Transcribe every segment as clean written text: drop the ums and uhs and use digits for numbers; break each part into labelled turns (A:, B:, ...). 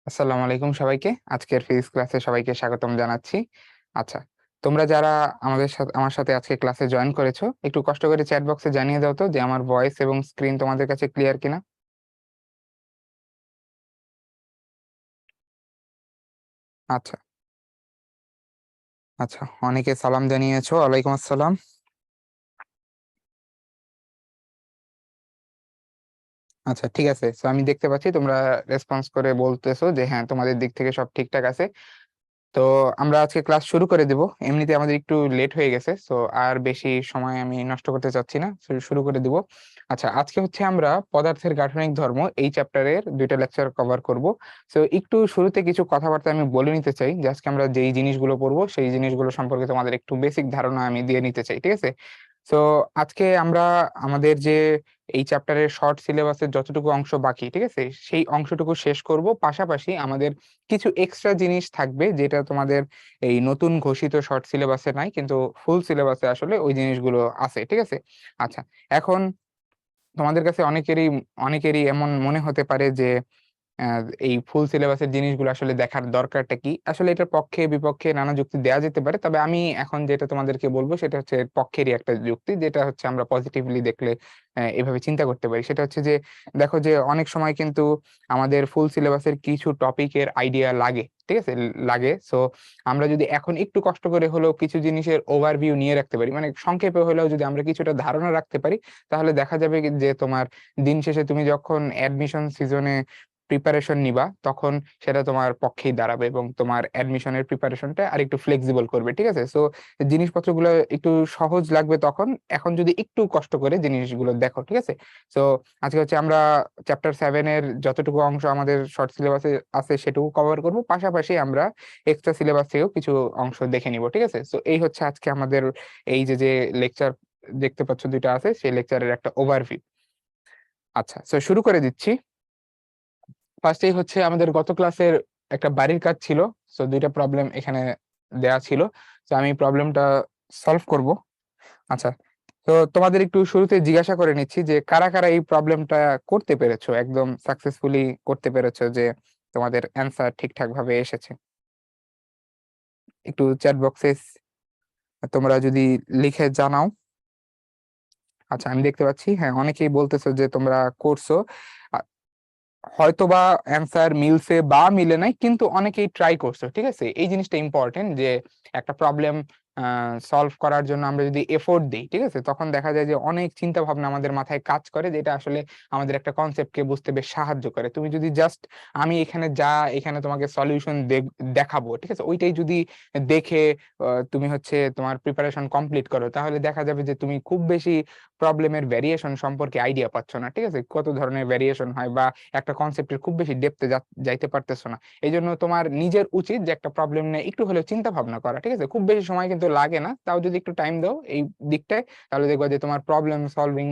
A: আসসালামু আলাইকুম সবাইকে। আজকের ফিজিক্স ক্লাসে সবাইকে স্বাগতম জানাচ্ছি। আচ্ছা, তোমরা যারা আমার সাথে আজকে ক্লাসে জয়েন করেছো, একটু কষ্ট করে চ্যাট বক্সে জানিয়ে দাও তো যে আমার ভয়েস এবং স্ক্রিন তোমাদের কাছে ক্লিয়ার কিনা। আচ্ছা আচ্ছা, অনেকে সালাম জানিয়েছো, ওয়ালাইকুম আসসালাম। আচ্ছা ঠিক আছে, তো আমি দেখতে পাচ্ছি তোমরা রেসপন্স করে বলতেছো যে হ্যাঁ তোমাদের দিক থেকে সব ঠিকঠাক আছে। তো আমরা আজকে ক্লাস শুরু করে দেব। এমনিতে আমাদের একটু লেট হয়ে গেছে, তো আর বেশি সময় আমি নষ্ট করতে চাচ্ছি না, শুরু করে দিব। আচ্ছা, আজকে হচ্ছে আমরা পদার্থের গাঠনিক ধর্ম এই চ্যাপ্টারের দুইটা লেকচার কভার করব। তো একটু শুরুতে কিছু কথাবার্তা আমি বলে নিতে চাই যে আজকে আমরা যেই জিনিসগুলো পড়বো সেই জিনিসগুলো সম্পর্কে তোমাদের একটু বেসিক ধারণা আমি দিয়ে নিতে চাই, ঠিক আছে? তো আজকে আমরা আমাদের যে এই চ্যাপ্টারের শর্ট সিলেবাসের যতটুকু অংশ বাকি, ঠিক আছে, সেই অংশটুকু শেষ করব। পাশাপাশি আমাদের কিছু এক্সট্রা জিনিস থাকবে যেটা তোমাদের এই নতুন ঘোষিত শর্ট সিলেবাসে নাই, কিন্তু ফুল সিলেবাসে আসলে ওই জিনিসগুলো আছে, ঠিক আছে? আচ্ছা, এখন তোমাদের কাছে অনেকেরই অনেকেরই এমন মনে হতে পারে যে এই ফুল সিলেবাসের জিনিসগুলো আসলে দেখার দরকারটা কি। আসলে এটার পক্ষে বিপক্ষে নানা যুক্তি দেওয়া যেতে পারে, তবে আমি এখন যেটা তোমাদেরকে বলবো সেটা হচ্ছে এর পক্ষেরই একটা যুক্তি, যেটা হচ্ছে আমরা পজিটিভলি দেখলে এভাবে চিন্তা করতে পারি। সেটা হচ্ছে যে দেখো যে অনেক সময় কিন্তু আমাদের ফুল সিলেবাসের কিছু টপিকের আইডিয়া লাগে, ঠিক আছে, লাগে। সো আমরা যদি এখন একটু কষ্ট করে হলেও কিছু জিনিসের ওভারভিউ নিয়ে রাখতে পারি, মানে সংক্ষেপে হলেও যদি আমরা কিছুটা ধারণা রাখতে পারি, তাহলে দেখা যাবে কি যে তোমার দিন শেষে তুমি যখন অ্যাডমিশন সিজনে প্রিপারেশন নিবা, তখন সেটা তোমার পক্ষেই দাঁড়াবে এবং তোমার অ্যাডমিশনের প্রিপারেশনটা আর একটু ফ্লেক্সিবল করবে, ঠিক আছে? সো জিনিসপত্রগুলো একটু সহজ লাগবে তখন, এখন যদি একটু কষ্ট করে জিনিসগুলো দেখো, ঠিক আছে? সো আজকে হচ্ছে আমরা চ্যাপ্টার 7 এর যতটুকু অংশ আমাদের শর্ট সিলেবাসে আছে সেটুকু কভার করব, পাশাপাশি আমরা এক্সট্রা সিলেবাস থেকেও কিছু অংশ দেখে নিব, ঠিক আছে? সো এই হচ্ছে আজকে আমাদের এই যে যে লেকচার দেখতে পাচ্ছ দুইটা আছে, সেই লেকচারের একটা ওভারভিউ। আচ্ছা, সো শুরু করে দিচ্ছি। ফার্স্টেই হচ্ছে আমাদের গত ক্লাসের একটা বাড়ির কাজ ছিল। তো দুইটা প্রবলেম এখানে দেয়া ছিল, তো আমি প্রবলেমটা সলভ করব। আচ্ছা, তো তোমাদের একটু শুরুতে জিজ্ঞাসা করে নিচ্ছি যে কারা কারা এই প্রবলেমটা করতে পেরেছো, একদম সাকসেসফুলি করতে পেরেছো, যে তোমাদের অ্যান্সার ঠিকঠাক ভাবে এসেছে। একটু চ্যাট বক্সে তোমরা যদি লিখে জানাও। আচ্ছা, আমি দেখতে পাচ্ছি হ্যাঁ অনেকেই বলতেছো যে তোমরা করছো। হয়তোবা অ্যান্সার মিলছে বা মিলে নাই, কিন্তু অনেকেই ট্রাই করছে, ঠিক আছে? এই জিনিসটা ইম্পর্টেন্ট যে একটা প্রবলেম সলভ করার জন্য আমরা যদি এফোর্ট দিই, ঠিক আছে, তখন দেখা যায় যে অনেক চিন্তা ভাবনা আমাদের মাথায় কাজ করে, যেটা আসলে আমাদের একটা কনসেপ্টকে বুঝতে বেশ সাহায্য করে। তুমি যদি জাস্ট আমি এখানে যা এখানে তোমাকে সলিউশন দেখাবো, ঠিক আছে, ওইটাই যদি দেখে তুমি হচ্ছে তোমার প্রিপারেশন কমপ্লিট করো, তাহলে দেখা যাবে যে তুমি খুব বেশি প্রবলেমের ভ্যারিয়েশন সম্পর্কে আইডিয়া পাচ্ছ না, ঠিক আছে, কত ধরনের ভ্যারিয়েশন হয়, বা একটা কনসেপ্টের খুব বেশি ডেপথে যাইতে পারতেছো না। এই জন্য তোমার নিজের উচিত যে একটা প্রবলেম নিয়ে একটু হলেও চিন্তা ভাবনা করা, ঠিক আছে? খুব বেশি সময় কিন্তু লাগে না, তাও যদি একটু টাইম দাও এই দিকটায়, তাহলে দেখবা যে তোমার প্রবলেম সলভিং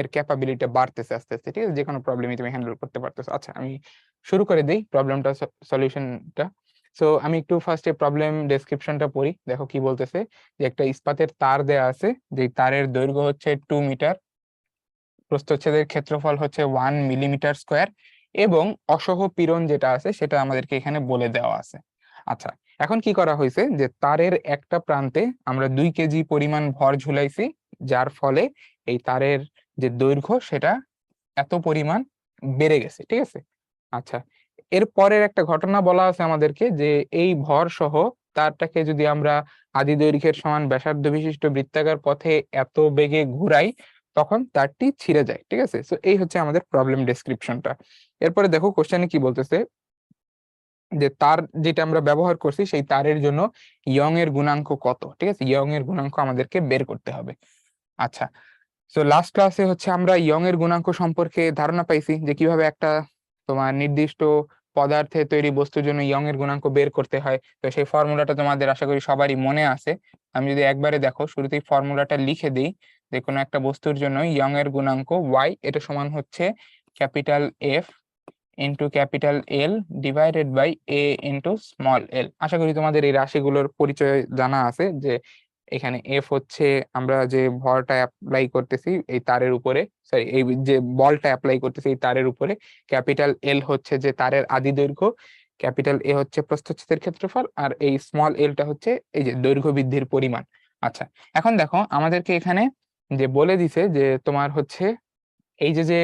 A: এর ক্যাপাবিলিটি বাড়তেছে আস্তে আস্তে, ঠিক আছে, যে কোনো প্রবলেমই তুমি হ্যান্ডেল করতে পারতেছো। আচ্ছা, আমি শুরু করে দিই প্রবলেমটা, সলিউশনটা। সো আমি একটু ফার্স্টে প্রবলেম ডেসক্রিপশনটা পড়ি, দেখো কি বলতেছে। যে একটা ইস্পাতের তার দেয়া আছে, যে তারের দৈর্ঘ্য হচ্ছে 2 মিটার, প্রস্থচ্ছেদের ক্ষেত্রফল হচ্ছে 1 মিলিমিটার স্কোয়ার, এবং অসহ পীড়ন যেটা আছে সেটা আমাদেরকে এখানে বলে দেওয়া আছে। আচ্ছা, এখন কি করা হয়েছে যে তারের একটা প্রান্তে আমরা 2 কেজি পরিমাণ ভর ঝুলাইছি, যার ফলে এই তারের যে দৈর্ঘ্য সেটা এত পরিমাণ বেড়ে গেছে, ঠিক আছে? আচ্ছা, এর পরের একটা ঘটনা বলা আছে আমাদেরকে যে এই ভর সহ তারটাকে যদি আমরা আদি দৈর্ঘ্যের সমান ব্যাসার্ধ বিশিষ্ট বৃত্তাকার পথে এত বেগে ঘুরাই, তখন তারটি ছিঁড়ে যায়, ঠিক আছে? তো এই হচ্ছে আমাদের প্রবলেম ডেসক্রিপশনটা। এরপরে দেখো কোশ্চেনে কি বলতেছে, যে তার যেটা আমরা ব্যবহার করছি সেই তারের জন্য ইয়ং এর গুণাঙ্ক কত, ঠিক আছে? ইয়ং এর গুণাঙ্ক আমাদেরকে বের করতে হবে। আচ্ছা, তো লাস্ট ক্লাসে হচ্ছে আমরা ইয়ং এর গুণাঙ্ক সম্পর্কে ধারণা পাইছি যে কিভাবে একটা তোমার নির্দিষ্ট পদার্থে তৈরি বস্তুর জন্য ইয়ং এর গুণাঙ্ক বের করতে হয়। তো সেই ফর্মুলাটা তোমাদের আশা করি সবারই মনে আছে। আমি যদি একবারে দেখো শুরুতেই ফর্মুলাটা লিখে দিই, যে কোনো একটা বস্তুর জন্য ইয়ং এর গুণাঙ্ক ওয়াই, এটা সমান হচ্ছে capital F into capital L divided by A into small L. আশা করি তোমাদের এই রাশিগুলোর পরিচয় জানা আছে, যে এখানে এফ হচ্ছে আমরা যে ভরটা অ্যাপ্লাই করতেছি এই তারের উপরে, সরি এই যে বলটা অ্যাপ্লাই করতেছি এই তারের উপরে, ক্যাপিটাল এল হচ্ছে যে তারের আদি দৈর্ঘ্য, ক্যাপিটাল এ হচ্ছে প্রস্থচ্ছেদের ক্ষেত্রফল, আর এই স্মল এলটা হচ্ছে এই যে দৈর্ঘ্য বৃদ্ধির পরিমাণ। আচ্ছা, এখন দেখো আমাদেরকে এখানে যে বলে দিছে যে তোমার হচ্ছে এই যে যে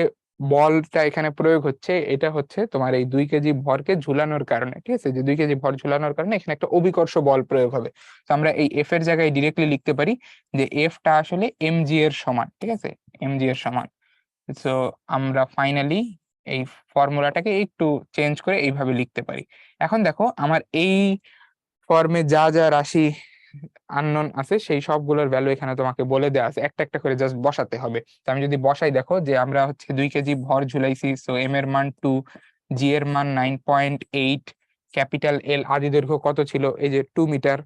A: বলটা এখানে প্রয়োগ হচ্ছে, এটা হচ্ছে তোমার এই 2 কেজি ভরকে ঝুলানোর কারণে, ঠিক আছে, যে 2 কেজি ভর ঝুলানোর কারণে এখানে একটা অভিকর্ষ বল প্রয়োগ হবে। তো আমরা এই এফ এর জায়গায় ডিরেক্টলি লিখতে পারি যে এফটা আসলে এমজি এর সমান, ঠিক আছে, এমজি এর সমান। সো আমরা ফাইনালি এই ফর্মুলাটাকে একটু চেঞ্জ করে এইভাবে লিখতে পারি। এখন দেখো আমার এই ফর্মে যা যা রাশি আননোন আছে সেই সবগুলোর ভ্যালু এখানে তোমাকে বলে দেওয়া আছে, একটা একটা করে জাস্ট বসাতে হবে। তো আমি যদি বসাই, দেখো যে আমরা হচ্ছে 2 কেজি ভর ঝুলাইছি, সো এম এর মান 2, জি এর মান 9.8, ক্যাপিটাল এল আদি দৈর্ঘ্য কত ছিল, এই যে 2 মিটার,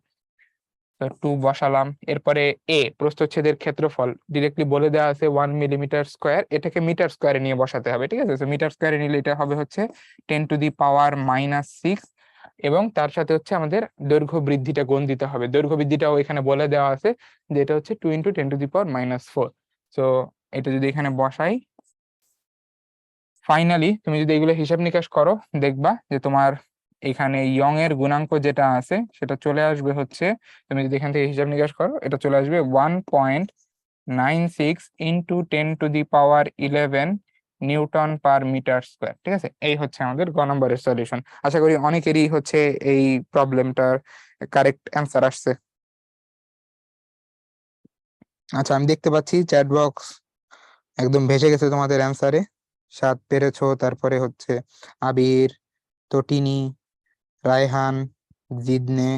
A: তো 2 বসালাম। এরপরে এ প্রস্থচ্ছেদের ক্ষেত্রফল ডিরেক্টলি বলে দেওয়া আছে 1 মিলিমিটার স্কোয়ার, এটাকে মিটার স্কোয়ারে নিয়ে বসাতে হবে, ঠিক আছে। তো মিটার স্কোয়ারে নিলে এটা হবে হচ্ছে 10⁻⁻6, এবং তার সাথে হচ্ছে আমাদের দৈর্ঘ্য বৃদ্ধিটা গুণ দিতে হবে, দৈর্ঘ্য বৃদ্ধিটাও এখানে বলে দেওয়া আছে যে এটা হচ্ছে 2 × 10⁻⁻4। তো এটা যদি এখানে বসাই, ফাইনালি তুমি যদি এগুলো হিসাব নিকাশ করো, দেখবা যে তোমার এখানে ইয়ং এর গুণাঙ্ক যেটা আছে সেটা চলে আসবে হচ্ছে, তুমি যদি এখান থেকে হিসাব নিকাশ করো, এটা চলে আসবে 1.96 × 10⁻11 নিউটন পার মিটার স্কোয়ার, ঠিক আছে। এই হচ্ছে আমাদের গ নম্বরের সলিউশন। আশা করি অনেকেরই হচ্ছে এই প্রবলেমটার কারেক্ট অ্যান্সার আসছে। আচ্ছা, আমি দেখতে পাচ্ছি চ্যাট বক্স একদম ভেসে গেছে তোমাদের অ্যান্সারে, 7 পেরেছো। তারপরে হচ্ছে আবির, তটিনী, রায়হান, জিদনে,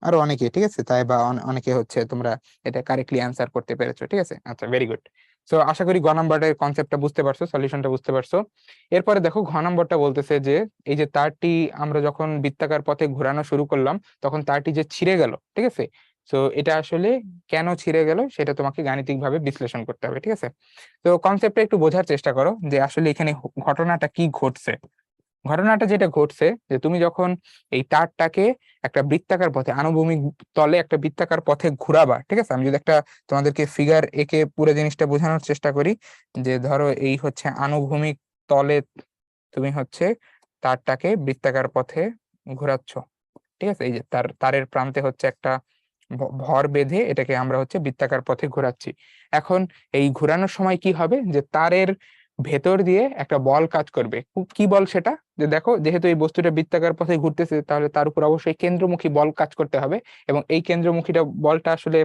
A: আরো অনেকে, ঠিক আছে, তাই বা অনেকে হচ্ছে তোমরা এটা কারেক্টলি অ্যান্সার করতে পেরেছো, ঠিক আছে। আচ্ছা, ভেরি গুড। সো আশা করি গ নাম্বারের কনসেপ্টটা বুঝতে পারছো, সলিউশনটা বুঝতে পারছো। এরপরে দেখো ঘ নম্বরটা বলতেছে যে এই যে তারটি আমরা যখন বৃত্তাকার পথে ঘোরানো শুরু করলাম তখন তারটি যে ছিঁড়ে গেল, ঠিক আছে। তো এটা আসলে কেন ছিঁড়ে গেল সেটা তোমাকে গাণিতিকভাবে বিশ্লেষণ করতে হবে, ঠিক আছে। তো কনসেপ্টটা একটু বোঝার চেষ্টা করো যে আসলে এখানে ঘটনাটা কি ঘটছে। ঘটনাটা যেটা ঘটছে যে তুমি যখন এই তারটাকে একটা বৃত্তাকার পথে, আনুভূমিক তলে একটা বৃত্তাকার পথে ঘুরাবা, ঠিক আছে। আমি যদি একটা তোমাদেরকে ফিগার এঁকে পুরো জিনিসটা বোঝানোর চেষ্টা করি, যে ধরো এই হচ্ছে আনুভূমিক তলে তুমি হচ্ছে তারটাকে বৃত্তাকার পথে ঘোরাচ্ছ, ঠিক আছে। এই যে তারের প্রান্তে হচ্ছে একটা ভর বেঁধে এটাকে আমরা হচ্ছে বৃত্তাকার পথে ঘোরাচ্ছি। এখন এই ঘোরানোর সময় কি হবে, যে তারের ভেতর দিয়ে একটা বল কাজ করবে। কি বল সেটা, যে দেখো যেহেতু এই বস্তুটা বৃত্তাকার পথে ঘুরতেছে তাহলে তার উপর অবশ্যই কেন্দ্রমুখী বল কাজ করতে হবে, এবং এই কেন্দ্রমুখীটা বলটা আসলে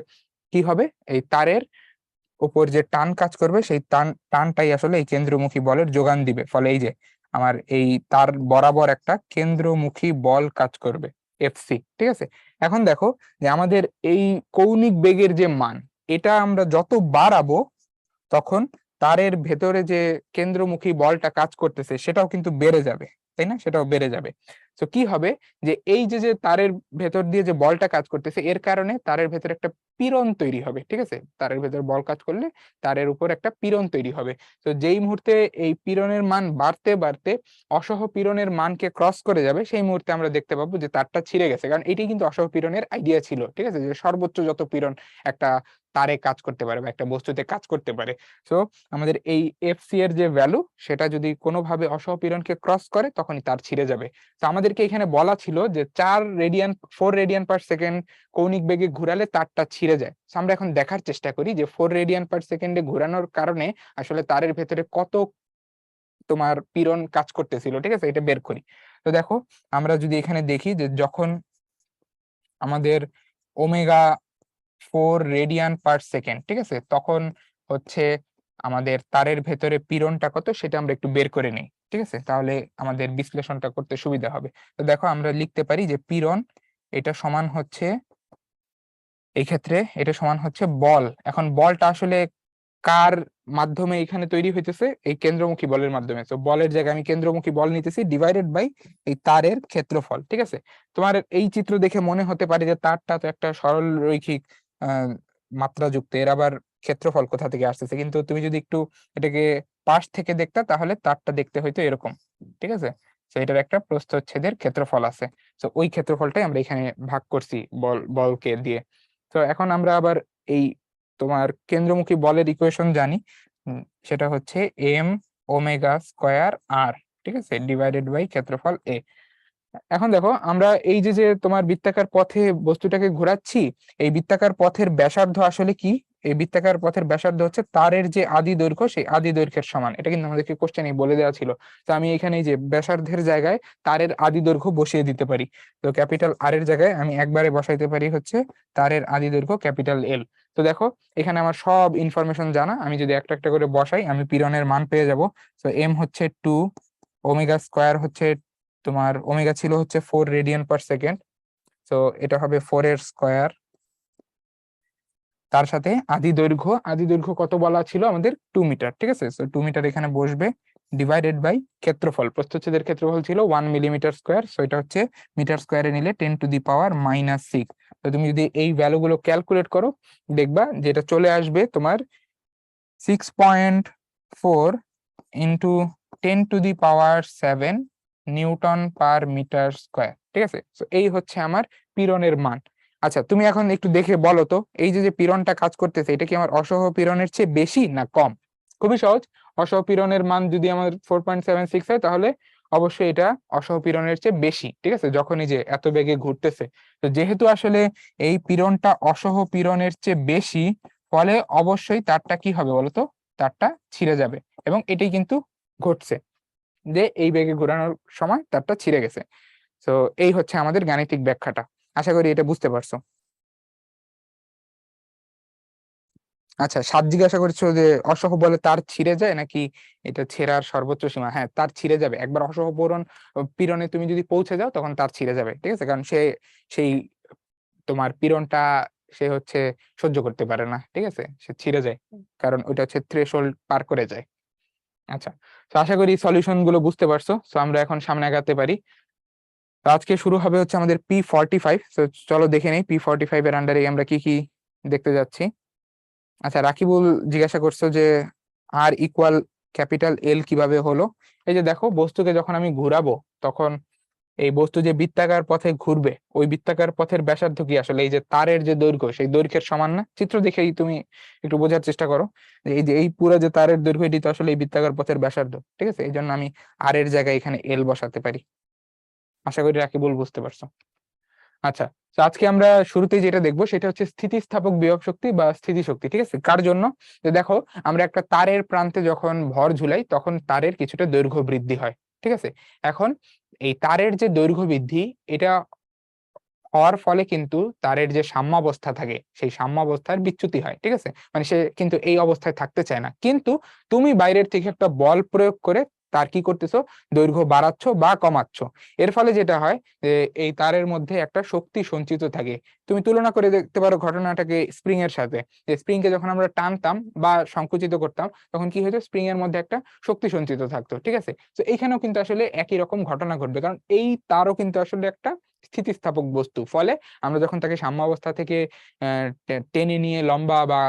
A: কি হবে, এই তারের উপর যে টান কাজ করবে সেই টানটাই আসলে এই কেন্দ্রমুখী বলের যোগান দিবে। ফলে এই যে আমার এই তার বরাবর একটা কেন্দ্রমুখী বল কাজ করবে, এফসি, ঠিক আছে। এখন দেখো যে আমাদের এই কৌণিক বেগের যে মান, এটা আমরা যত বাড়াবো তখন তারের ভেতরে যে কেন্দ্রমুখী বলটা কাজ করতেছে সেটাও কিন্তু বেড়ে যাবে, তাই না, সেটাও বেড়ে যাবে। তো কি হবে, যে এই যে যে তারের ভেতর দিয়ে যে বলটা কাজ করতেছে এর কারণে তারের ভেতরে একটা পীড়ন তৈরি হবে, ঠিক আছে। তারের ভেতর বল কাজ করলে তারের উপর একটা পীড়ন তৈরি হবে। তো যেই মুহূর্তে এই পীড়নের মান বাড়তে বাড়তে অসহ পীড়নের মানকে ক্রস করে যাবে, সেই মুহূর্তে আমরা দেখতে পাবো যে তারটা ছিঁড়ে গেছে, কারণ এটি কিন্তু অসহ পীড়নের আইডিয়া ছিল, ঠিক আছে, যে সর্বোচ্চ যত পীড়ন একটা তারে কাজ করতে পারে বা একটা বস্তুতে কাজ করতে পারে। সো আমাদের এই এফসি এর যে ভ্যালু সেটা যদি কোনোভাবে অসহপীড়নকে ক্রস করে তখনই তার ছিঁড়ে যাবে। তো আমাদেরকে এখানে বলা ছিল যে 4 রেডিয়ান/সেকেন্ড কৌণিক বেগে ঘুরালে তারটা ছিঁড়ে যায়। তো আমরা এখন দেখার চেষ্টা করি যে 4 রেডিয়ান/সেকেন্ডে ঘোরানোর কারণে আসলে তারের ভেতরে কত তোমার পীড়ন কাজ করতেছিল, ঠিক আছে, এটা বের করি। তো দেখো আমরা যদি এখানে দেখি যে যখন আমাদের ওমেগা 4 রেডিয়ান/সেকেন্ড, ঠিক আছে, তখন হচ্ছে আমাদের তারের ভেতরে পীড়নটা কত সেটা আমরা একটু বের করে নিই, ঠিক আছে, তাহলে আমাদের বিশ্লেষণটা করতে সুবিধা হবে। তো দেখো আমরা লিখতে পারি যে পীড়ন এটা সমান হচ্ছে, এই ক্ষেত্রে এটা সমান হচ্ছে বল। এখন বলটা আসলে কার মাধ্যমে এখানে তৈরি হইতেছে, এই কেন্দ্রমুখী বলের মাধ্যমে। তো বলের জায়গায় আমি কেন্দ্রমুখী বল নিতেছি ডিভাইডেড বাই এই তারের ক্ষেত্রফল, ঠিক আছে। তোমার এই চিত্র দেখে মনে হতে পারে যে তারটা তো একটা সরল রৈখিক আহ মাত্রাযুক্ত, এর আবার ক্ষেত্রফল কোথা থেকে আসতেছে, কিন্তু তুমি যদি একটু এটাকে পাশ থেকে দেখতা তাহলে তারটা দেখতে হয়তো এরকম, ঠিক আছে। তো এটার একটা প্রস্থচ্ছেদের ক্ষেত্রফল আছে, তো ওই ক্ষেত্রফলটাই আমরা এখানে ভাগ করছি বলকে দিয়ে। তো এখন আমরা আবার এই তোমার কেন্দ্রমুখী বলের ইকুয়েশন জানি, সেটা হচ্ছে এম ওমেগা স্কয়ার আর, ঠিক আছে, ডিভাইডেড বাই ক্ষেত্রফল এ। এখন দেখো আমরা এই যে যে তোমার বৃত্তাকার পথে বস্তুটাকে ঘোরাচ্ছি, এই বৃত্তাকার পথের ব্যাসার্ধ আসলে কি? এই বৃত্তাকার পথের ব্যাসার্ধ হচ্ছে তারের যে আদি দৈর্ঘ্য সেই আদি দৈর্ঘ্যের সমান। এটা কিন্তু আমাদেরকে কোশ্চেনে বলে দেওয়া ছিল। তো আমি এখানে এই যে ব্যাসার্ধের জায়গায় তারের আদি দৈর্ঘ্য বসিয়ে দিতে পারি। তো ক্যাপিটাল আর এর জায়গায় আমি একবারে বসাইতে পারি হচ্ছে তারের আদি দৈর্ঘ্য ক্যাপিটাল এল। তো দেখো এখানে আমার সব ইনফরমেশন জানা, আমি যদি একটা একটা করে বসাই আমি পীড়নের মান পেয়ে যাব। তো এম হচ্ছে 2, ওমেগা স্কোয়ার হচ্ছে তোমার ওমেগা ছিল হচ্ছে 4 রেডিয়ান পার সেকেন্ড। তো এটা হবে 4 এর স্কোয়ার, তার সাথে আদি দৈর্ঘ্য কত বলা ছিল আমাদের 2 মিটার, ঠিক আছে। তো 2 মিটার এখানে বসবে, ডিভাইডেড বাই ক্ষেত্রফল, প্রস্থচ্ছেদের ক্ষেত্রফল ছিল 1 মিলিমিটার স্কোয়ার। সো এটা হচ্ছে মিটার স্কোয়ারে নিলে 10⁻⁻⁶। তো তুমি যদি এই ভ্যালুগুলো ক্যালকুলেট করো দেখবা যেটা চলে আসবে তোমার 6.4 into 10⁻7 newton per metre square, ঠিক আছে। তো এই হচ্ছে আমার পীড়নের মান। আচ্ছা তুমি এখন একটু দেখে বলো তো, এই যে যে পীড়নটা কাজ করতেছে এটা কি আমার অসহ পীড়নের চেয়ে বেশি না কম? খুবই সহজ, অসহ পীড়নের মান যদি আমার 4.76 হয় তাহলে অবশ্যই এটা অসহ পীড়নের চেয়ে বেশি, ঠিক আছে, যখনই যে এত বেগে ঘুরতেছে। তো যেহেতু আসলে এই পীড়নটা অসহ পীড়নের চেয়ে বেশি, ফলে অবশ্যই তারটা কি হবে বলতো, তারটা ছিঁড়ে যাবে। এবং এটাই কিন্তু ঘটছে, যে এই বেগে ঘোরানোর সময় তারটা ছিঁড়ে গেছে। তো এই হচ্ছে আমাদের গাণিতিক ব্যাখ্যাটা। আশা করি এটা বুঝতে পারছো। আচ্ছা, সাত জিজ্ঞাসা করছো যে অসহ বলে তার ছিঁড়ে যায় নাকি এটা ছেঁড়ার সর্বোচ্চ সীমা? হ্যাঁ, তার ছিঁড়ে যাবে একবার অসহ পীড়নে তুমি যদি পৌঁছে যাও তখন তার ছিঁড়ে যাবে, ঠিক আছে, কারণ সে সেই তোমার পীড়নটা সে হচ্ছে সহ্য করতে পারে না, ঠিক আছে, সে ছিঁড়ে যায়, কারণ ওইটা হচ্ছে থ্রেশহোল্ড পার করে যায়। আচ্ছা, তো আশা করি সলিউশন গুলো বুঝতে পারছো। তো আমরা এখন সামনে আগাতে পারি। তো আজকে শুরু হবে হচ্ছে আমাদের P45। তো চলো দেখে নেই P45 এর আন্ডারে আমরা কি কি দেখতে যাচ্ছি। আচ্ছা, রাকিবুল জিজ্ঞাসা করছো যে আর ইকুয়াল ক্যাপিটাল এল কিভাবে হলো। এই যে দেখো বস্তুকে যখন আমি ঘুরাবো তখন এই বস্তু যে বৃত্তাকার পথে ঘুরবে ওই বৃত্তাকার পথের ব্যাসার্ধ কি আসলে এই যে তারের যে দৈর্ঘ্য সেই দৈর্ঘ্যের সমান না? চিত্র দেখেই তুমি একটু বোঝার চেষ্টা করো যে এই যে এই পুরো যে তারের দৈর্ঘ্য এটি তো আসলে এই বৃত্তাকার পথের ব্যাসার্ধ, ঠিক আছে, এই জন্য আমি আর এর জায়গায় এখানে এল বসাতে পারি। আশা করি রাকিবুল বুঝতে পারছো। আচ্ছা, তো আজকে আমরা শুরুতেই যেটা দেখবো সেটা হচ্ছে স্থিতিস্থাপক বিভব শক্তি বা স্থিতিশক্তি, ঠিক আছে। কার জন্য? যে দেখো আমরা একটা তারের প্রান্তে যখন ভর ঝুলাই তখন তারের কিছুটা দৈর্ঘ্য বৃদ্ধি হয়, ঠিক আছে। এখন এই তারের যে দৈর্ঘ্য বৃদ্ধি এটা হওয়ার ফলে কিন্তু তারের যে সাম্যাবস্থা থাকে সেই সাম্যাবস্থার বিচ্যুতি হয়, ঠিক আছে, মানে সে কিন্তু এই অবস্থায় থাকতে চায় না, কিন্তু তুমি বাইরের থেকে একটা বল প্রয়োগ করে তার কি করতেছো, দৈর্ঘ্য বাড়াচ্ছ বা কমাচ্ছ। এর ফলে যেটা হয় যে এই তারের মধ্যে একটা শক্তি সঞ্চিত থাকে। তুমি তুলনা করে দেখতে পারো ঘটনাটাকে স্প্রিং এর সাথে, যে স্প্রিং কে যখন আমরা টানতাম বা সংকুচিত করতাম তখন কি হতো, স্প্রিং এর মধ্যে একটা শক্তি সঞ্চিত থাকতো, ঠিক আছে। তো এইখানেও কিন্তু আসলে একই রকম ঘটনা ঘটবে, কারণ এই তারও কিন্তু আসলে একটা স্থিতিস্থাপক বস্তু। ফলে আমরা যখন তাকে সাম্যাবস্থা থেকে টেনে নিয়ে লম্বা বা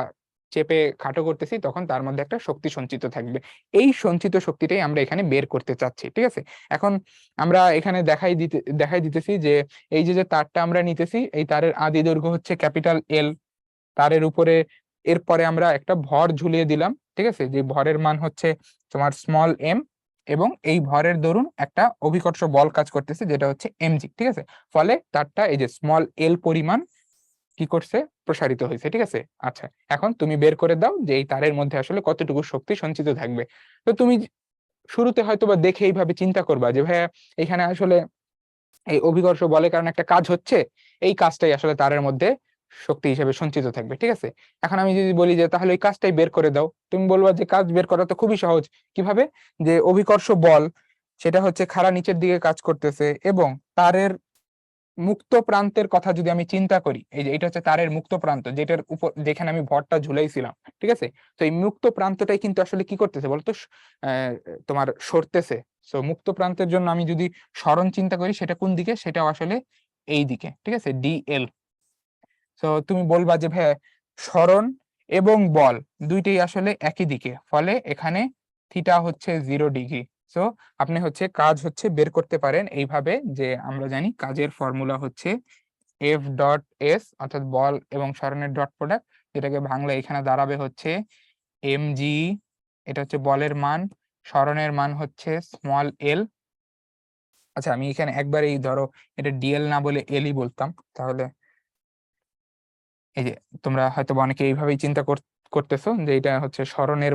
A: চেপে খাটো করতেছি তখন তার মধ্যে একটা শক্তি সঞ্চিত থাকবে। এই সঞ্চিত শক্তিটাই আমরা এখানে বের করতে চাচ্ছি, ঠিক আছে। এখন আমরা এখানে দেখাই দিতেছি যে এই যে যে তারটা আমরা নিতেছি এই তারের আদি দৈর্ঘ্য হচ্ছে ক্যাপিটাল এল। তারের উপরে এরপরে আমরা একটা ভর ঝুলিয়ে দিলাম, ঠিক আছে, যে ভরের মান হচ্ছে তোমার স্মল এম, এবং এই ভরের দরুন একটা অভিকর্ষ বল কাজ করতেছে যেটা হচ্ছে mg, ঠিক আছে। ফলে তারটা এই যে স্মল এল পরিমাণ কি করছে, প্রসারিত হয়েছে, ঠিক আছে। আচ্ছা, এখন তুমি বের করে দাও যে এই তারের মধ্যে আসলে কতটুকু শক্তি সঞ্চিত থাকবে। তো তুমি শুরুতে হয়তো বা দেখে এইভাবে চিন্তা করবা যে ভাইয়া এখানে আসলে এই অভিকর্ষ বলের কারণে একটা কাজ হচ্ছে, এই কাজটাই আসলে তারের মধ্যে শক্তি হিসেবে সঞ্চিত থাকবে, ঠিক আছে। এখন আমি যদি বলি যে তাহলে এই কাজটাই বের করে দাও, তুমি বলবা যে কাজ বের করা তো খুবই সহজ। কিভাবে? যে অভিকর্ষ বল সেটা হচ্ছে খাড়া নিচের দিকে কাজ করতেছে, এবং তারের মুক্ত প্রান্তের কথা যদি আমি চিন্তা করি, এই যে এটা হচ্ছে তারের মুক্ত প্রান্ত যেটার উপর যেখানে আমি ভরটা ঝুলাইছিলাম, ঠিক আছে। তো এই মুক্ত প্রান্তটাই কিন্তু আসলে কি করতেছে বলতো, আহ, তোমার সরতেছে। তো মুক্ত প্রান্তের জন্য আমি যদি সরণ চিন্তা করি সেটা কোন দিকে, সেটাও আসলে এই দিকে, ঠিক আছে, ডিএল। তো তুমি বলবা যে ভাই সরণ এবং বল দুইটাই আসলে একই দিকে, ফলে এখানে থিটা হচ্ছে 0 ডিগ্রি। সো আপনি হচ্ছে কাজ হচ্ছে বের করতে পারেন এইভাবে, যে আমরা জানি কাজের ফর্মুলা হচ্ছে F.S, অর্থাৎ বল এবং সরণের ডট প্রোডাক্ট, যেটাকে বাংলা এখানে দাঁড়াবে হচ্ছে mg। এটা হচ্ছে বলের মান, সরণের মান হচ্ছে স্মল এল, আচ্ছা আমি এখানে একবারেই ধরো এটা ডিএল না বলে এলই বলতাম, তাহলে এই যে তোমরা হয়তো অনেকে এইভাবেই চিন্তা করতেছো যে এটা হচ্ছে সরণের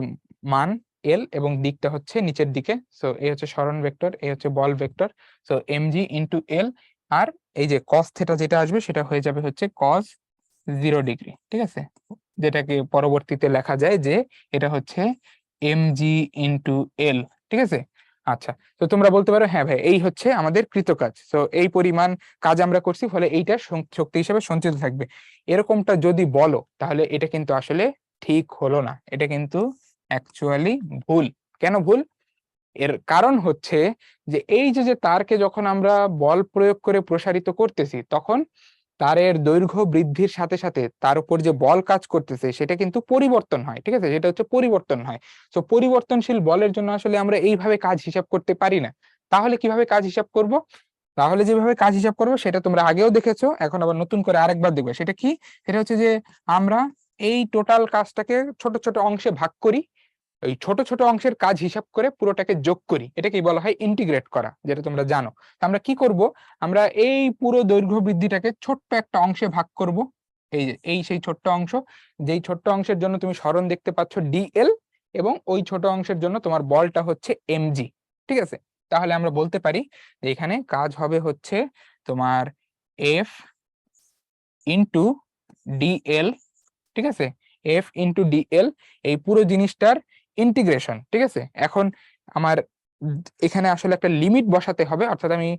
A: মান এল এবং দিকটা হচ্ছে নিচের দিকে। সো এই হচ্ছে সরণ ভেক্টর, এই হচ্ছে বল vector. So MG into L, আর এই যে কস থেটা যেটা আসবে সেটা হয়ে যাবে হচ্ছে কস 0 ডিগ্রি, ঠিক আছে, যেটাকে পরবর্তীতে লেখা যায় যে এটা হচ্ছে এমজি ইন্টু এল, ঠিক আছে। আচ্ছা, তো তোমরা বলতে পারো হ্যাঁ ভাই এই হচ্ছে আমাদের কৃতকাজ, তো এই পরিমাণ কাজ আমরা করছি ফলে এইটা শক্তি হিসেবে সঞ্চিত থাকবে। এরকমটা যদি বলো তাহলে এটা কিন্তু আসলে ঠিক হলো না, এটা কিন্তু অ্যাকচুয়ালি ভুল। কেন ভুল? এর কারণ হচ্ছে যে এই যে যে তারকে যখন আমরা বল প্রয়োগ করে প্রসারিত করতেছি তখন তারের দৈর্ঘ্য বৃদ্ধির সাথে সাথে তার উপর যে বল কাজ করতেছে সেটা কিন্তু পরিবর্তন হয়, ঠিক আছে, যেটা হচ্ছে পরিবর্তন হয়। তো পরিবর্তনশীল বলের জন্য আসলে আমরা এইভাবে কাজ হিসাব করতে পারি না। তাহলে কিভাবে কাজ হিসাব করব? তাহলে যেভাবে কাজ হিসাব করবো সেটা তোমরা আগেও দেখেছো, এখন আবার নতুন করে আরেকবার দেখবে। সেটা কি? সেটা হচ্ছে যে আমরা এই টোটাল কাজটাকে ছোট ছোট অংশে ভাগ করি, ওই ছোট ছোট অংশের কাজ হিসাব করে পুরোটাকে যোগ করি, এটাকেই বলা হয় ইন্টিগ্রেট করা, যেটা তোমরা জানো। তো আমরা কি করব, আমরা এই পুরো দৈর্ঘ্য বৃদ্ধিটাকে ছোট্ট একটা অংশে ভাগ করব। এই যে এই সেই ছোট্ট অংশ, যেই ছোট্ট অংশের জন্য তুমি সরণ দেখতে পাচ্ছ ডিএল, এবং ওই ছোট অংশের জন্য তোমার বলটা হচ্ছে এমজি, ঠিক আছে। তাহলে আমরা বলতে পারি যে এখানে কাজ হবে হচ্ছে তোমার এফ ইন্টু ডিএল, ঠিক আছে, এফ ইন্টু ডিএল, এই পুরো জিনিসটার ইন্টিগ্রেশন, ঠিক আছে। এখন আমার এখানে আসলে একটা লিমিট বসাতে হবে, অর্থাৎ আমি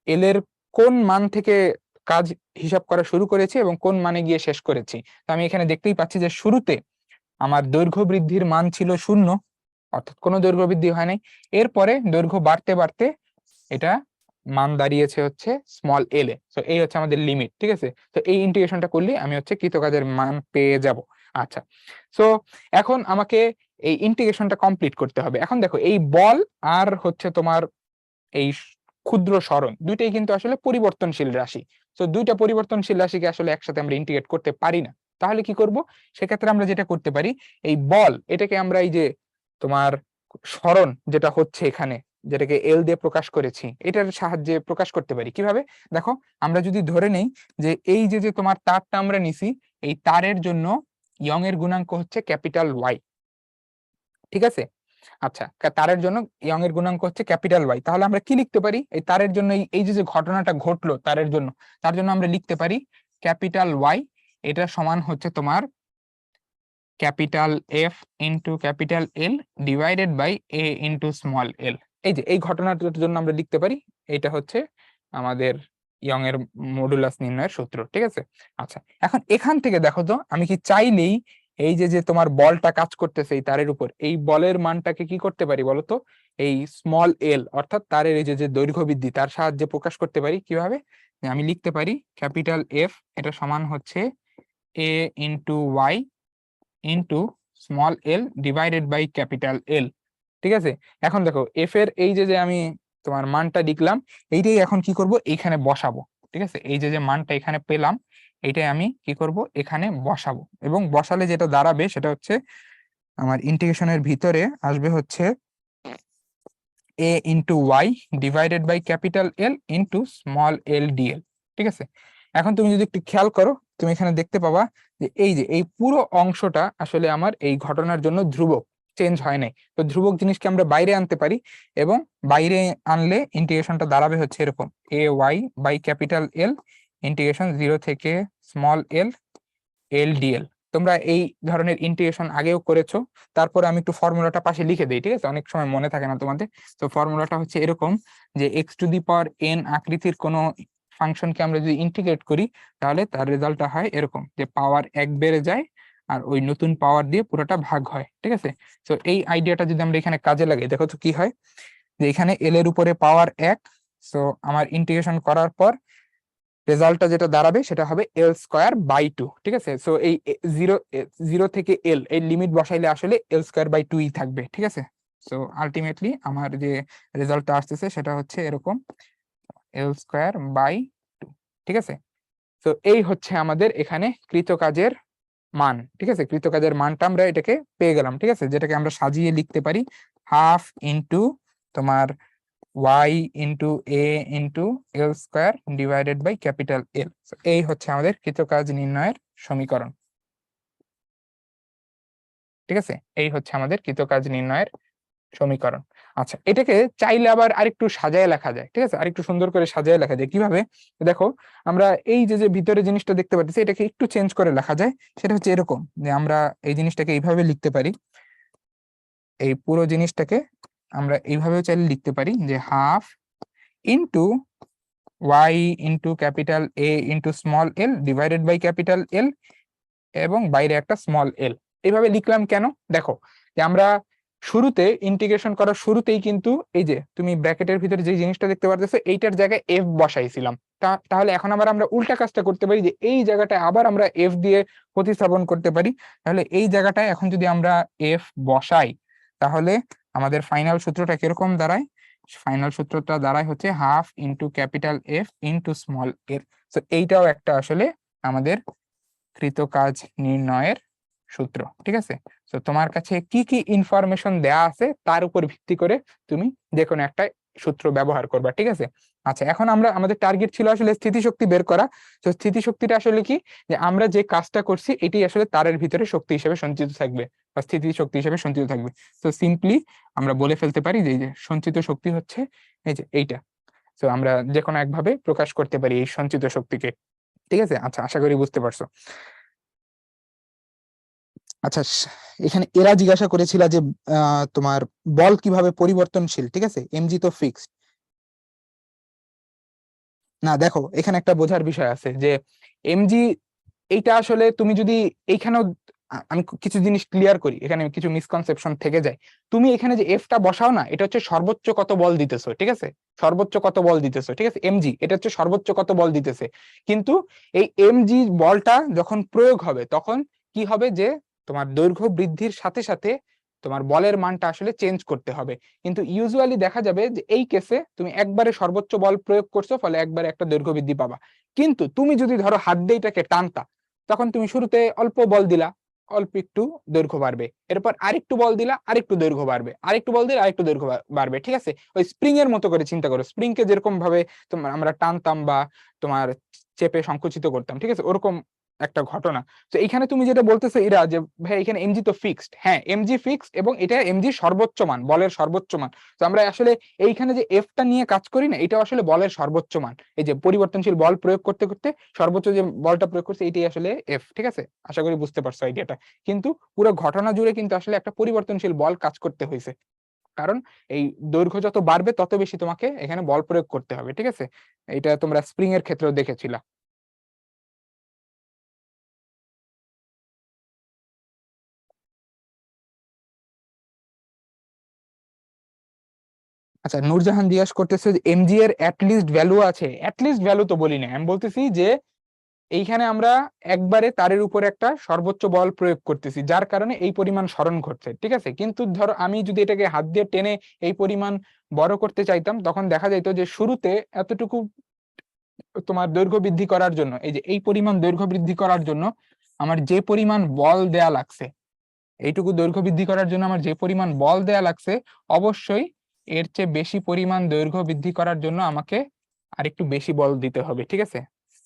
A: এল এর কোন মান থেকে কাজ হিসাব করা শুরু করেছি এবং কোন মানে গিয়ে শেষ করেছি। তো আমি এখানে দেখতেই পাচ্ছি যে শুরুতে আমার দৈর্ঘ্য বৃদ্ধির মান ছিল 0, অর্থাৎ কোনো দৈর্ঘ্য বৃদ্ধি হয় নাই। এরপরে দৈর্ঘ্য বাড়তে বাড়তে এটা মান দাঁড়িয়েছে হচ্ছে স্মল এল এ। তো এই হচ্ছে আমাদের লিমিট, ঠিক আছে। তো এই ইন্টিগ্রেশনটা করলে আমি হচ্ছে কৃতকাজের মান পেয়ে যাব। আচ্ছা, সো এখন আমাকে এই ইন্টিগ্রেশনটা কমপ্লিট করতে হবে। এখন দেখো এই বল আর হচ্ছে তোমার এই ক্ষুদ্র সরণ দুইটাই কিন্তু আসলে পরিবর্তনশীল রাশি। তো দুইটা পরিবর্তনশীল রাশিকে আসলে একসাথে আমরা ইন্টিগ্রেট করতে পারি না। তাহলে কি করব? সেক্ষেত্রে আমরা যেটা করতে পারি, এই বল এটাকে আমরা এই যে তোমার সরণ যেটা হচ্ছে এখানে, যেটাকে এল দিয়ে প্রকাশ করেছি, এটার সাহায্যে প্রকাশ করতে পারি। কিভাবে? দেখো, আমরা যদি ধরে নেই যে এই যে যে তোমার তারটা আমরা নিছি, এই তারের জন্য ইয়ং এর গুণাঙ্ক হচ্ছে ক্যাপিটাল ওয়াই, ঠিক আছে। আচ্ছা, তারের জন্য ইয়ং এর গুণাঙ্ক হচ্ছে ক্যাপিটাল ওয়াই। তাহলে আমরা কি লিখতে পারি এই তারের জন্য, এই যে যে ঘটনাটা ঘটলো তারের জন্য, তার জন্য আমরা লিখতে পারি ক্যাপিটাল ওয়াই, এটা সমান হচ্ছে তোমার capital F into capital L divided by A into small L. এই যে এই ঘটনাটার জন্য আমরা লিখতে পারি এটা হচ্ছে আমাদের ইয়ং এর মডুলাস নির্ণয়ের সূত্র, ঠিক আছে। আচ্ছা, এখন এখান থেকে দেখো তো আমি কি চাইলেই এই যে যে তোমার বলটা কাজ করতেছে এই তারের উপর, এই বলের মানটাকে কি করতে পারি বলতো, এই স্মল এল অর্থাৎ তারের এই যে যে দৈর্ঘ্য বৃদ্ধি তার সাহায্যে প্রকাশ করতে পারি। কিভাবে? আমি লিখতে পারি ক্যাপিটাল এফ এটা সমান হচ্ছে A into Y into small L divided by capital L, ঠিক আছে। এখন দেখো এফ এর এই যে যে আমি তোমার মানটা লিখলাম, এইটাই এখন কি করব, এইখানে বসাবো, ঠিক আছে। এই যে যে মানটা এখানে পেলাম এইটাই আমি কি করব, এখানে বসাবো, এবং বসালে যেটা দাঁড়াবে সেটা হচ্ছে আমার ইন্টিগ্রেশনের ভিতরে আসবে হচ্ছে A into Y divided by capital L into small L dL, ঠিক আছে। এখন তুমি যদি একটু খেয়াল করো তুমি এখানে দেখতে পাবা যে এই যে এই পুরো অংশটা আসলে আমার এই ঘটনার জন্য ধ্রুবক, চেঞ্জ হয় নাই। তো ধ্রুবক জিনিসকে আমরা বাইরে আনতে পারি, এবং বাইরে আনলে ইন্টিগ্রেশনটা দাঁড়াবে হচ্ছে এরকম A Y by capital L integration 0 থেকে স্মল এল এল ডিএল। তোমরা এই ধরনের ইন্টিগ্রেশন আগেও করেছো। তারপরে আমি একটু ফর্মুলাটা পাশে লিখে দিই, ঠিক আছে, অনেক সময় মনে থাকে না তোমাদের। তো ফর্মুলাটা হচ্ছে এরকম যে x to the power N আকৃতির কোনো ফাংশনকে আমরা যদি ইন্টিগ্রেট করি তাহলে তার রেজাল্টটা হয় এরকম যে পাওয়ার 1 বেড়ে যায় আর ওই নতুন পাওয়ার দিয়ে পুরোটা ভাগ হয়, ঠিক আছে। তো এই আইডিয়াটা যদি আমরা এখানে কাজে লাগাই দেখো তো কি হয়, যে এখানে এল এর উপরে পাওয়ার 1, সো আমার ইন্টিগ্রেশন করার পর রেজাল্টটা যেটা দাঁড়াবে সেটা হবে এল স্কোয়ার বাই 2, ঠিক আছে। সো এই জিরো জিরো থেকে এল এই লিমিট বসাইলে আসলে এল স্কোয়ার বাই 2ই থাকবে, ঠিক আছে। সো আলটিমেটলি আমার যে রেজাল্টটা আসতেছে সেটা হচ্ছে এরকম এল স্কোয়ার বাই 2, ঠিক আছে। তো এই হচ্ছে আমাদের এখানে কৃতকাজের মান, ঠিক আছে। কৃতকাজের মানটা আমরা এটাকে পেয়ে গেলাম, ঠিক আছে, যেটাকে আমরা সাজিয়ে লিখতে পারি হাফ ইন্টু তোমার y into a into L square divided by capital L. এই হচ্ছে আমাদের কৃতকাজ নির্ণয়ের সমীকরণ। ঠিক আছে, এই হচ্ছে আমাদের কৃতকাজ নির্ণয়ের সমীকরণ। আচ্ছা, এটাকে চাইলে আবার আরেকটু সাজায় লেখা যায়। ঠিক আছে, আরেকটু সুন্দর করে সাজায় লেখা যায় কিভাবে? দেখো, আমরা এই যে যে ভিতরে জিনিসটা দেখতে পাচ্ছি, এটাকে একটু চেঞ্জ করে লেখা যায়। সেটা হচ্ছে এরকম, যে আমরা এই জিনিসটাকে এইভাবে লিখতে পারি, এই পুরো জিনিসটাকে আমরা এইভাবেও চাইলে লিখতে পারি যে half into Y into capital A into small L divided by capital L, এবং বাইরে একটা স্মল এল। এইভাবে লিখলাম কেন? দেখো, যে আমরা শুরুতে ইন্টিগ্রেশন করার শুরুতেই কিন্তু এই যে তুমি ব্র্যাকেটের ভিতরে যে জিনিসটা দেখতে পারতেছো, এইটার জায়গায় এফ বসাইছিলাম। তাহলে এখন আবার আমরা উল্টা কাজটা করতে পারি, যে এই জায়গাটায় আবার আমরা এফ দিয়ে প্রতিস্থাপন করতে পারি। তাহলে এই জায়গাটায় এখন যদি আমরা এফ বসাই, তাহলে আমাদের ফাইনাল সূত্রটা কিরকম দাঁড়ায়? ফাইনাল সূত্রটা দাঁড়ায় হচ্ছে half into capital F into small F. তো এইটাও একটা আসলে আমাদের কৃতকাজ নির্ণয়ের সূত্র। ঠিক আছে, তো তোমার কাছে কি কি ইনফরমেশন দেয়া আছে তার উপর ভিত্তি করে তুমি যে কোনো একটা সূত্র ব্যবহার করবা। ঠিক আছে, আচ্ছা, এখন আমরা আমাদের টার্গেট ছিল আসলে স্থিতিশক্তি বের করা। তো স্থিতিশক্তিটা আসলে কি, যে আমরা যে কাজটা করছি এটি আসলে তারের ভিতরে শক্তি হিসেবে সঞ্চিত থাকবে বা স্থিতিশক্তি হিসেবে সঞ্চিত থাকবে। তো সিম্পলি আমরা বলে ফেলতে পারি যে এই যে সঞ্চিত শক্তি হচ্ছে এই যে এইটা। তো আমরা যে কোনো একভাবে প্রকাশ করতে পারি এই সঞ্চিত শক্তিকে। ঠিক আছে, আচ্ছা, আশা করি বুঝতে পারছো। আচ্ছা, এখানে এরা জিজ্ঞাসা করেছিল যে তোমার বল কিভাবে পরিবর্তনশীল। ঠিক আছে, এমজি তো ফিক্সড না। দেখো, এখানে একটা বোঝার বিষয় আছে যে এমজি এইটা আসলে তুমি যদি এইখানেও আমি কিছু জিনিস ক্লিয়ার করি, এখানে কিছু মিসকনসেপশন থেকে যায়। তুমি এখানে যে এফটা বসাও না, এটা হচ্ছে সর্বোচ্চ কত বল দিতেছো। ঠিক আছে, সর্বোচ্চ কত বল দিতেছো। ঠিক আছে, এমজি এটা হচ্ছে সর্বোচ্চ কত বল দিতেছে। কিন্তু এই এমজি বলটা যখন প্রয়োগ হবে, তখন কি হবে, যে তোমার দৈর্ঘ্য বৃদ্ধির সাথে সাথে তোমার বলের মানটা আসলে চেঞ্জ করতে হবে। কিন্তু ইউজুয়ালি দেখা যাবে যে এই কেসে তুমি একবারে সর্বোচ্চ বল প্রয়োগ করছো, ফলে একবারে একটা দৈর্ঘ্য বৃদ্ধি পাবা। কিন্তু তুমি যদি ধরো হাত দিয়ে এটাকে টানতা, তখন তুমি শুরুতে অল্প বল দিলা, অল্প একটু দৈর্ঘ্য বাড়বে, এরপর আরেকটু বল দিলা, আরেকটু দৈর্ঘ্য বাড়বে, আরেকটু বল দিলে আরেকটু দৈর্ঘ্য বাড়বে। ঠিক আছে, ওই স্প্রিং এর মতো করে চিন্তা করো, স্প্রিং কে যেরকম ভাবে তোমার আমরা টানতাম বা তোমার চেপে সংকুচিত করতাম। ঠিক আছে, ওরকম একটা ঘটনা। তো এখানে তুমি যেটা বলতেছো এরা, যে ভাই এখানে এমজি তো ফিক্সড, হ্যাঁ এমজি ফিক্সড, এবং এটা এমজি সর্বোচ্চ মান, বলের সর্বোচ্চ মান। তো আমরা আসলে এইখানে যে এফটা নিয়ে কাজ করি না, এটা আসলে বলের সর্বোচ্চ মান। এই যে পরিবর্তনশীল বল প্রয়োগ করতে করতে সর্বোচ্চ যে বলটা প্রয়োগ করছে, এটাই আসলে এফ। ঠিক আছে, আশা করি বুঝতে পারছো আইডিয়াটা। কিন্তু পুরো ঘটনা জুড়ে কিন্তু আসলে একটা পরিবর্তনশীল বল কাজ করতে হয়েছে, কারণ এই দৈর্ঘ্য যত বাড়বে তত বেশি তোমাকে এখানে বল প্রয়োগ করতে হবে। ঠিক আছে, এটা তোমরা স্প্রিং এর ক্ষেত্রেও দেখেছিলা। আচ্ছা, নূরজাহান জিজ্ঞাসা করতেছে যে এমজি এর অ্যাটলিস্ট ভ্যালু আছে। অ্যাটলিস্ট ভ্যালু তো বলি না, আমি বলতেছি যে এইখানে আমরা একবারে তারের উপর একটা সর্বোচ্চ বল প্রয়োগ করতেছি, যার কারণে এই পরিমাণ সরণ ঘটছে। ঠিক আছে, কিন্তু ধরো আমি যদি এটাকে হাত দিয়ে টেনে এই পরিমাণ বড় করতে চাইতাম, তখন দেখা যাইতো যে শুরুতে এতটুকু তোমার দৈর্ঘ্য বৃদ্ধি করার জন্য, এই যে এই পরিমাণ দৈর্ঘ্য বৃদ্ধি করার জন্য আমার যে পরিমাণ বল দেয়া লাগছে, এইটুকু দৈর্ঘ্য বৃদ্ধি করার জন্য আমার যে পরিমাণ বল দেয়া লাগছে, অবশ্যই এর চেয়ে বেশি পরিমাণ দৈর্ঘ্য বৃদ্ধি করার জন্য আমাকে আরেকটু বেশি বল দিতে হবে। ঠিক আছে,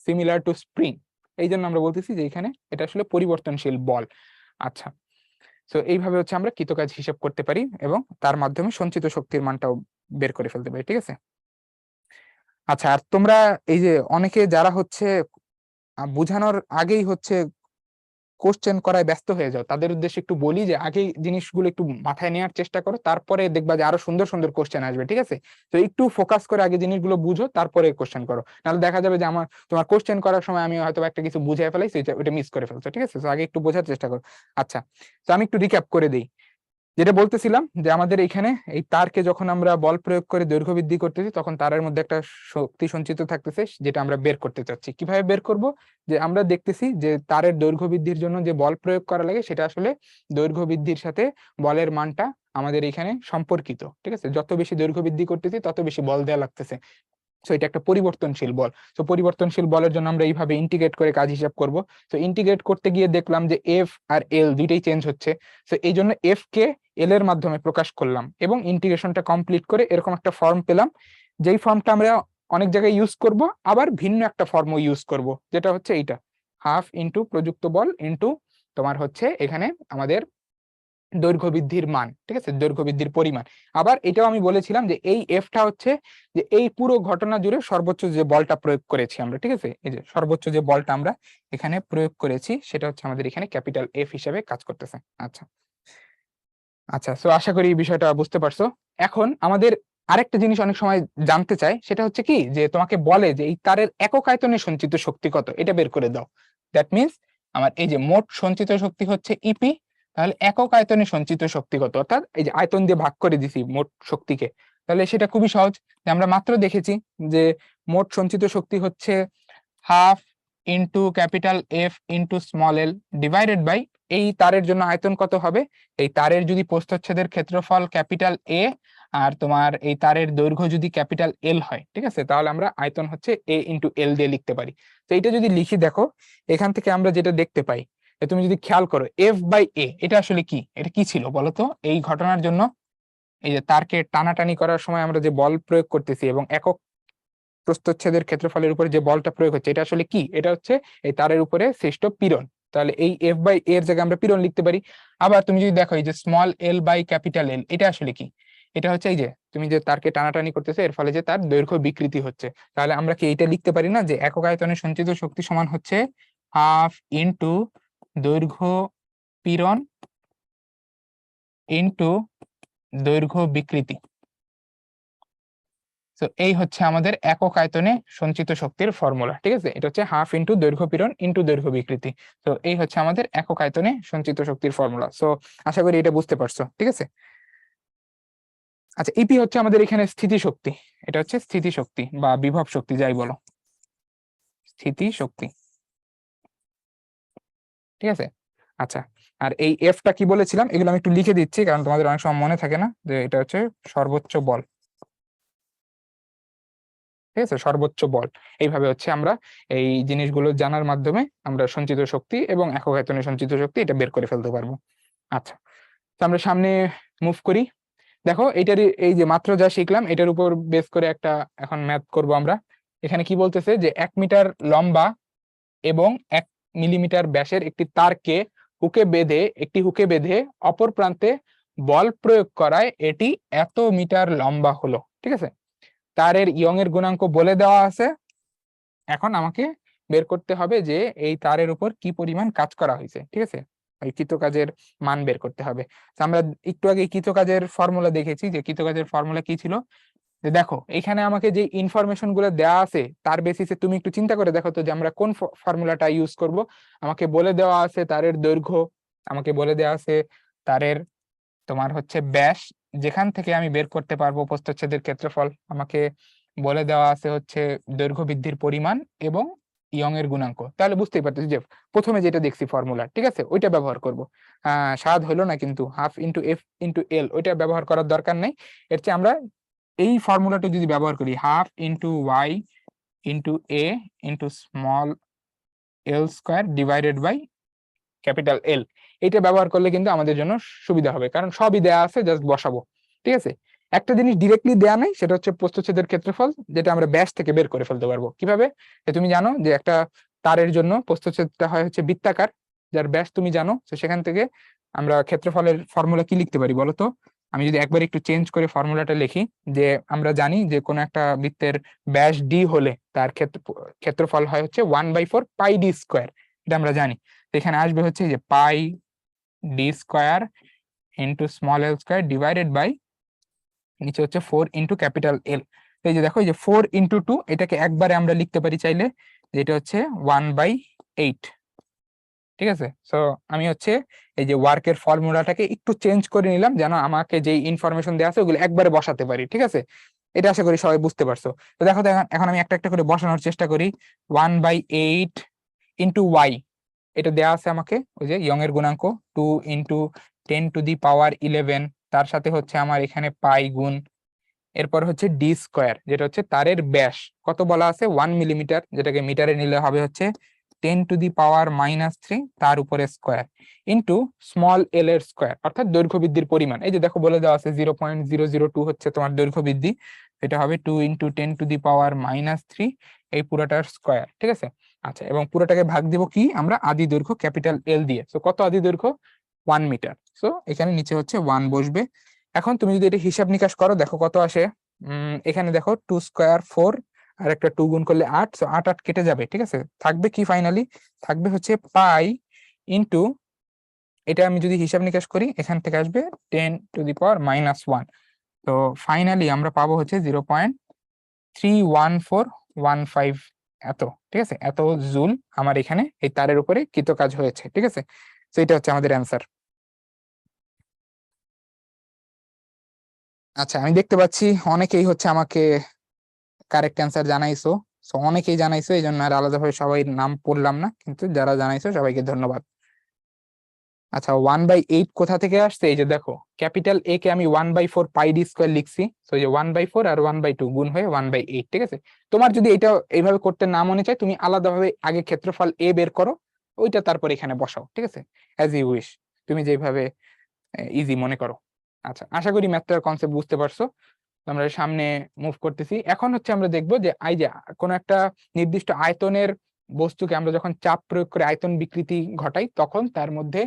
A: সিমিলার টু স্প্রিং। এই জন্য আমরা বলতেছি যে এখানে এটা আসলে পরিবর্তনশীল বল। আচ্ছা, তো এইভাবে হচ্ছে আমরা কৃতকাজ হিসাব করতে পারি এবং তার মাধ্যমে সঞ্চিত শক্তির মানটাও বের করে ফেলতে পারি। ঠিক আছে, আচ্ছা, আর তোমরা এই যে অনেকে যারা হচ্ছে বোঝানোর আগেই হচ্ছে কোশ্চেন করায় ব্যস্ত হয়ে যাও, তাদের উদ্দেশ্যে একটু বলি যে আগে জিনিসগুলো একটু মাথায় নেওয়ার চেষ্টা করো, তারপরে দেখবা যে আরো সুন্দর সুন্দর কোশ্চেন আসবে। ঠিক আছে, তো একটু ফোকাস করে আগে জিনিসগুলো বুঝো, তারপরে কোশ্চেন করো, নাহলে দেখা যাবে যে আমার তোমার কোশ্চেন করার সময় আমি হয়তো একটা কিছু বুঝে ফেলাইছি, ওটা মিস করে ফেলছো। ঠিক আছে, তো আগে একটু বোঝার চেষ্টা করো। আচ্ছা, তো আমি একটু রিক্যাপ করে দিই যেটা বলতেছিলাম, যে আমাদের এখানে এই তারকে যখন আমরা বল প্রয়োগ করে দৈর্ঘ্য বৃদ্ধি করতেছি, তখন তারের মধ্যে একটা শক্তি সঞ্চিত থাকতেছে, যেটা আমরা বের করতে চাচ্ছি। কিভাবে বের করব? যে আমরা দেখতেছি যে তারের দৈর্ঘ্য বৃদ্ধির জন্য যে বল প্রয়োগ করা লাগে, সেটা আসলে দৈর্ঘ্য বৃদ্ধির সাথে বলের মানটা আমাদের এখানে সম্পর্কিত। ঠিক আছে, যত বেশি দৈর্ঘ্য বৃদ্ধি করতেছি তত বেশি বল দেওয়া লাগতেছে। সো এটা একটা পরিবর্তনশীল বল। তো পরিবর্তনশীল বলের জন্য আমরা এইভাবে ইন্টিগ্রেট করে কাজ হিসাব করব। তো ইন্টিগ্রেট করতে গিয়ে দেখলাম যে এফ আর এল দুইটাই চেঞ্জ হচ্ছে। তো এই জন্য এফ কে এল এর মাধ্যমে প্রকাশ করলাম এবং ইন্টিগ্রেশনটা কমপ্লিট করে এরকম একটা ফর্ম পেলাম, যেই ফর্মটা আমরা অনেক জায়গায় ইউজ করব, আবার ভিন্ন একটা ফর্মও ইউজ করব, যেটা হচ্ছে এইটা হাফ ইন্টু প্রযুক্ত বল ইন্টু তোমার হচ্ছে এখানে আমাদের দৈর্ঘ্য বৃদ্ধির মান, ঠিক আছে, দৈর্ঘ্য বৃদ্ধির পরিমাণ। আবার এটাও আমি বলেছিলাম যে এই এফটা হচ্ছে যে এই পুরো ঘটনা জুড়ে সর্বোচ্চ যে বলটা প্রয়োগ করেছি আমরা, ঠিক আছে, এই যে সর্বোচ্চ যে বলটা আমরা এখানে প্রয়োগ করেছি সেটা হচ্ছে আমাদের এখানে ক্যাপিটাল এফ হিসেবে কাজ করতেছে। আচ্ছা আচ্ছা, সো আশা করি এই বিষয়টা বুঝতে পারছো। এখন আমাদের আরেকটা জিনিস অনেক সময় জানতে চাই, সেটা হচ্ছে কি যে তোমাকে বলে যে এই তারের একক আয়তনে সঞ্চিত শক্তি কত, এটা বের করে দাও। দ্যাট মিনস আমার এই যে মোট সঞ্চিত শক্তি হচ্ছে ইপি, তাহলে একক আয়তনে সঞ্চিত শক্তি কত, অর্থাৎ এই যে আয়তন দিয়ে ভাগ করে দিছি মোট শক্তিকে, তাহলে সেটা খুবই সহজ। যে আমরা মাত্র দেখেছি যে মোট সঞ্চিত শক্তি হচ্ছে half into capital F into small L divided by এই তারের জন্য আয়তন কত হবে, এই তারের যদি প্রস্থচ্ছেদের ক্ষেত্রফল ক্যাপিটাল এ আর তোমার এই তারের দৈর্ঘ্য যদি ক্যাপিটাল এল হয়, ঠিক আছে, তাহলে আমরা আয়তন হচ্ছে এ ইন্টু এল দিয়ে লিখতে পারি। তো এটা যদি লিখি, দেখো এখান থেকে আমরা যেটা দেখতে পাই, তুমি যদি খেয়াল করো এফ বাই এ এটা আসলে কি, এটা কি ছিল বলতো এই ঘটনার জন্য? এই যে তারকে টানাটানি করার সময় আমরা যে বল প্রয়োগ করতেছি এবং একক প্রস্থচ্ছেদের ক্ষেত্রফলের উপরে যে বলটা প্রয়োগ হচ্ছে, এটা আসলে কি, এটা হচ্ছে এই তারের উপরে সৃষ্ট পীড়ন। তাহলে এই এফ বাই এর জায়গায় আমরা পীড়ন লিখতে পারি। আবার তুমি যদি দেখো এই যে small L by capital L, এটা আসলে কি, এটা হচ্ছে এই যে তুমি যে তারকে টানাটানি করতেছে এর ফলে যে তার দৈর্ঘ্য বিকৃতি হচ্ছে। তাহলে আমরা কি এইটা লিখতে পারি না যে একক আয়তনে সঞ্চিত শক্তি সমান হচ্ছে হাফ ইন্টু দৈর্ঘ্য পীড়ন ইন্টু দৈর্ঘ্য বিকৃতি। তো এই হচ্ছে আমাদের একক আয়তনে সঞ্চিত শক্তির ফর্মুলা, ঠিক আছে, এটা হচ্ছে হাফ ইন্টু দৈর্ঘ্য পীড়ন ইন্টু দৈর্ঘ্য বিকৃতি। তো এই হচ্ছে আমাদের একক আয়তনে সঞ্চিত শক্তির ফর্মুলা। সো আশা করি এটা বুঝতে পারছো, ঠিক আছে। আচ্ছা, ইপি হচ্ছে আমাদের এখানে স্থিতি শক্তি, এটা হচ্ছে স্থিতি শক্তি বা বিভব শক্তি যাই বলো, স্থিতি শক্তি, ঠিক আছে। আচ্ছা, আর এই এফটা কি বলেছিলাম এগুলো আমি একটু লিখে দিচ্ছি, কারণ তোমাদের অনেক সময় মনে থাকে না, যে এটা হচ্ছে সর্বোচ্চ বল, ঠিক আছে, সর্বোচ্চ বল। এইভাবে হচ্ছে আমরা এই জিনিসগুলো জানার মাধ্যমে আমরা সঞ্চিত শক্তি এবং একক আয়তনে সঞ্চিত শক্তি এটা বের করে ফেলতে পারবো। আচ্ছা, তো আমরা সামনে মুভ করি। দেখো এটারই এই যে মাত্র যা শিখলাম এটার উপর বেস করে একটা এখন ম্যাথ করব আমরা। এখানে কি বলতেছে যে 1 মিটার লম্বা এবং 1 মিলিমিটার ব্যাসের একটি তারকে হুকে বেঁধে অপর প্রান্তে বল প্রয়োগ করায় এটি এত মিটার লম্বা হলো, ঠিক আছে। তারের ইয়ং এর গুণাঙ্ক বলে দেওয়া আছে, এখন আমাকে বের করতে হবে যে এই তারের উপর কি পরিমাণ কাজ করা হয়েছে, ঠিক আছে, ওই কৃতকাজের মান বের করতে হবে। তো আমরা একটু আগে কৃতকাজের ফর্মুলা দেখেছি, যে কৃতকাজের ফর্মুলা কি ছিল, যে দেখো এখানে আমাকে যে ইনফরমেশন গুলো দেওয়া আছে তার বেসিসে তুমি একটু চিন্তা করে দেখো তো যে আমরা কোন ফর্মুলাটা ইউজ করব। আমাকে বলে দেওয়া আছে তারের দৈর্ঘ্য, আমাকে বলে দেওয়া আছে তারের তোমার হচ্ছে ব্যাস, যেখান থেকে আমি বের করতে পারবো প্রস্থচ্ছেদের ক্ষেত্রফল, আমাকে বলে দেওয়া আছে হচ্ছে দৈর্ঘ্য বৃদ্ধির পরিমাণ এবং ইয়ং এর গুণাঙ্ক। তাহলে বুঝতেই পারতেছি যে প্রথমে যেটা দেখছি ফর্মুলা, ঠিক আছে, ওইটা ব্যবহার করব। স্বাদ হলো না কিন্তু half into F into L ওইটা ব্যবহার করার দরকার নেই। এর চেয়ে আমরা এই ফর্মুলাটা যদি ব্যবহার করি, half into Y into A into small L square divided by capital L, এটা ব্যবহার করলে কিন্তু আমাদের জন্য সুবিধা হবে, কারণ সবই দেয়া আছে, জাস্ট বসাবো, ঠিক আছে। একটা জিনিস ডিরেক্টলি দেয়া নাই, সেটা হচ্ছে প্রস্থচ্ছেদের ক্ষেত্রফল, যেটা আমরা ব্যাস থেকে বের করে ফেলতে পারবো কিভাবে। তুমি জানো যে একটা তারের জন্য প্রস্থচ্ছেদটা হয় হচ্ছে বৃত্তাকার, যার ব্যাস তুমি জানো, তো সেখান থেকে আমরা ক্ষেত্রফলের ফর্মুলা কি লিখতে পারি বলো তো। আমি যদি একবার একটু চেঞ্জ করে ফর্মুলাটা লিখি, যে আমরা জানি যে কোনো একটা বৃত্তের ব্যাস ডি হলে তার ক্ষেত্রফল হয় হচ্ছে 1/4 পাই ডি স্কোয়ার, এটা আমরা জানি। এখানে আসবে হচ্ছে যে pi D square into small L square divided by নিচে হচ্ছে 4 ইন্টু ক্যাপিটাল এল। এই যে দেখো এই যে 4 × 2 এটাকে একবারে আমরা লিখতে পারি চাইলে, যেটা হচ্ছে 1/8, ঠিক আছে। সো আমি হচ্ছে এই যে ওয়ার্কের ফর্মুলাটাকে একটু চেঞ্জ করে নিলাম, যেন আমাকে যে ইনফরমেশন দেওয়া আছে ওগুলো একবারে বসাতে পারি, ঠিক আছে। এটা আশা করি সবাই বুঝতে পারছো। তো দেখো তো এখন আমি একটা একটা করে বসানোর চেষ্টা করি। 1/8 ইন্টু ওয়াই, এটা দেওয়া আছে আমাকে ওই যে ইয়ং এর গুণাঙ্ক 2 × 10⁻11, তার সাথে হচ্ছে আমার এখানে পাই গুণ এরপর হচ্ছে ডি স্কোয়ার, যেটা হচ্ছে তারের ব্যাস কত বলা আছে 1 মিলিমিটার, যেটাকে মিটারে নিলে হবে হচ্ছে 10⁻³ তার উপরে স্কোয়ার ইন্টু স্মল এল এর স্কোয়ার, অর্থাৎ দৈর্ঘ্য বৃদ্ধির পরিমাণ। এই যে দেখো বলে দেওয়া আছে 0.002 হচ্ছে তোমার দৈর্ঘ্য বৃদ্ধি, এটা হবে 2 × 10⁻³ এই পুরোটার স্কোয়ার, ঠিক আছে। আচ্ছা, এবং পুরোটাকে ভাগ দিব কি আমরা আদি দৈর্ঘ্য ক্যাপিটাল এল দিয়ে। তো কত আদি দৈর্ঘ্য 1 মিটার, সো এখানে নিচে হচ্ছে 1 বসবে। এখন তুমি যদি এটা হিসাব নিকাশ করো দেখো কত আসে। এখানে দেখো 2² 4 আর একটা 2 গুণ করলে 8, সো 8 8 কেটে যাবে, ঠিক আছে। থাকবে কি ফাইনালি, থাকবে হচ্ছে পাই ইন্টু, এটা আমি যদি হিসাব নিকাশ করি এখান থেকে আসবে 10⁻⁻1। তো ফাইনালি আমরা পাবো হচ্ছে 0.31415 এত, ঠিক আছে, এত জুল আমার এখানে এই তারের উপরে কৃতকাজ হয়েছে, ঠিক আছে। তো এটা হচ্ছে আমাদের অ্যান্সার। আচ্ছা, আমি দেখতে পাচ্ছি অনেকেই হচ্ছে আমাকে কারেক্ট অ্যান্সার জানাইছো, সো অনেকেই জানাইছো, এই জন্য আর আলাদাভাবে সবাই নাম পড়লাম না, কিন্তু যারা জানাইছো সবাইকে ধন্যবাদ। আচ্ছা, 1/8 কোথা থেকে আসছে, এই যে দেখো ক্যাপিটাল এ কে আমি 1/4 পাই ডি স্কোয়ার লিখছি, তো এই যে 1/4 আর 1/2 গুণ হয়ে 1/8, ঠিক আছে। তোমার যদি এটা এইভাবে করতে না মনে চায়, তুমি আলাদাভাবে আগে ক্ষেত্রফল এ বের করো, ওইটা তারপর এখানে বসাও, ঠিক আছে, অ্যাজ ইউ উইশ, তুমি যেভাবে ইজি মনে করো। আচ্ছা, আশা করি ম্যাথটার কনসেপ্ট বুঝতে পারছো। আমরা সামনে মুভ করতেছি। এখন হচ্ছে আমরা দেখবো যে এই যে কোনো একটা নির্দিষ্ট আয়তনের বস্তুকে আমরা যখন চাপ প্রয়োগ করে আয়তন বিকৃতি ঘটাই, তখন তার মধ্যে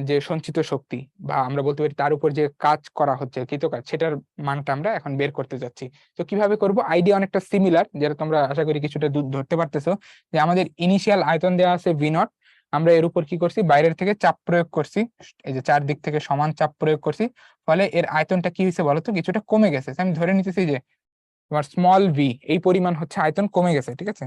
A: যে সঞ্চিত শক্তি বা আমরা বলতে পারি তার উপর যে কাজ করা হচ্ছে কৃতকাজ, সেটার মানটা আমরা এখন বের করতে যাচ্ছি। তো কিভাবে করব, আইডিয়া অনেকটা সিমিলার, যেটা তোমরা আশা করি কিছুটা ধরতে পারতেছো। যে আমাদের ইনিশিয়াল আয়তন দেওয়া আছে V0, আমরা এর উপর কি করছি, বাইরের থেকে চাপ প্রয়োগ করছি, এই যে চারদিক থেকে সমান চাপ প্রয়োগ করছি, ফলে এর আয়তনটা কি হয়েছে বলতো, কিছুটা কমে গেছে। আমি ধরে নিতেছি যে তোমার স্মল ভি এই পরিমাণ হচ্ছে আয়তন কমে গেছে, ঠিক আছে,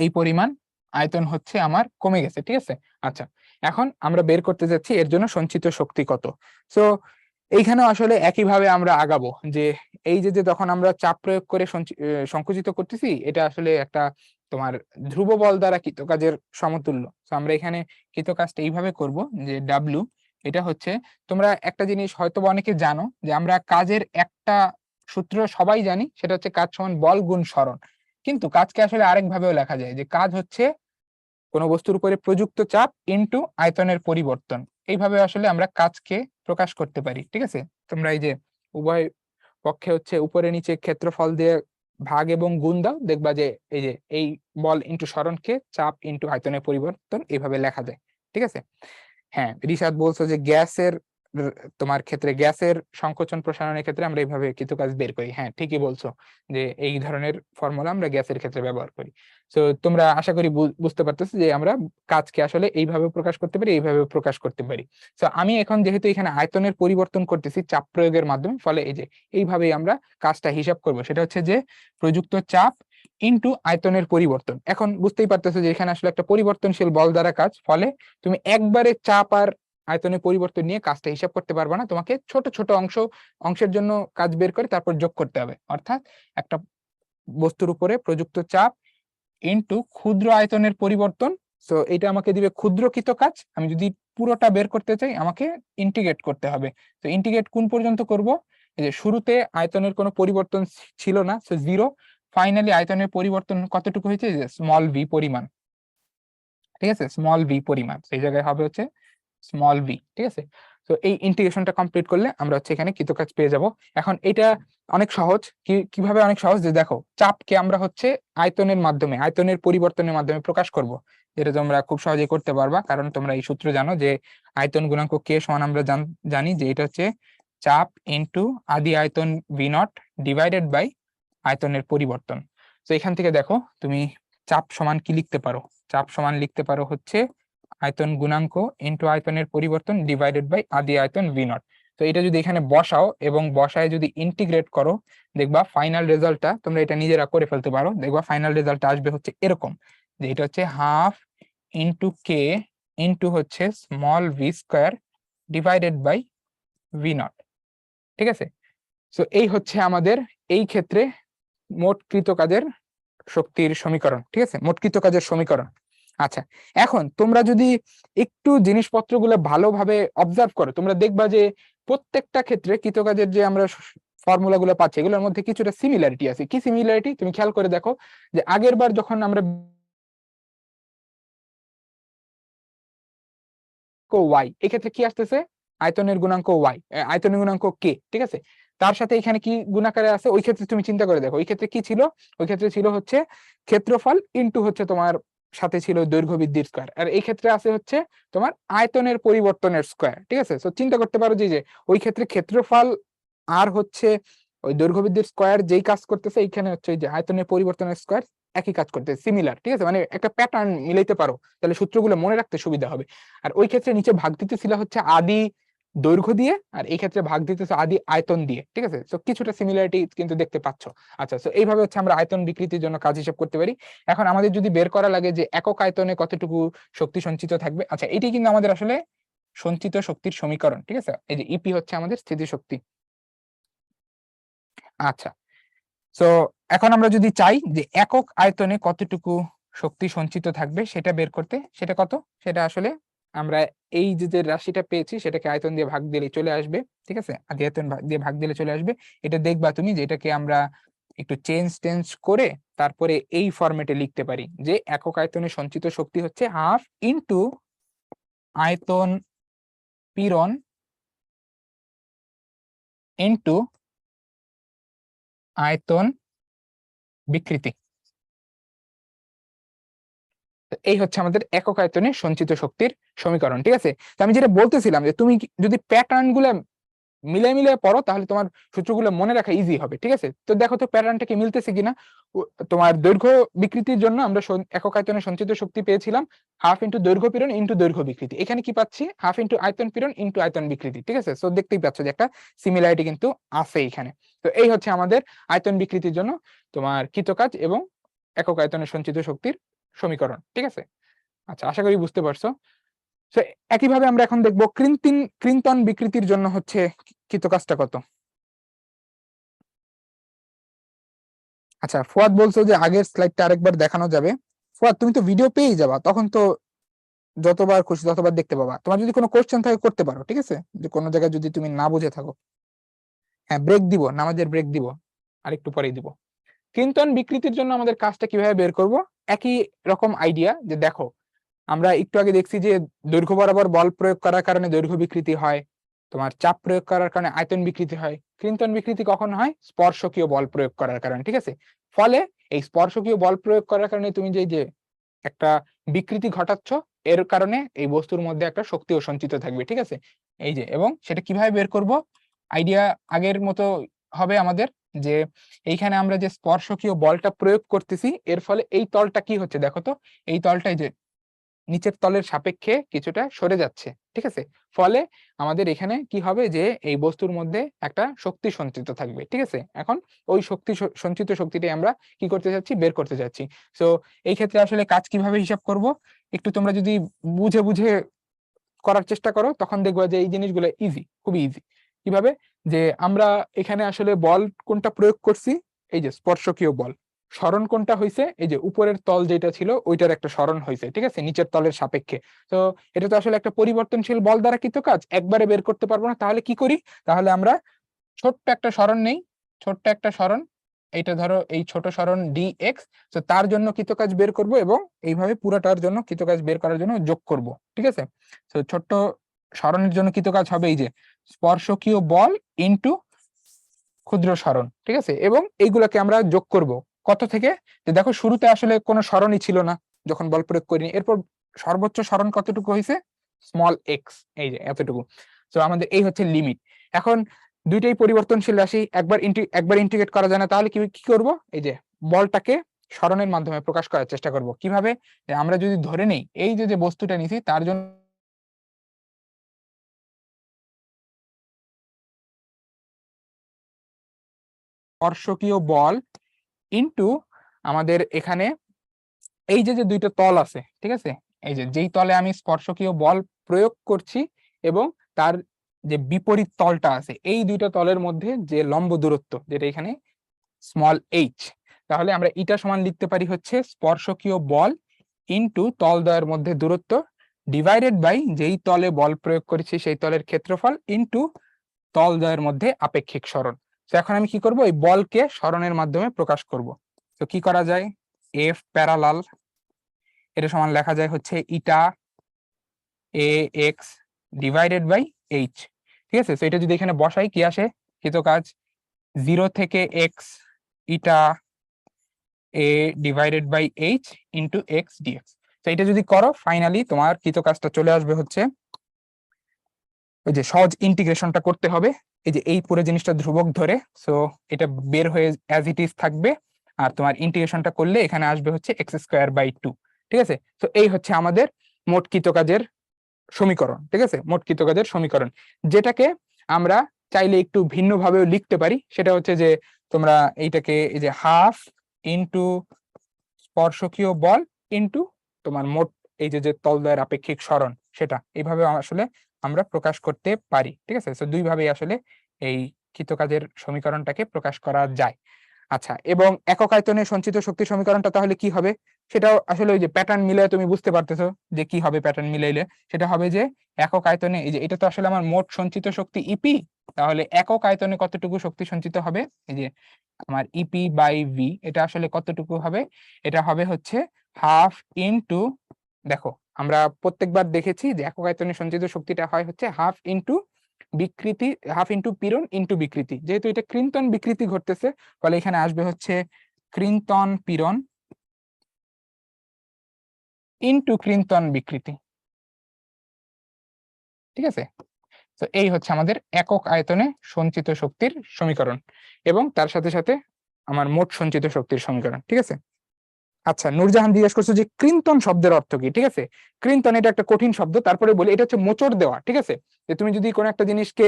A: এই পরিমাণ আয়তন হচ্ছে আমার কমে গেছে, ঠিক আছে। আচ্ছা, এখন আমরা বের করতে যাচ্ছি এর জন্য সঞ্চিত শক্তি কত। সো এইখানে আসলে একইভাবে আমরা আগাবো, যে এই যে তখন আমরা চাপ প্রয়োগ করে সংকুচিত করতেছি, এটা আসলে একটা তোমার ধ্রুব বল দ্বারা কৃতকাজের সমতুল্য। তো আমরা এখানে কৃতকাজটা এইভাবে করব যে ডাব্লিউ, এটা হচ্ছে, তোমরা একটা জিনিস হয়তো অনেকে জানো যে আমরা কাজের একটা সূত্র সবাই জানি, সেটা হচ্ছে কাজ সমান বল গুণ সরণ। কিন্তু কাজকে আসলে আরেক ভাবেও লেখা যায়, যে কাজ হচ্ছে কোনো বস্তুর উপরে প্রযুক্ত চাপ ইনটু আয়তনের পরিবর্তন। এইভাবে আসলে আমরা কাজকে প্রকাশ করতে পারি, ঠিক আছে। তোমরা এই যে উভয় পক্ষে হচ্ছে উপরে নিচে ক্ষেত্রফল দিয়ে ভাগ এবং গুণ দাও, দেখবা যে এই যে এই বল ইনটু সরণকে চাপ ইনটু আয়তনের পরিবর্তন এইভাবে লেখা যায়, ঠিক আছে। হ্যাঁ, রিশাদ বলছো যে গ্যাসের তোমার ক্ষেত্রে গ্যাসের সংকোচন প্রসারণের ক্ষেত্রে আমরা এইভাবে কৃতকাজ বের করি। হ্যাঁ, ঠিকই বলছো, যে এই ধরনের ফর্মুলা আমরা গ্যাসের ক্ষেত্রে ব্যবহার করি। তো তোমরা আশা করি বুঝতে পারতেছো যে আমরা কাজকে আসলে এইভাবে প্রকাশ করতে পারি, এইভাবে প্রকাশ করতে পারি। তো আমি এখন যেহেতু এখানে আয়তনের পরিবর্তন করতেছি চাপ প্রয়োগের মাধ্যমে, ফলে এই যে এইভাবেই আমরা কাজটা হিসাব করব, সেটা হচ্ছে যে প্রযুক্ত চাপ ইনটু আয়তনের পরিবর্তন। এখন বুঝতেই পারতেছো যে এখানে আসলে একটা পরিবর্তনশীল বল দ্বারা কাজ, ফলে তুমি একবারে চাপ আর আয়তনের পরিবর্তন নিয়ে কাজটা হিসাব করতে পারবে না, তোমাকে ছোট ছোট অংশের জন্য কাজ বের করে তারপর যোগ করতে হবে। অর্থাৎ একটা বস্তুর উপরে প্রযুক্ত চাপ ইনটু ক্ষুদ্র আয়তনের পরিবর্তন, তো এটা আমাকে দিবে ক্ষুদ্রকৃত কাজ। আমি যদি পুরোটা বের করতে চাই আমাকে ইন্টিগ্রেট করতে হবে। তো ইন্টিগ্রেট কোন পর্যন্ত করব, এই যে শুরুতে আয়তনের কোনো পরিবর্তন ছিল না, সো 0, ফাইনালি আয়তনের পরিবর্তন কতটুকু হয়েছে, যে স্মল ভি পরিমাণ, ঠিক আছে, স্মল ভি পরিমাণ, সেই জায়গায় হবে হচ্ছে স্মল ভি, ঠিক আছে। তো এই ইন্টিগ্রেশনটা কমপ্লিট করলে আমরা হচ্ছে এখানে কৃতকাজ পেয়ে যাব। এখন এটা অনেক সহজ, কিভাবে অনেক সহজ, যে দেখো চাপকে আমরা হচ্ছে আয়তনের মাধ্যমে, আয়তনের পরিবর্তনের মাধ্যমে প্রকাশ করব, যেটা তোমরা খুব সহজেই করতে পারবা, কারণ তোমরা এই সূত্র জানো যে আয়তন গুণাঙ্ক কে সমান আমরা জানি যে এটা হচ্ছে চাপ ইনটু আদি আয়তন ভি নট ডিভাইডেড বাই আয়তনের পরিবর্তন। তো এখান থেকে দেখো তুমি চাপ সমান কি লিখতে পারো, চাপ সমান লিখতে পারো হচ্ছে আয়তন গুণাঙ্ক ইনটু আয়তনের পরিবর্তন ডিভাইডেড বাই আদি আয়তন ভি নট। তো এটা যদি এখানে বসাও এবং বসায় যদি ইন্টিগ্রেট করো, দেখবা ফাইনাল রেজাল্টটা, তোমরা এটা নিজেরা করে ফেলতে পারো, দেখবা ফাইনাল রেজাল্টটা আসবে হচ্ছে এরকম, যে এটা হচ্ছে হাফ ইনটু কে ইনটু হচ্ছে small V square divided by V naught, ঠিক আছে। তো এই হচ্ছে আমাদের এই ক্ষেত্রে মোট কৃত কাজের শক্তির সমীকরণ, ঠিক আছে, মোট কৃত কাজের সমীকরণ। আচ্ছা, এখন তোমরা যদি একটু জিনিসপত্রগুলো ভালোভাবে অবজার্ভ করো, তোমরা দেখবা যে প্রত্যেকটা ক্ষেত্রে কৃতকাজের যে আমরা ফর্মুলা গুলো পাচ্ছি এগুলোর মধ্যে কিছুটা সিমিলারিটি আছে। কি সিমিলারিটি তুমি খেয়াল করে দেখো, যে আগের বার যখন আমরা ওয়াই, এক্ষেত্রে কি আসতেছে, আয়তনের গুণাঙ্ক ওয়াই, আয়তনের গুণাঙ্ক কে, ঠিক আছে। তার সাথে এখানে কি গুণাকারে আছে, ওই ক্ষেত্রে তুমি চিন্তা করে দেখো, ওই ক্ষেত্রে কি ছিল, ওই ক্ষেত্রে ছিল হচ্ছে ক্ষেত্রফল ইনটু হচ্ছে তোমার সাথে ছিল দৈর্ঘ্য বৃদ্ধির স্কয়ার, আর এই ক্ষেত্রে আছে হচ্ছে তোমার আয়তনের পরিবর্তনের স্কয়ার, ঠিক আছে। তো চিন্তা করতে পারো যে ওই ক্ষেত্রে ক্ষেত্রফল আর হচ্ছে ওই দৈর্ঘ্য বৃদ্ধির স্কয়ার যেই কাজ করতেছে, এইখানে হচ্ছে ওই যে আয়তনের পরিবর্তনের স্কয়ার একই কাজ করতেছে, সিমিলার, ঠিক আছে, মানে একটা প্যাটার্ন মিলাইতে পারো, তাহলে সূত্রগুলো মনে রাখতে সুবিধা হবে। আর ওই ক্ষেত্রে নিচে ভাগ দিতেছিল হচ্ছে আদি দৈর্ঘ্য দিয়ে, আর এই ক্ষেত্রে ভাগ দিতেছে আদি আয়তন দিয়ে, ঠিক আছে। তো কিছুটা সিমিলারিটি কিন্তু দেখতে পাচ্ছ। আচ্ছা, তো এইভাবে হচ্ছে আমরা আয়তন বিকৃতির জন্য কাজ হিসাব করতে পারি। এখন আমাদের যদি বের করা লাগে যে একক আয়তনে কতটুকু শক্তি সঞ্চিত থাকবে, আচ্ছা এটি কিন্তু আমাদের আসলে সঞ্চিত শক্তির সমীকরণ, ঠিক আছে। এই যে ইপি হচ্ছে আমাদের স্থিতিশক্তি। আচ্ছা, তো এখন আমরা যদি চাই যে একক আয়তনে কতটুকু শক্তি সঞ্চিত থাকবে সেটা বের করতে, সেটা কত, সেটা আসলে আমরা এই যে রাশিটা পেয়েছি সেটাকে আয়তন দিয়ে ভাগ দিলে চলে আসবে, ঠিক আছে, আদি আয়তন দিয়ে ভাগ দিলে চলে আসবে। এটা দেখবা তুমি যে এটাকে আমরা একটু চেঞ্জ করে তারপরে এই ফরম্যাটে লিখতে পারি যে একক আয়তনে সঞ্চিত শক্তি হচ্ছে হাফ ইনটু আয়তন পীড়ন ইনটু আয়তন বিকৃতি। এই হচ্ছে আমাদের একক আয়তনে সঞ্চিত শক্তির সমীকরণ, ঠিক আছে। তো আমি যেটা বলতেছিলাম যে তুমি যদি প্যাটার্ন গুলা মিলাই মিলাই পড়ো তাহলে তোমার সূত্রগুলো মনে রাখা ইজি হবে, ঠিক আছে। তো দেখো তো প্যাটার্নটাকে মিলতেছে কিনা। তোমার দৈর্ঘ্য বিকৃতির জন্য আমরা একক আয়তনে সঞ্চিত শক্তি পেয়েছিলাম হাফ ইন্টু দৈর্ঘ্য পীড়ন ইন্টু দৈর্ঘ্য বিকৃতি, এখানে কি পাচ্ছি হাফ ইন্টু আয়তন পীড়ন ইন্টু আয়তন বিকৃতি, ঠিক আছে। তো দেখতেই পাচ্ছ যে একটা সিমিলারিটি কিন্তু আছে এখানে। তো এই হচ্ছে আমাদের আয়তন বিকৃতির জন্য তোমার কৃতকাজ এবং একক আয়তনে সঞ্চিত শক্তির সমীকরণ, ঠিক আছে। আচ্ছা, আশা করি বুঝতে পারছো। তো একইভাবে আমরা এখন দেখবো ক্রিন্তন বিকৃতির জন্য হচ্ছে কৃতকাজটা কত। আচ্ছা, ফুয়াদ বলছো যে আগের স্লাইডটা আরেকবার দেখানো যাবে। ফুয়াদ তুমি তো ভিডিও পেয়েই যাবা, তখন তো যতবার খুশি ততবার দেখতে পাবা। তোমার যদি কোনো কোশ্চেন থাকে করতে পারো, ঠিক আছে, যে কোনো জায়গায় যদি তুমি না বুঝে থাকো। হ্যাঁ, ব্রেক দিব, নামাজের ব্রেক দিব, আর একটু পরেই দিব। ক্রিন্তন বিকৃতির জন্য আমাদের কাজটা কিভাবে বের করব, একই রকম আইডিয়া। যে দেখো, আমরা একটু আগে দেখছি যে দৈর্ঘ্য বরাবর বল প্রয়োগ করার কারণে দৈর্ঘ্য বিকৃতি হয়, তোমার চাপ প্রয়োগ করার কারণে আয়তন বিকৃতি হয়। ক্রিন্তন বিকৃতি কখন হয়, স্পর্শকীয় বল প্রয়োগ করার কারণে, ঠিক আছে। ফলে এই স্পর্শকীয় বল প্রয়োগ করার কারণে তুমি যে একটা বিকৃতি ঘটাচ্ছ, এর কারণে এই বস্তুর মধ্যে একটা শক্তিও সঞ্চিত থাকবে, ঠিক আছে। এই যে, এবং সেটা কিভাবে বের করব, আইডিয়া আগের মতো হবে আমাদের, যে এইখানে আমরা যে স্পর্শকীয় বলটা প্রয়োগ করতেছি এর ফলে এই তলটা কি হচ্ছে দেখো তো, এই তলটাই যে নিচের তলের সাপেক্ষে কিছুটা সরে যাচ্ছে, ঠিক আছে। ফলে আমাদের এখানে কি হবে, যে এই বস্তুর মধ্যে একটা শক্তি সঞ্চিত থাকবে, ঠিক আছে। এখন ওই শক্তি সঞ্চিত শক্তিটাই আমরা কি করতে যাচ্ছি, বের করতে যাচ্ছি। তো এই ক্ষেত্রে আসলে কাজ কিভাবে হিসাব করব, একটু তোমরা যদি বুঝে বুঝে করার চেষ্টা করো তখন দেখবা যে এই জিনিসগুলো ইজি, খুবই ইজি। কিভাবে, যে আমরা এখানে আসলে বল কোনটা প্রয়োগ করছি, এই যে স্পর্শকীয় বল। সরণ কোনটা হয়েছে, এই যে উপরের তল যেটা ছিল ওইটার একটা সরণ হয়েছে, ঠিক আছে, নিচের তলের সাপেক্ষে। তো এটা তো আসলে একটা পরিবর্তনশীল বল দ্বারা কৃত কাজ, একবারে বের করতে পারবো না, তাহলে কি করি, তাহলে আমরা ছোট্ট একটা সরণ নেই, ছোট্ট একটা সরণ, এইটা ধরো এই ছোট সরণ dx, তো তার জন্য কৃতকাজ বের করব এবং এইভাবে পুরোটার জন্য কৃতকাজ বের করার জন্য যোগ করব, ঠিক আছে। তো ছোট্ট সরণের জন্য কৃতকাজ হবে এই যে স্পর্শকীয় বল ইনটু ক্ষুদ্র সরণ, ঠিক আছে, এবং এইগুলোকে আমরা যোগ করব কত থেকে, যে দেখো শুরুতে আসলে কোনো সরণই ছিল না যখন বল প্রয়োগ করিনি, এরপর সর্বোচ্চ সরণ কতটুকু হয়েছে, স্মল এক্স, এই যে এতটুকু। তো আমাদের এই হচ্ছে লিমিট। এখন দুইটাই পরিবর্তনশীল রাশি, একবার ইন্টিগ্রেট করা যায় না, তাহলে কি কি করব, এই যে বলটাকে সরণের মাধ্যমে প্রকাশ করার চেষ্টা করব। কিভাবে, যে আমরা যদি ধরে নেই এই যে বস্তুটা নিছি তার জন্য স্পর্শকীয় বল ইনটু আমাদের এখানে এই যে দুইটা তল আছে, ঠিক আছে, এই যে যেই তলে আমি স্পর্শকীয় বল প্রয়োগ করছি এবং তার যে বিপরীত তলটা আছে, এই দুইটা তলের মধ্যে যে লম্ব দূরত্ব যেটা এখানে স্মল এইচ, তাহলে আমরা এটা সমান লিখতে পারি হচ্ছে স্পর্শকীয় বল ইনটু তল দ্বয়ের মধ্যে দূরত্ব ডিভাইডেড বাই যেই তলে বল প্রয়োগ করেছি সেই তলের ক্ষেত্রফল ইনটু তল দ্বয়ের মধ্যে আপেক্ষিক সরণ। তো এখন আমি কি করব, এই বলকে সরণের মাধ্যমে প্রকাশ করব। তো কি করা যায়, এফ প্যারালাল এটা সমান লেখা যায় হচ্ছে ইটা এ এক্স ডিভাইডেড বাই এইচ। ঠিক আছে, তো এটা যদি এখানে বসাই কি আসে, কৃতকাজ 0 থেকে x eta A divided by H into X dx. তো এটা যদি করো ফাইনালি তোমার কৃতকাজটা চলে আসবে হচ্ছে, ওই যে সহজ ইন্টিগ্রেশনটা করতে হবে, এই যে এই পুরো জিনিসটা ধ্রুবক ধরে, সো এটা বের হয়ে অ্যাজ ইট ইজ থাকবে, আর তোমার ইন্টিগ্রেশনটা করলে এখানে আসবে হচ্ছে x² বাই 2। ঠিক আছে, তো এই হচ্ছে আমাদের মোট কৃতকাজের সমীকরণ। ঠিক আছে, মোট কৃতকাজের সমীকরণ, যেটাকে আমরা চাইলে একটু ভিন্নভাবেও লিখতে পারি। সেটা হচ্ছে যে তোমরা এইটাকে এই যে হাফ ইন্টু স্পর্শকীয় বল ইন্টু তোমার মোট এই যে যে তলদ্বয়ের আপেক্ষিক সরণ, সেটা এইভাবে আসলে আমরা প্রকাশ করতে পারি। ঠিক আছে, তো দুইভাবেই আসলে এই কৃতকাজের সমীকরণটাকে প্রকাশ করা যায়। আচ্ছা, এবং একক আয়তনে সঞ্চিত শক্তির সমীকরণটা তাহলে কি হবে, সেটাও আসলে ওই যে প্যাটার্ন মিলায় তুমি বুঝতে পারতেছো যে কি হবে। প্যাটার্ন মিলাইলে সেটা হবে যে একক আয়তনে, এই যে এটা তো আসলে আমার মোট সঞ্চিত শক্তি ইপি, তাহলে একক আয়তনে কতটুকু শক্তি সঞ্চিত হবে, এই যে আমার ইপি বাই ভি, এটা আসলে কতটুকু হবে, এটা হবে হচ্ছে হাফ ইনটু, দেখো আমরা প্রত্যেকবার দেখেছি যে একক আয়তনে সঞ্চিত শক্তিটা হয় হচ্ছে হাফ ইনটু বিকৃতি, হাফ ইনটু পীড়ন ইনটু বিকৃতি, যেহেতু এটা কৃন্তন বিকৃতি ঘটতেছে, ফলে এখানে আসবে হচ্ছে কৃন্তন পীড়ন ইনটু কৃন্তন বিকৃতি। ঠিক আছে, তো এই হচ্ছে আমাদের একক আয়তনে সঞ্চিত শক্তির সমীকরণ, এবং তার সাথে সাথে আমার মোট সঞ্চিত শক্তির সমীকরণ। ঠিক আছে, আচ্ছা নূরজাহান জিজ্ঞেস করছো যে কৃন্তন শব্দের অর্থ কি। ঠিক আছে, কৃন্তন এটা একটা কঠিন শব্দ, তারপরে বলি এটা হচ্ছে মোচড় দেওয়া। ঠিক আছে, যে তুমি যদি কোনো একটা জিনিসকে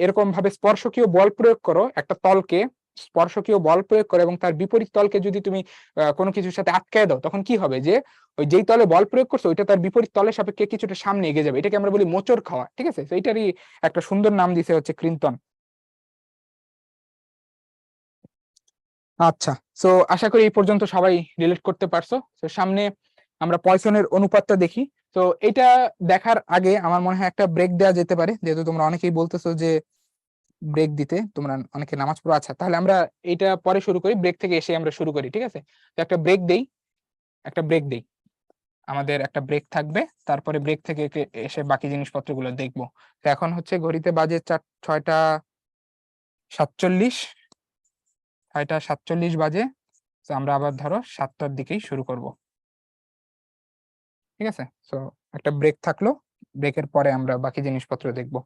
A: এরকম ভাবে স্পর্শকীয় বল প্রয়োগ করো, একটা তলকে স্পর্শকীয় বল প্রয়োগ করো এবং তার বিপরীত তলকে যদি তুমি কোনো কিছুর সাথে আটকায় দাও, তখন কি হবে, যে ওই যেই তলে বল প্রয়োগ করছো ওইটা তার বিপরীত তলের সাপেক্ষে কিছুটা সামনে এগিয়ে যাবে, এটাকে আমরা বলি মোচড় খাওয়া। ঠিক আছে, তো এইটারই একটা সুন্দর নাম দিছে হচ্ছে কৃন্তন। আচ্ছা, তো আশা করি এই পর্যন্ত সবাই রিলেট করতে পারছো। তো সামনে আমরা পয়সনের অনুপাতটা দেখি। তো এটা দেখার আগে আমার মনে হয় একটা ব্রেক দেওয়া যেতে পারে, যেহেতু তোমরা অনেকেই বলতেছো যে ব্রেক দিতে, তোমরা অনেকে নামাজ পড়ো। আচ্ছা, তাহলে আমরা এটা পরে শুরু করি, ব্রেক থেকে এসে আমরা শুরু করি। ঠিক আছে, তো একটা ব্রেক দেই, একটা ব্রেক দেই, আমাদের একটা ব্রেক থাকবে, তারপরে ব্রেক থেকে এসে বাকি জিনিসপত্রগুলো দেখবো। তো এখন হচ্ছে ঘড়িতে বাজে 6টা 47, 6টা 47 বাজে। তো আমরা আবার ধরো 7টার দিকেই শুরু করব। ঠিক আছে, তো একটা ব্রেক থাকলো, ব্রেকের পরে আমরা বাকি জিনিসপত্র দেখবো।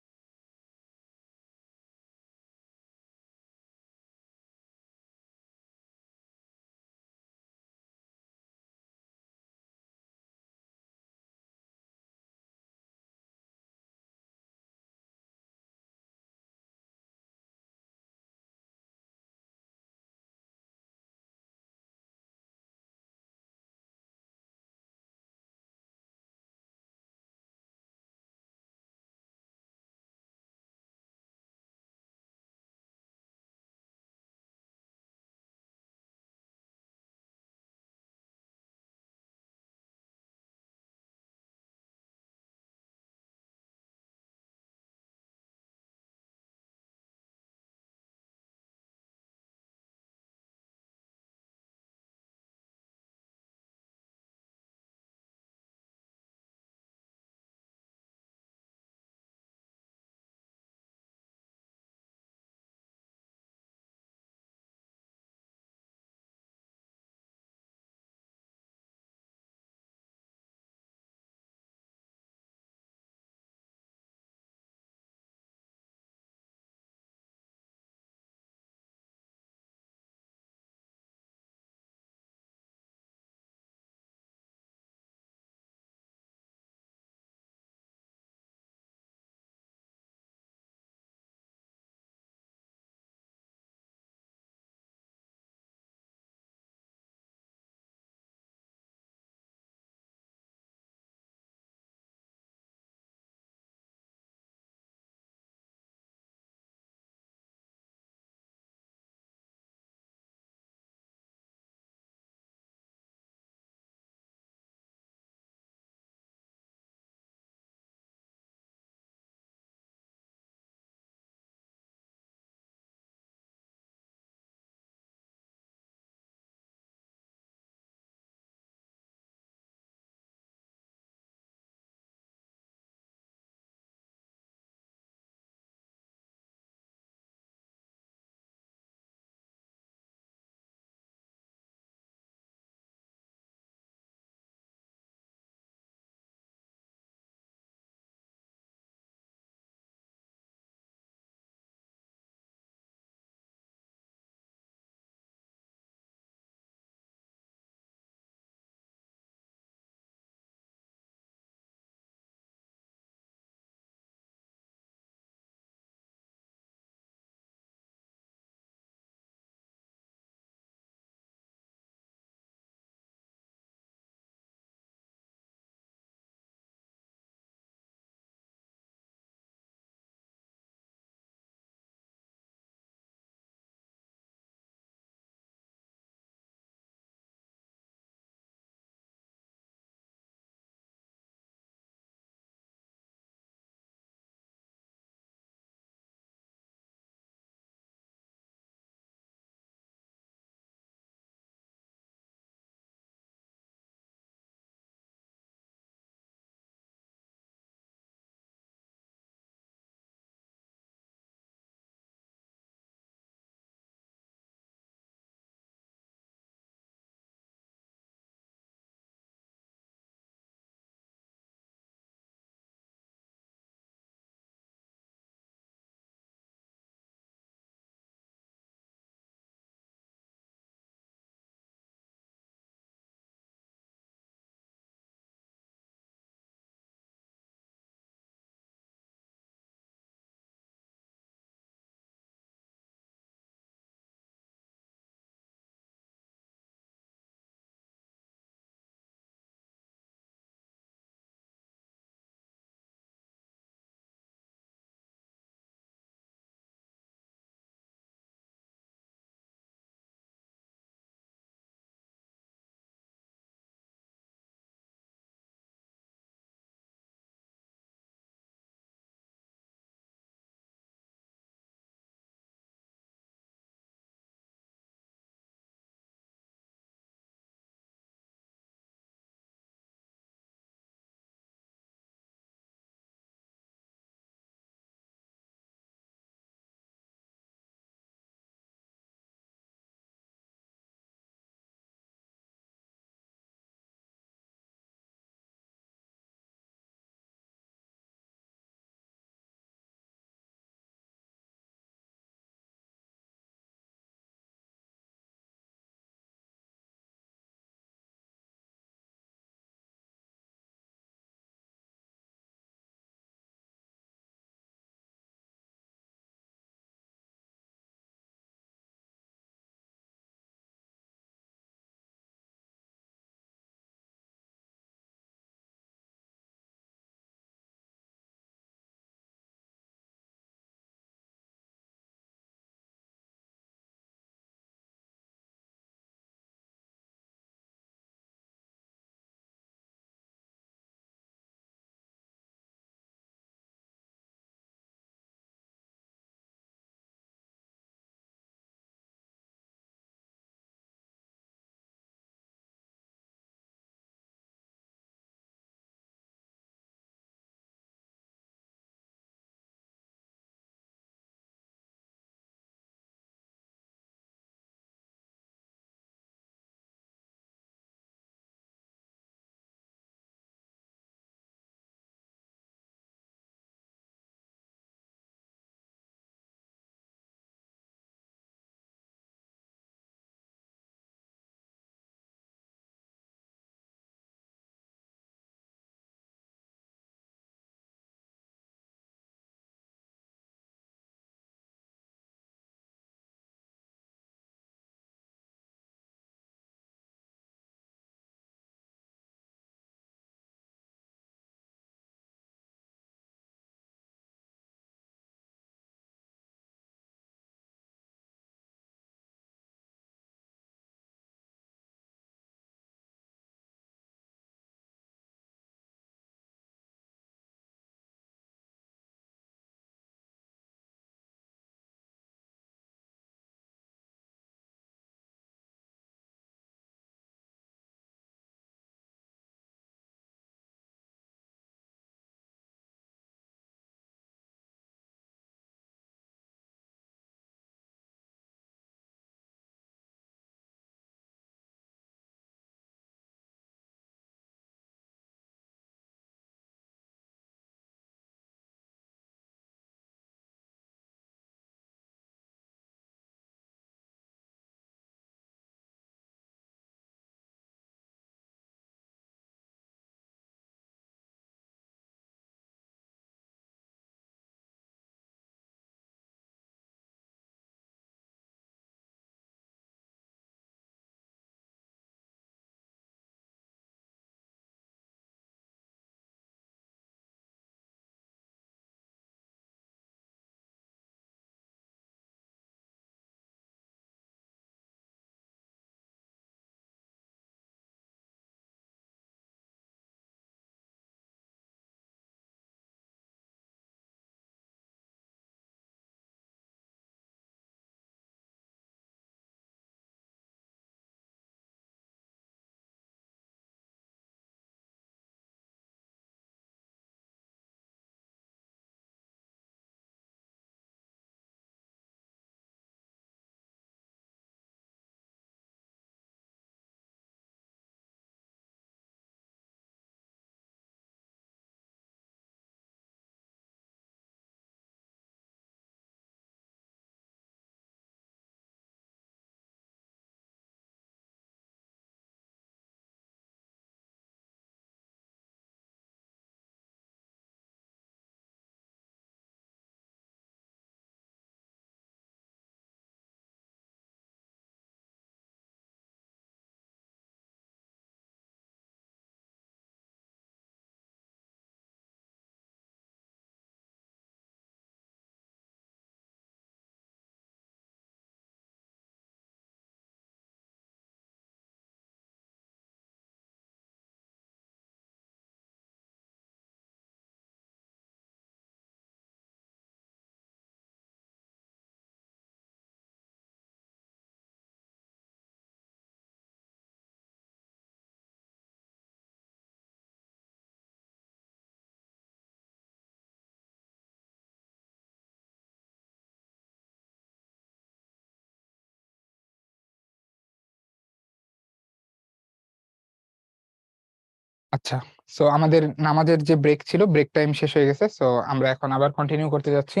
A: আচ্ছা, সো আমাদের নামাজের যে ব্রেক ছিল, ব্রেক টাইম শেষ হয়ে গেছে। সো আমরা এখন আবার কন্টিনিউ করতে যাচ্ছি।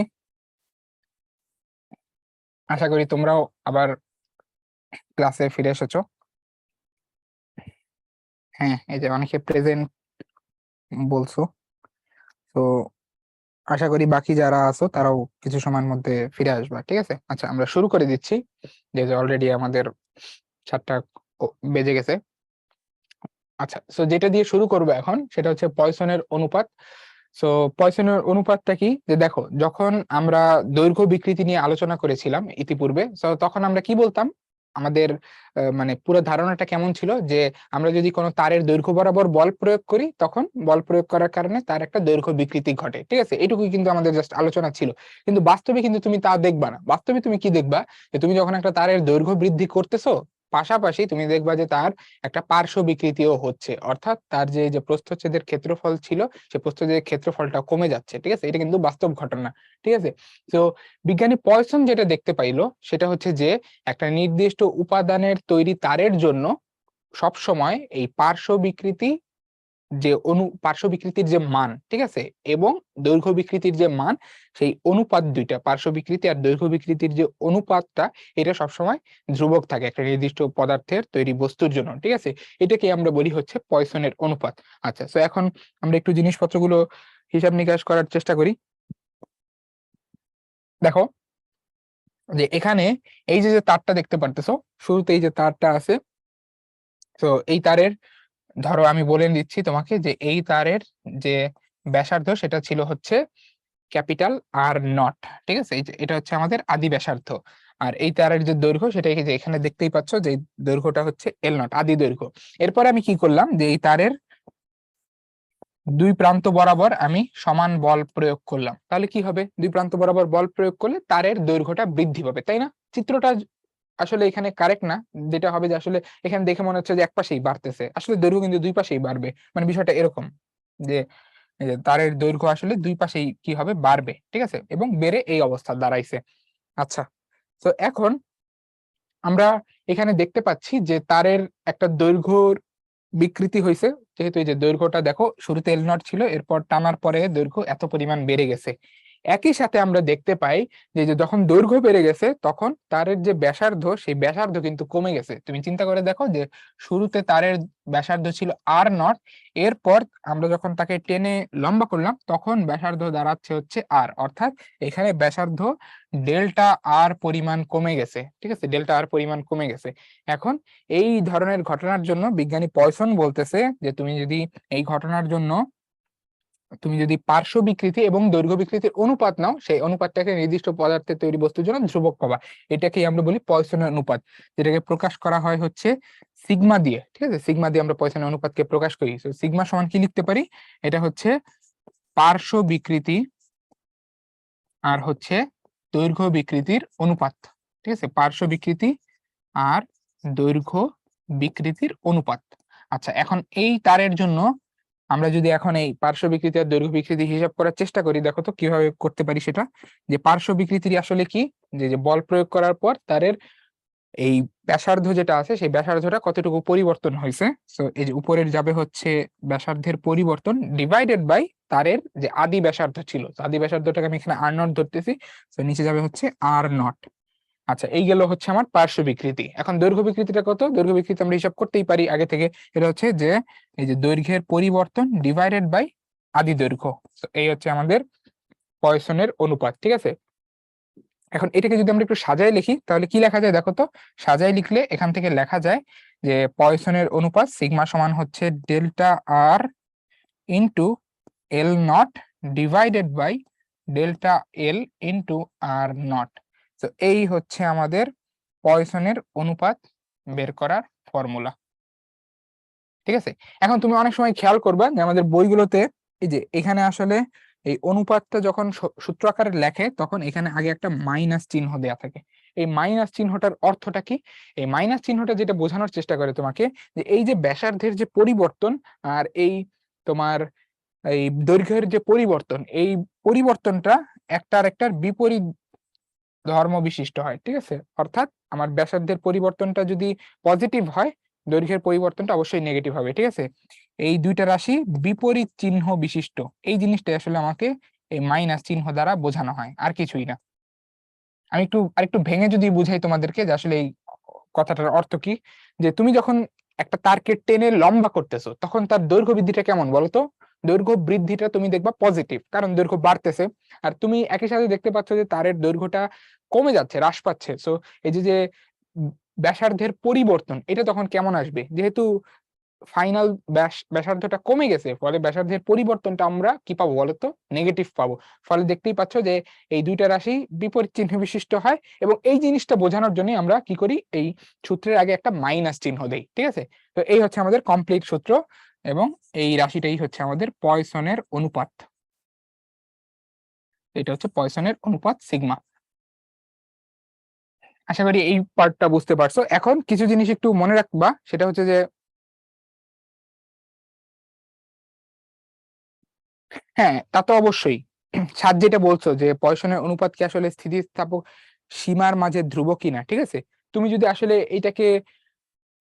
A: আশা করি তোমরাও আবার ক্লাসে ফিরে এসেছো। হ্যাঁ, এই যে অনেকে প্রেজেন্ট বলছো। তো আশা করি বাকি যারা আছো তারাও কিছু সময়ের মধ্যে ফিরে আসবা, ঠিক আছে? আচ্ছা, আমরা শুরু করে দিচ্ছি, যেহেতু অলরেডি আমাদের 7টা বেজে গেছে। আচ্ছা, সো যেটা দিয়ে শুরু করবো এখন সেটা হচ্ছে পয়সনের অনুপাত। সো পয়সনের অনুপাতটা কি, যে দেখো, যখন আমরা দৈর্ঘ্য বিকৃতি নিয়ে আলোচনা করেছিলাম ইতিপূর্বে, তো তখন আমরা কি বলতাম, আমাদের মানে পুরো ধারণাটা কেমন ছিল, যে আমরা যদি কোনো তারের দৈর্ঘ্য বরাবর বল প্রয়োগ করি, তখন বল প্রয়োগ করার কারণে তার একটা দৈর্ঘ্য বিকৃতি ঘটে, ঠিক আছে? এটুকুই কিন্তু আমাদের জাস্ট আলোচনা ছিল। কিন্তু বাস্তবে কিন্তু তুমি তা দেখবা না। বাস্তবে তুমি কি দেখবা, যে তুমি যখন একটা তারের দৈর্ঘ্য বৃদ্ধি করতেছো, পাশাপাশি তুমি দেখবা যে তার একটা পার্শ্ব বিকৃতিও হচ্ছে, অর্থাৎ তার যে যে প্রস্থচ্ছেদের ক্ষেত্রফল ছিল, সে প্রস্থচ্ছেদের ক্ষেত্রফলটা কমে যাচ্ছে, ঠিক আছে? এটা কিন্তু বাস্তব ঘটনা, ঠিক আছে? তো বিজ্ঞানী পয়সন যেটা দেখতে পাইলো সেটা হচ্ছে যে একটা নির্দিষ্ট উপাদানের তৈরি তারের জন্য সব সময় এই পার্শ্ব বিকৃতি, যে পার্শ্ব বিকৃতির যে মান, ঠিক আছে, এবং দৈর্ঘ্য বিকৃতির যে মান, সেই অনুপাত দুইটা, পার্শ্ব বিকৃতি আর দৈর্ঘ্য বিকৃতির যে অনুপাতটা, এটা সবসময় ধ্রুবক থাকে একটা নির্দিষ্ট পদার্থের তৈরি বস্তুর জন্য, ঠিক আছে? এটাকে আমরা বলি হচ্ছে পয়সনের অনুপাত। আচ্ছা, তো এখন আমরা একটু জিনিসপত্রগুলো হিসাব নিকাশ করার চেষ্টা করি। দেখো, যে এখানে এই যে যে তারটা দেখতে পারতেছো, শুরুতে এই যে তারটা আছে, তো এই তারের, ধরো আমি বলে দিচ্ছি তোমাকে, যে এই তারের যে ব্যাসার্ধ সেটা ছিল হচ্ছে ক্যাপিটাল আর নট, ঠিক আছে? এটা হচ্ছে আমাদের আদি ব্যাসার্ধ। আর এই তারের যে দৈর্ঘ্য সেটা এই যে এখানে দেখতেই পাচ্ছ, যে এই দৈর্ঘ্যটা হচ্ছে এল নট, আদি দৈর্ঘ্য। এরপরে আমি কি করলাম, যে এই তারের দুই প্রান্ত বরাবর আমি সমান বল প্রয়োগ করলাম। তাহলে কি হবে, দুই প্রান্ত বরাবর বল প্রয়োগ করলে তারের দৈর্ঘ্যটা বৃদ্ধি পাবে, তাই না? চিত্রটা আসলে এখানে কারেক্ট না। যেটা হবে যে আসলে এখানে দেখে মনে হচ্ছে যে এক পাশেই বাড়তেছে, আসলে দৈর্ঘ্য কিন্তু দুই পাশেই বাড়বে। মানে বিষয়টা এরকম, যে এই যে তারের দৈর্ঘ্য আসলে দুই পাশেই কি হবে, বাড়বে, ঠিক আছে, এবং বেড়ে এই অবস্থা দাঁড়াইছে। আচ্ছা, তো এখন আমরা এখানে দেখতে পাচ্ছি যে তারের একটা দৈর্ঘ্যর বিকৃতি হয়েছে। যেহেতু এই যে দৈর্ঘ্যটা দেখো, শুরুতে এল নট ছিল, এরপর টানার পরে দৈর্ঘ্য এত পরিমাণ বেড়ে গেছে। একই সাথে আমরা দেখতে পাই যে যে যখন দৈর্ঘ্য বেড়ে গেছে, তখন তারের যে ব্যাসার্ধ, সেই ব্যাসার্ধ কিন্তু কমে গেছে। তুমি চিন্তা করে দেখো, যে শুরুতে তারের ব্যাসার্ধ ছিল আর নট, এরপর আমরা যখন তাকে টেনে লম্বা করলাম, তখন ব্যাসার্ধ দাঁড়াচ্ছে হচ্ছে আর, অর্থাৎ এখানে ব্যাসার্ধ ডেল্টা আর পরিমাণ কমে গেছে, ঠিক আছে? ডেল্টা আর পরিমাণ কমে গেছে। এখন এই ধরনের ঘটনার জন্য বিজ্ঞানী পয়সন বলতেছে, যে এই ঘটনার জন্য তুমি যদি পার্শ্ব বিকৃতি এবং দৈর্ঘ্য বিকৃতির অনুপাত নাও, সেই অনুপাতটাকে নির্দিষ্ট পদার্থের তৈরি বস্তুর জন্য ধ্রুবক পাবা। এটাকেই আমরা বলি পয়সনের অনুপাত, যেটাকে প্রকাশ করা হয় হচ্ছে সিগমা দিয়ে, ঠিক আছে? সিগমা দিয়ে আমরা পয়সনের অনুপাতকে প্রকাশ করি। তো সিগমা সমান কি লিখতে পারি, এটা হচ্ছে পার্শ্ব বিকৃতি আর হচ্ছে দৈর্ঘ্য বিকৃতির অনুপাত, ঠিক আছে? পার্শ্ব বিকৃতি আর দৈর্ঘ্য বিকৃতির অনুপাত। আচ্ছা, এখন এই তারের জন্য আমরা যদি এখন এই পার্শ্ব বিকৃতি আর দৈর্ঘ্য বিকৃতি হিসাব করার চেষ্টা করি, দেখো তো কিভাবে করতে পারি সেটা। যে পার্শ্ব বিকৃতির আসলে কি, যে যে বল প্রয়োগ করার পর তারের এই ব্যাসার্ধ যেটা আছে, সেই ব্যাসার্ধটা কতটুকু পরিবর্তন হয়েছে। তো এই যে উপরের যাবে হচ্ছে ব্যাসার্ধের পরিবর্তন ডিভাইডেড বাই তারের যে আদি ব্যাসার্ধ ছিল। তো আদি ব্যাসার্ধটাকে আমি এখানে আর নট ধরতেছি, তো নিচে যাবে হচ্ছে আর নট। আচ্ছা, এই গেল হচ্ছে আমার পার্শ্ব বিকৃতি। এখন দৈর্ঘ্য বিকৃতিটা কত, দৈর্ঘ্য বিকৃতি আমরা হিসাব করতেই পারি আগে থেকে। এটা হচ্ছে যে এই যে দৈর্ঘ্যের পরিবর্তন ডিভাইডেড বাই আদি দৈর্ঘ্য। তো এই হচ্ছে আমাদের পয়সনের অনুপাত, ঠিক আছে? এখন এটাকে যদি আমরা একটু সাজায় লিখি, তাহলে কি লেখা যায় দেখো তো। সাজায় লিখলে এখান থেকে লেখা যায় যে পয়সনের অনুপাত সিগমা সমান হচ্ছে delta R into L naught divided by delta L into R naught. তো এই হচ্ছে আমাদের পয়সনের অনুপাত বের করার ফর্মুলা, ঠিক আছে? এখন তুমি অনেক সময় খেয়াল করবা যে আমাদের বইগুলোতে এই যে এখানে আসলে এই অনুপাতটা যখন সূত্র আকারে লেখে, তখন এখানে আগে একটা মাইনাস চিহ্ন দেয়া থাকে। এই মাইনাস চিহ্নটার অর্থটা কি? এই মাইনাস চিহ্নটা যেটা বোঝানোর চেষ্টা করে তোমাকে, যে এই যে ব্যাসার্ধের যে পরিবর্তন আর এই তোমার এই দৈর্ঘ্যের যে পরিবর্তন, এই পরিবর্তনটা একটার একটার বিপরীত ধর্ম বিশিষ্ট হয়, ঠিক আছে? অর্থাৎ আমার ব্যাসার্ধের পরিবর্তনটা যদি পজিটিভ হয়, দৈর্ঘ্যের পরিবর্তনটা অবশ্যই নেগেটিভ হবে, ঠিক আছে? এই দুইটা রাশি বিপরীত চিহ্ন বিশিষ্ট, এই জিনিসটা আসলে আমাকে এই মাইনাস চিহ্ন দ্বারা বোঝানো হয়, আর কিছুই না। আমি আরেকটু ভেঙে যদি বুঝাই তোমাদেরকে যে আসলে এই কথাটার অর্থ কি, যে তুমি যখন একটা তারকে টেনে লম্বা করতেছো তখন তার দৈর্ঘ্য বৃদ্ধিটা কেমন বলতো? দৈর্ঘ্য বৃদ্ধিটা তুমি দেখবা পজিটিভ, কারণ দৈর্ঘ্য বাড়তেছে। আর তুমি একই সাথে দেখতে পাচ্ছ যে তারের দৈর্ঘ্যটা কমে যাচ্ছে, হ্রাস পাচ্ছে। সো এই যে যে ব্যাসার্ধের পরিবর্তন, এটা তখন কেমন আসবে? যেহেতু ফাইনাল ব্যাসার্ধটা কমে গেছে, ফলে ব্যাসার্ধের পরিবর্তনটা আমরা কি পাবো বলতো? নেগেটিভ পাবো। ফলে দেখতেই পাচ্ছ যে এই দুইটা রাশি বিপরীত চিহ্ন বিশিষ্ট হয়, এবং এই জিনিসটা বোঝানোর জন্য আমরা কি করি, এই সূত্রের আগে একটা মাইনাস চিহ্ন দেই। ঠিক আছে, তো এই হচ্ছে আমাদের কমপ্লিট সূত্র, এবং এই রাশিটাই হচ্ছে আমাদের পয়সনের অনুপাত। এটা হচ্ছে পয়সনের অনুপাত সিগমা। আশা করি এই পার্টটা বুঝতে পারছো। এখন কিছু জিনিস একটু মনে রাখবা, সেটা হচ্ছে যে হ্যাঁ, তা তো অবশ্যই। ছাদ যেটা বলছো যে পয়সনের অনুপাত কি আসলে স্থিতিস্থাপক সীমার মাঝে ধ্রুব কিনা, ঠিক আছে, তুমি যদি আসলে এটাকে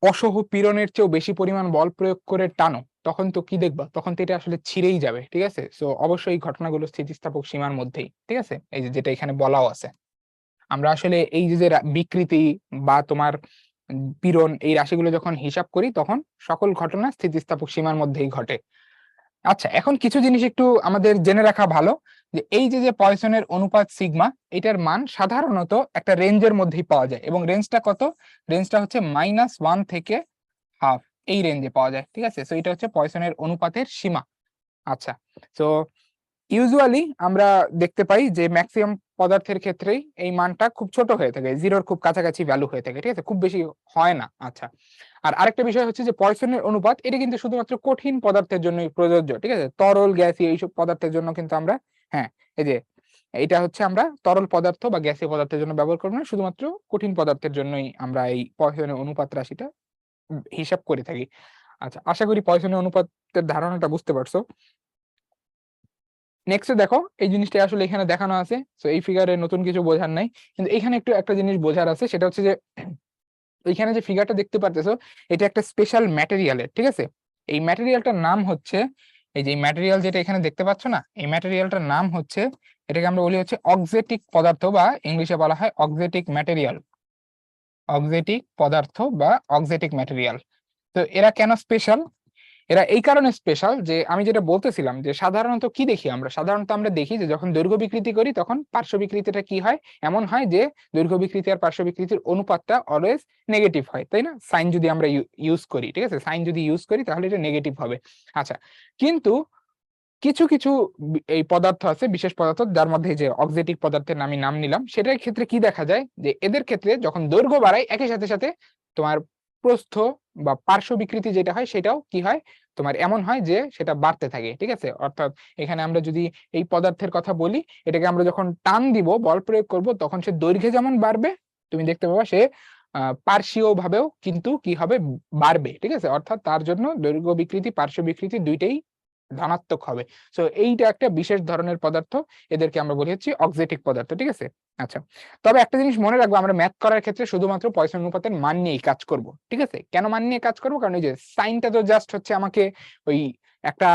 A: অসহ পীড়নের চেয়েও বেশি পরিমাণ বল প্রয়োগ করে টানো, তখন তো কি দেখবা, তখন তো এটা আসলে ছিঁড়েই যাবে। ঠিক আছে, সো অবশ্যই এই ঘটনাগুলো স্থিতিস্থাপক সীমার মধ্যেই। ঠিক আছে, এই যে যেটা এখানে বলাও আছে, আমরা আসলে এই যে যে বিকৃতি বা তোমার পীড়ন, এই রাশিগুলো যখন হিসাব করি তখন সকল ঘটনা স্থিতিস্থাপক সীমার মধ্যেই ঘটে। আচ্ছা, এখন কিছু জিনিস একটু আমাদের জেনে রাখা ভালো, যে এই যে যে পয়সনের অনুপাত সিগমা, এটার মান সাধারণত একটা রেঞ্জের মধ্যেই পাওয়া যায়, এবং রেঞ্জটা কত? রেঞ্জটা হচ্ছে -1 থেকে হাফ, এই রেঞ্জে পাওয়া যায়। ঠিক আছে, তো এটা হচ্ছে পয়সনের অনুপাতের সীমা। আচ্ছা, তো ইউজুয়ালি আমরা দেখতে পাই যে ম্যাক্সিমাম পদার্থের ক্ষেত্রেই এই মানটা খুব ছোট হয়ে থাকে, জিরোর খুব কাছাকাছি ভ্যালু হয়ে থাকে। ঠিক আছে, খুব বেশি হয় না। আচ্ছা, আর আরেকটা বিষয় হচ্ছে যে পয়সনের অনুপাত, এটা কিন্তু শুধুমাত্র কঠিন পদার্থের জন্যই প্রযোজ্য। ঠিক আছে, তরল গ্যাসীয় এইসব পদার্থের জন্য কিন্তু আমরা, হ্যাঁ, এই যে এটা হচ্ছে আমরা তরল পদার্থ বা গ্যাসীয় পদার্থের জন্য ব্যবহার করবো না, শুধুমাত্র কঠিন পদার্থের জন্যই আমরা এই পয়সনের অনুপাত রাশিটা হিসাব করে থাকি। আচ্ছা, আশা করি পয়সনের অনুপাতের ধারণাটা বুঝতে পারছো। নেক্সটে দেখো, এই জিনিসটা আসলে এখানে দেখানো আছে, তো এই ফিগারে নতুন কিছু বোঝার নাই, কিন্তু এখানে একটু একটা জিনিস বোঝার আছে, সেটা হচ্ছে যে এখানে যে ফিগারটা দেখতে পারতেছো, এটা একটা স্পেশাল ম্যাটেরিয়ালের। ঠিক আছে, এই ম্যাটেরিয়ালটার নাম হচ্ছে, এই যে ম্যাটেরিয়াল যেটা এখানে দেখতে পাচ্ছ না, এই ম্যাটেরিয়ালটার নাম হচ্ছে, এটাকে আমরা বলি হচ্ছে অক্সেটিক পদার্থ, বা ইংলিশে বলা হয় অক্সেটিক ম্যাটেরিয়াল। অক্সেটিক পদার্থ বা অক্সেটিক ম্যাটেরিয়াল। তো এরা কেন স্পেশাল? এরা এই কারণে স্পেশাল যে আমি যেটা বলতেছিলাম, যে সাধারণত কি দেখি আমরা, সাধারণত আমরা দেখি যে যখন দৈর্ঘ্য বিকৃতি করি তখন পার্শ্ব বিকৃতিটা কি হয়, এমন হয় যে দৈর্ঘ্য বিকৃতি আর পার্শ্ব বিকৃতির অনুপাতটা অলওয়েজ নেগেটিভ হয়, তাই না? সাইন যদি আমরা ইউজ করি, ঠিক আছে, সাইন যদি ইউজ করি তাহলে এটা নেগেটিভ হবে। আচ্ছা, কিন্তু কিছু কিছু এই পদার্থ আছে, বিশেষ পদার্থ, যার মধ্যে এই যে অক্সিটিক পদার্থের আমি নাম নিলাম, সেটার ক্ষেত্রে কি দেখা যায়, যে এদের ক্ষেত্রে যখন দৈর্ঘ্য বাড়ায় একই সাথে সাথে তোমার প্রস্থ বা পার্শ্ব বিকৃতি যেটা হয় সেটাও কি হয়, তোমার এমন হয় যে সেটা বাড়তে থাকে। ঠিক আছে, অর্থাৎ এখানে আমরা যদি এই পদার্থের কথা বলি, এটাকে আমরা যখন টান দিব, বল প্রয়োগ করব, তখন সে দৈর্ঘ্যে যেমন বাড়বে, তুমি দেখতে পাবা সে পার্শ্বীয় ভাবেও কিন্তু কি হবে, বাড়বে। ঠিক আছে, অর্থাৎ তার জন্য দৈর্ঘ্য বিকৃতি পার্শ্ব বিকৃতি দুইটাই ধনাত্মক হবে। সো এইটা একটা বিশেষ ধরনের পদার্থ, এদেরকে আমরা বলি হচ্ছে অক্সিটিক পদার্থ। ঠিক আছে, আচ্ছা, তবে একটা জিনিস মনে রাখবো, আমরা ম্যাথ করার ক্ষেত্রে শুধুমাত্র পয়সন অনুপাতের মান নিয়েই কাজ করব। ঠিক আছে, কেন মান নিয়ে কাজ করব? কারণ এই যে সাইনটা তো জাস্ট হচ্ছে আমাকে ওই একটা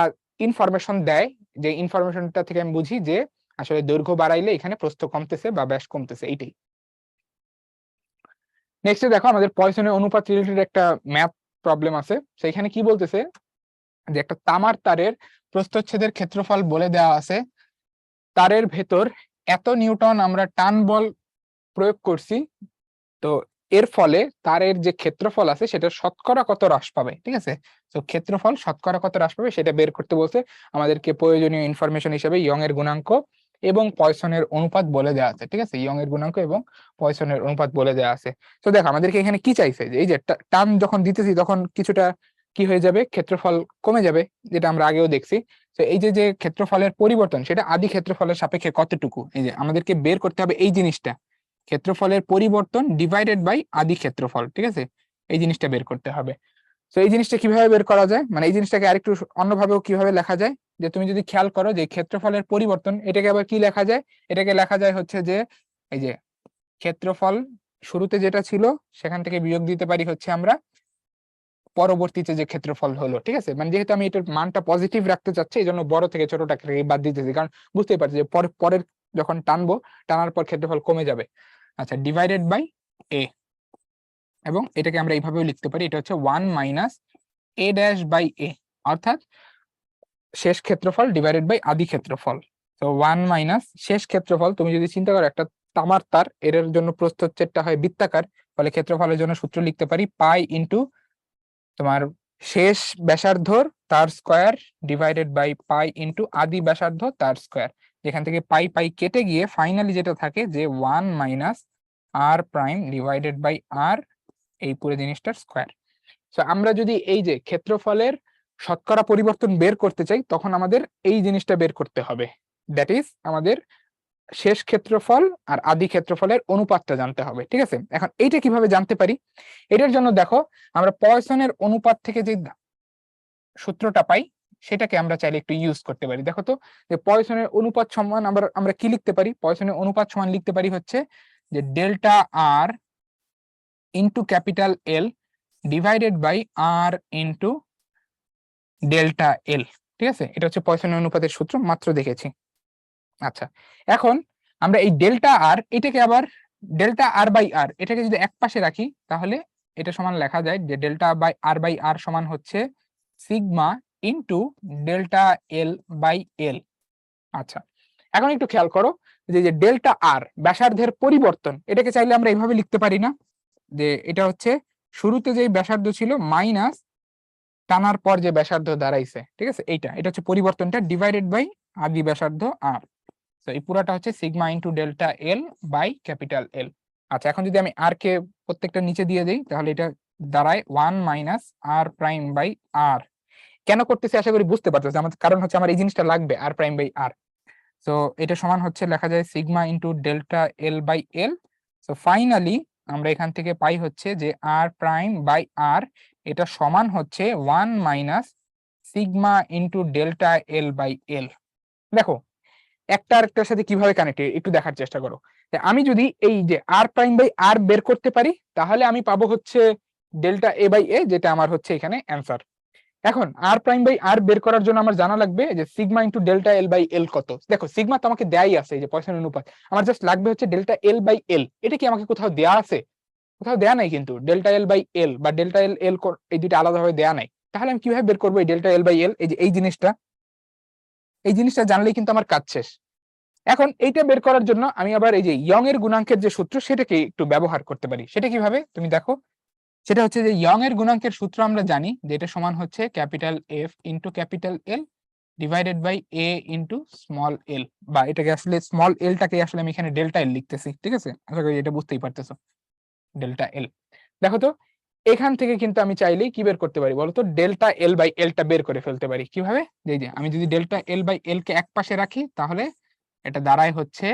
A: ইনফরমেশন দেয়, যে ইনফরমেশনটা থেকে আমি বুঝি যে আসলে দৈর্ঘ্য বাড়াইলে এখানে প্রস্থ কমতেছে বা ব্যাস কমতেছে, এইটাই। নেক্সট দেখো, আমাদের পয়সনের অনুপাত রিলেটেড একটা ম্যাথ প্রবলেম আছে। সেইখানে কি বলতেছে, যে একটা তামার তারের প্রস্থচ্ছেদের ক্ষেত্রফল বলে দেওয়া আছে, তারের ভেতর এত নিউটন আমরা টান বল প্রয়োগ করছি, তো এর ফলে তারের যে ক্ষেত্রফল আছে সেটা শতকরা কত হ্রাস পাবে। ঠিক আছে, তো ক্ষেত্রফল শতকরা কত হ্রাস পাবে সেটা বের করতে বলছে আমাদেরকে। প্রয়োজনীয় ইনফরমেশন হিসেবে ইয়ং এর গুণাঙ্ক এবং পয়সনের অনুপাত বলে দেওয়া আছে। ঠিক আছে, ইয়ং এর গুণাঙ্ক এবং পয়সনের অনুপাত বলে দেওয়া আছে। তো দেখো আমাদেরকে এখানে কি চাইছে, যে এই যে টান যখন দিতেছি তখন কিছুটা কি হয়ে যাবে, ক্ষেত্রফল কমে যাবে, যেটা আমরা আগেও দেখছি। তো এই যে যে ক্ষেত্রফলের পরিবর্তন, সেটা আদি ক্ষেত্রফলের সাপেক্ষে কতটুকু, এই যে আমাদেরকে বের করতে হবে এই জিনিসটা, ক্ষেত্রফলের পরিবর্তন ডিভাইডেড বাই আদি ক্ষেত্রফল। ঠিক আছে, এই জিনিসটা বের করতে হবে। তো এই জিনিসটা কিভাবে বের করা যায়, মানে এই জিনিসটাকে আরেকটু অন্যভাবেও কিভাবে লেখা যায়, যে তুমি যদি খেয়াল করো যে ক্ষেত্রফলের পরিবর্তন, এটাকে আবার কি লেখা যায়, এটাকে লেখা যায় হচ্ছে যে এই যে ক্ষেত্রফল শুরুতে যেটা ছিল সেখান থেকে বিয়োগ দিতে পারি হচ্ছে আমরা পরবর্তীতে যে ক্ষেত্রফল হলো, ঠিক আছে, মানে যেহেতু আমি এটার মানটা পজিটিভ রাখতে চাচ্ছি এই জন্য বড় থেকে ছোটটাকে বাদ দিতেছি, কারণ বুঝতেই পারছি যে পরের যখন টানার পর ক্ষেত্রফল কমে যাবে। আচ্ছা, ডিভাইডেড বাই এ, এবং এটাকে আমরা এইভাবেও লিখতে পারি, এটা হচ্ছে 1 মাইনাস এ ড্যাশ বাই এ, অর্থাৎ শেষ ক্ষেত্রফল ডিভাইডেড বাই আদি ক্ষেত্রফল। তো 1 মাইনাস শেষ ক্ষেত্রফল, তুমি যদি চিন্তা করো একটা তামার তার, এর জন্য প্রস্থচ্ছেদটা হয় বৃত্তাকার, ফলে ক্ষেত্রফলের জন্য সূত্র লিখতে পারি পাই ইন্টু তোমার শেষ ব্যাসার্ধর তার square divided by pi into আদি ব্যাসার্ধ তার স্কয়ার, যেখান থেকে পাই পাই কেটে গিয়ে ফাইনালি যেটা থাকে যে 1 minus R prime divided by R, এই পুরো জিনিসটার স্কয়ার। তো আমরা যদি এই যে ক্ষেত্রফলের শতকরা পরিবর্তন বের করতে চাই, তখন আমাদের এই জিনিসটা বের করতে হবে, দ্যাট ইজ আমাদের শেষ ক্ষেত্রফল আর আদি ক্ষেত্রফলের অনুপাতটা জানতে হবে, ঠিক আছে। এখন এইটা কিভাবে জানতে পারি, এটার জন্য দেখো আমরা পয়সনের অনুপাত থেকে যে সূত্রটা পাই সেটাকে আমরা চাইলে একটু ইউজ করতে পারি। দেখো তো, যে পয়সনের অনুপাত সমান আমরা কি লিখতে পারি, পয়সনের অনুপাত সমান লিখতে পারি হচ্ছে যে delta R into capital L divided by R into delta L, ঠিক আছে, এটা হচ্ছে পয়সনের অনুপাতের সূত্র, মাত্র দেখেছি। আচ্ছা, এখন আমরা এই ডেল্টা আর এটাকে আবার ডেল্টা আর বাই আর এটাকে যদি এক পাশে রাখি, তাহলে এটা সমান লেখা যায় যে ডেল্টা বাই আর সমান হচ্ছে sigma into delta L by L. আচ্ছা, এখন একটু খেয়াল করো যে ডেল্টা আর ব্যাসার্ধের পরিবর্তন, এটাকে চাইলে আমরা এইভাবে লিখতে পারি না, যে এটা হচ্ছে শুরুতে যে ব্যাসার্ধ ছিল মাইনাস টানার পর যে ব্যাসার্ধ দাঁড়াইছে, ঠিক আছে, এটা হচ্ছে পরিবর্তনটা ডিভাইডেড বাই আদি ব্যাসার্ধ আর। তো এই পুরাটা হচ্ছে sigma into delta L by capital L. আচ্ছা, এখন যদি আমি আর কে প্রত্যেকটা নিচে দিয়ে দিই, তাহলে এটা দাঁড়ায় 1 মাইনাস আর প্রাইম বাই আর। কেন করতেছি আশা করি বুঝতে পারতেছি, আমার কারণ হচ্ছে আমার এই জিনিসটা লাগবে আর প্রাইম বাই আর। তো এটা সমান হচ্ছে লেখা যায় sigma into delta L by L. তো ফাইনালি আমরা এখান থেকে পাই হচ্ছে যে আর প্রাইম বাই আর, এটা সমান হচ্ছে 1 minus sigma into delta L by L. দেখো একটা আরেকটার সাথে কিভাবে কানেক্টেড একটু দেখার চেষ্টা করো। আমি যদি এই যে আর প্রাইম বাই আর বের করতে পারি, তাহলে আমি পাবো হচ্ছে ডেল্টা এ বাই এ, যেটা আমার হচ্ছে এখানে অ্যান্সার। এখন আর প্রাইম বাই আর বের করার জন্য আমার জানা লাগবে যে sigma into delta L by L কত। দেখো সিগমা তো আমাকে দেয়াই আছে, এই যে পয়সনের অনুপাত, আমার জাস্ট লাগবে হচ্ছে ডেল্টা এল বাই এল। এটা কি আমাকে কোথাও দেয়া আছে? কোথাও দেয়া নাই, কিন্তু ডেল্টা এল বাই এল বা ডেল্টা এল এল এই দুটো আলাদাভাবে দেয়া নাই। তাহলে আমি কিভাবে বের করবো এই ডেল্টা এল বাই এল? এই যে এই জিনিসটা জানলেই কিন্তু আমার কাজ শেষ। এখন এইটা বের করার জন্য আমি আবার এই যে ইয়ং এর গুণাঙ্কের যে সূত্র সেটাকে একটু ব্যবহার করতে পারি। সেটা কিভাবে তুমি দেখো, সেটা হচ্ছে যে ইয়ং এর গুণাঙ্কের সূত্র আমরা জানি যে এটা সমান হচ্ছে capital F into capital L divided by A into small L, বা এটাকে আসলে স্মল এলটাকে আসলে আমি এখানে ডেল্টা এল লিখতেছি, ঠিক আছে, আশা করি এটা বুঝতেই পারতেছো, ডেল্টা এল। দেখো তো, এখান থেকে কিন্তু আমি চাইলেই কি বের করতে পারি বলতো, ডেল্টা এল বাই এলটা বের করে ফেলতে পারি। কিভাবে? যে আমি যদি ডেল্টা এল বাই এল কে এক পাশে রাখি, তাহলে এটা দাঁড়ায় হচ্ছে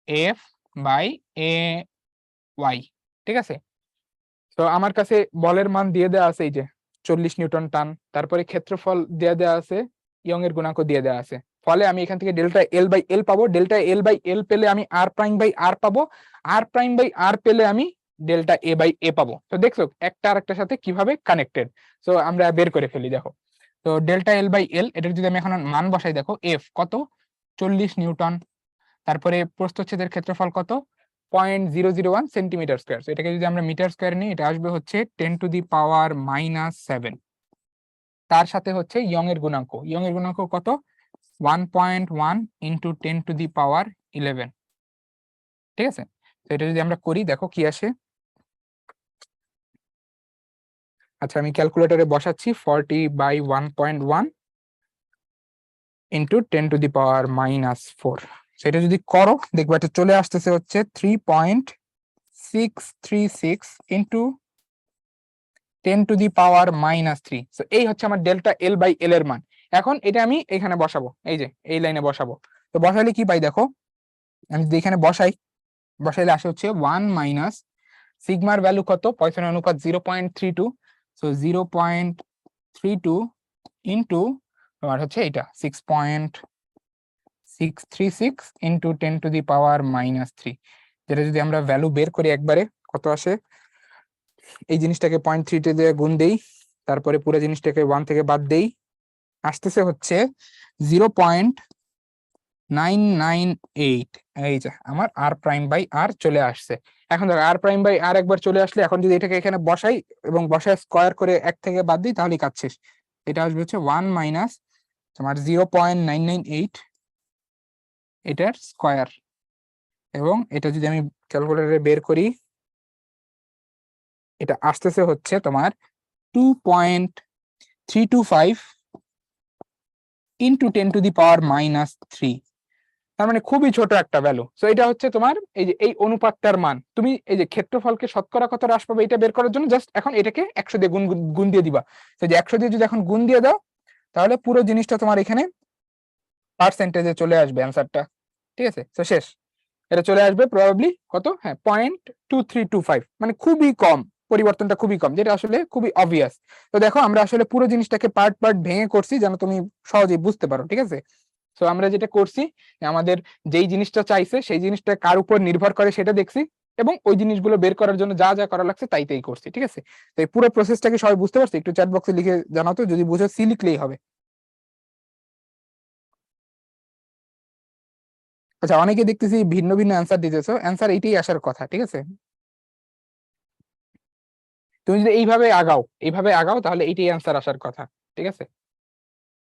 A: এফ বাই এ ওয়াই, ঠিক আছে। তো আমার কাছে বলের মান দিয়ে দেওয়া আছে, এই যে 40 নিউটন টান, তারপরে ক্ষেত্রফল দিয়ে দেওয়া আছে, ইয়ং এর গুণাঙ্ক দিয়ে দেওয়া আছে, ফলে আমি এখান থেকে ডেল্টা এল বাই এল পাবো। ডেল্টা এল বাই এল পেলে আমি আর প্রাইম বাই আর পাবো, আর প্রাইম বাই আর পেলে আমি ডেল্টা এ বাই এ পাবো। তো দেখছো একটা আরেকটার সাথে কিভাবে কানেক্টেড। তো আমরা বের করে ফেলি, দেখো তো ডেল্টা এল বাই এল, এটার যদি আমি এখন মান বসাই, দেখো এফ কত, 40 নিউটন, তারপরে প্রস্থচ্ছেদের ক্ষেত্রফল কত, 0.001 সেন্টিমিটার স্কয়ার। এটাকে যদি আমরা মিটার স্কয়ার নিই, এটা আসবে হচ্ছে 10⁻⁻7। তার সাথে হচ্ছে ইয়ং এর গুণাঙ্ক কত, 1.1 ইন্টু 10⁻11, ঠিক আছে। তো এটা যদি আমরা করি, দেখো কি আসে। আচ্ছা, আমি ক্যালকুলেটরে বসাচ্ছি 40/1.1 ইন্টু 10⁻⁻4। সেটা যদি করো দেখবে এটা চলে আসতেছে হচ্ছে 3.636 ইন্টু 10⁻⁻3। এই হচ্ছে আমার ডেল্টা এল বাই এল এর মান। এখন এটা আমি এখানে বসাবো, এই যে এই লাইনে বসাবো। তো বসাইলে কি পাই দেখো, আমি যদি এখানে বসাইলে আসে হচ্ছে 1 মাইনাস সিগমার ভ্যালু কত, পয়সনের অনুপাত 0.32, 0.32 ইন্টু তোমার হচ্ছে এটা 6.636 ইন্টু 10⁻⁻3, যেটা যদি আমরা ভ্যালু বের করি একবারে কত আসে, এই জিনিসটাকে 0.3 দিয়ে গুণ দেই, তারপরে পুরো জিনিসটাকে 1 থেকে বাদ দেই, আসতেছে হচ্ছে 0.998। এই যে আমার আর প্রাইম বাই আর চলে আসছে। এখন দেখো আর প্রাইম বাই আর একবার চলে আসলে, এখন যদি এটাকে এখানে বসাই এবং বসায় স্কোয়ার করে 1 থেকে বাদ দিই তাহলে কাজ শেষ। এটা আসবে হচ্ছে 1 মাইনাস তোমার 0.998 এটার স্কোয়ার, এবং এটা যদি আমি ক্যালকুলেটরে বের করি, এটা আসতেছে হচ্ছে তোমার 2.325 ইন্টু 10⁻³ তার মানে খুবই ছোট একটা ভ্যালু। সো এটা হচ্ছে তোমার এই যে এই অনুপাতটার মান। তুমি এই যে ক্ষেত্রফলকে শতকরা কত হ্রাস পাবে এটা বের করার জন্য জাস্ট এখন এটাকে 100 দিয়ে গুণ গুণ দিয়ে দিবা। তো যে 100 দিয়ে যদি এখন গুণ দিয়ে দাও তাহলে পুরো জিনিসটা তোমার এখানে পার্সেন্টেজে চলে আসবে অ্যান্সারটা। ঠিক আছে, তো শেষ। এটা চলে আসবে প্রবাবলি কত, হ্যাঁ 0.2325, মানে খুবই কম, পরিবর্তনটা খুবই কম, যেটা আসলে খুবই অবভিয়াস। তো দেখো আমরা আসলে পুরো জিনিসটাকে পার্ট পার্ট ভেঙে করছি যেন তুমি সহজেই বুঝতে পারো। ঠিক আছে, তো আমরা যেটা করছি, আমাদের যেই জিনিসটা চাইছে সেই জিনিসটা কার উপর নির্ভর করে সেটা দেখছি, এবং ওই জিনিসগুলো বের করার জন্য যা যা করা লাগছে তাই তাই করছি। ঠিক আছে, তো এই পুরো প্রসেসটাকে সবাই বুঝতে পারছি? একটু চ্যাট বক্সে লিখে জানাও তো, যদি বুঝো সি লিখলেই হবে। আচ্ছা, অনেকে দেখতেছি ভিন্ন ভিন্ন অ্যান্সার দিতেছো, অ্যান্সার এইটাই আসার কথা। ঠিক আছে, তুমি যদি এইভাবে আগাও তাহলে এইটাই অ্যান্সার আসার কথা। ঠিক আছে,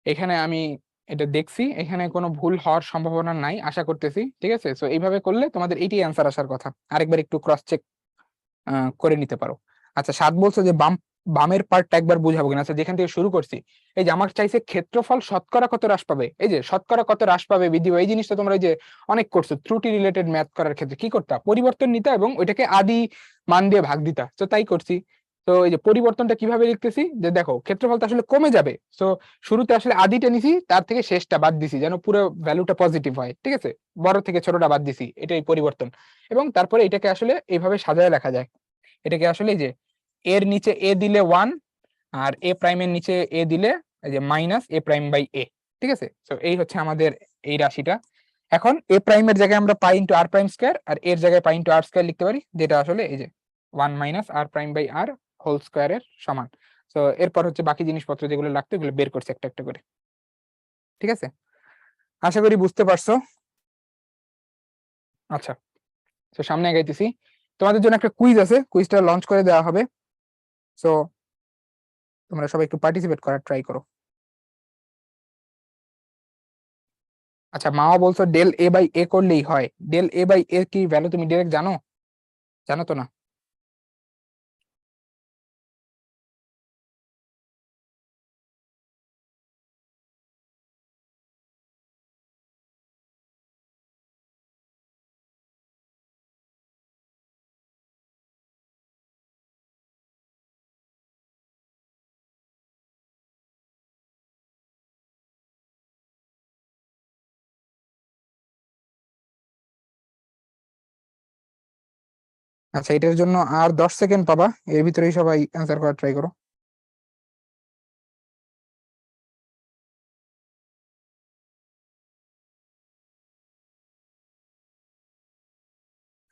A: এখানে আমি এটা দেখছি, এখানে কোনো ভুল হওয়ার সম্ভাবনা নাই আশা করতেছি। ঠিক আছে, সো এইভাবে করলে তোমাদের এইটাই অ্যান্সার আসার কথা। আরেকবার একটু ক্রস চেক করে নিতে পারো। আচ্ছা, 7 বলছো যে বামের পার্টটা একবার বুঝাবো কিনা। আচ্ছা, যেখান থেকে শুরু করছি, এই যে আমার চাইছে ক্ষেত্রফল শতকরা কত হ্রাস পাবে, এই যে শতকরা কত হ্রাস পাবে বৃদ্ধি পাবে, এই জিনিসটা তোমরা এই যে অনেক করছো ত্রুটি রিলেটেড ম্যাথ করার ক্ষেত্রে কি করতা, পরিবর্তন নিতা এবং ওইটাকে আদি মান দিয়ে ভাগ দিতা। তো তাই করছি। তো এই যে পরিবর্তনটা কিভাবে লিখতেছি, যে দেখো ক্ষেত্রফল তো আসলে কমে যাবে, তো শুরুতে আসলে আদিটা নিছি, তার থেকে শেষটা বাদ দিছি যেন পুরো ভ্যালুটা পজিটিভ হয়। ঠিক আছে, বড় থেকে ছোটটা বাদ দিছি, এটাই পরিবর্তন। এবং তারপরে এটাকে আসলে এইভাবে সাজায় লেখা যায়। এটাকে আসলে এই যে এর নিচে এ দিলে 1, আর এ প্রাইমের নিচে এ দিলে এই যে মাইনাস এ প্রাইম বাই এ। ঠিক আছে, তো এই হচ্ছে আমাদের এই রাশিটা। এখন এ প্রাইমের জায়গায় আমরা পাই ইন্টু আর প্রাইম স্কয়ার, আর এর জায়গায় পাই ইন্টু আর স্কয়ার লিখতে পারি, যেটা আসলে এই যে 1 minus R prime by R whole স্কয়ারের সমান। তো এরপর হচ্ছে বাকি জিনিসপত্র যেগুলো লাগতো এগুলো বের করছে একটা একটা করে। ঠিক আছে, আশা করি বুঝতে পারছো। আচ্ছা, তো সামনে এগাইতেছি, তোমাদের জন্য একটা কুইজ আছে, কুইজটা লঞ্চ করে দেওয়া হবে। সো তোমরা সবাই একটু পার্টিসিপেট করার ট্রাই করো। আচ্ছা, মাও বলছো ডেল এ বাই এ করলেই হয়। ডেল এ বাই এর কি ভ্যালু তুমি ডিরেক্ট জানো? জানো তো না? আচ্ছা, এটার জন্য আর 10 সেকেন্ড পাবা, এর ভিতরেই সবাই অ্যান্সার করার ট্রাই করো।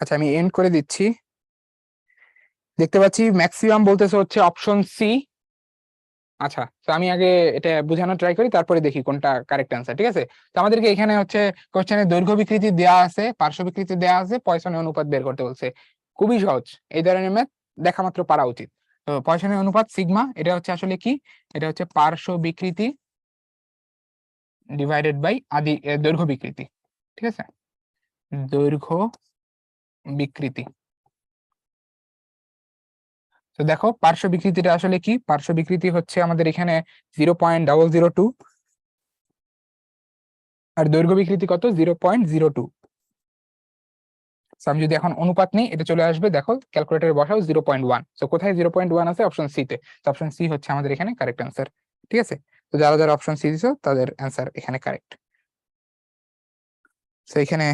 A: আচ্ছা, আমি এন্ড করে দিচ্ছি। দেখতে পাচ্ছি ম্যাক্সিমাম বলতেছে হচ্ছে অপশন সি। আচ্ছা, তো আমি আগে এটা বোঝানোর ট্রাই করি, তারপরে দেখি কোনটা কারেক্ট অ্যান্সার। ঠিক আছে, তো আমাদেরকে এখানে হচ্ছে কোশ্চেনে দৈর্ঘ্য বিকৃতি দেওয়া আছে, পার্শ্ব বিকৃতি দেওয়া আছে, পয়সনের অনুপাত বের করতে বলছে। খুবই সহজ, এই ধরনের ম্যাথ দেখা মাত্র পারা উচিত। তো পয়সনের অনুপাত সিগমা, এটা হচ্ছে আসলে কি, এটা হচ্ছে পার্শ্ব বিকৃতি ডিভাইডেড বাই দৈর্ঘ্য বিকৃতি। ঠিক আছে, দৈর্ঘ্য বিকৃতি। তো দেখো পার্শ্ব বিকৃতিটা আসলে কি, পার্শ্ব বিকৃতি হচ্ছে আমাদের এখানে 0.002, আর দৈর্ঘ্য বিকৃতি কত, 0.02। আমি যদি এখন অনুপাত নিই এটা চলে আসবে, দেখো ক্যালকুলেটরে বসাও 0.1। তো কোথায় 0.1 আছে, অপশন সি তে। তো অপশন সি হচ্ছে আমাদের এখানে কারেক্ট অ্যান্সার। ঠিক আছে, তো যারা যারা অপশন সি দিছো তাদের অ্যান্সার এখানে কারেক্ট। তো এখানে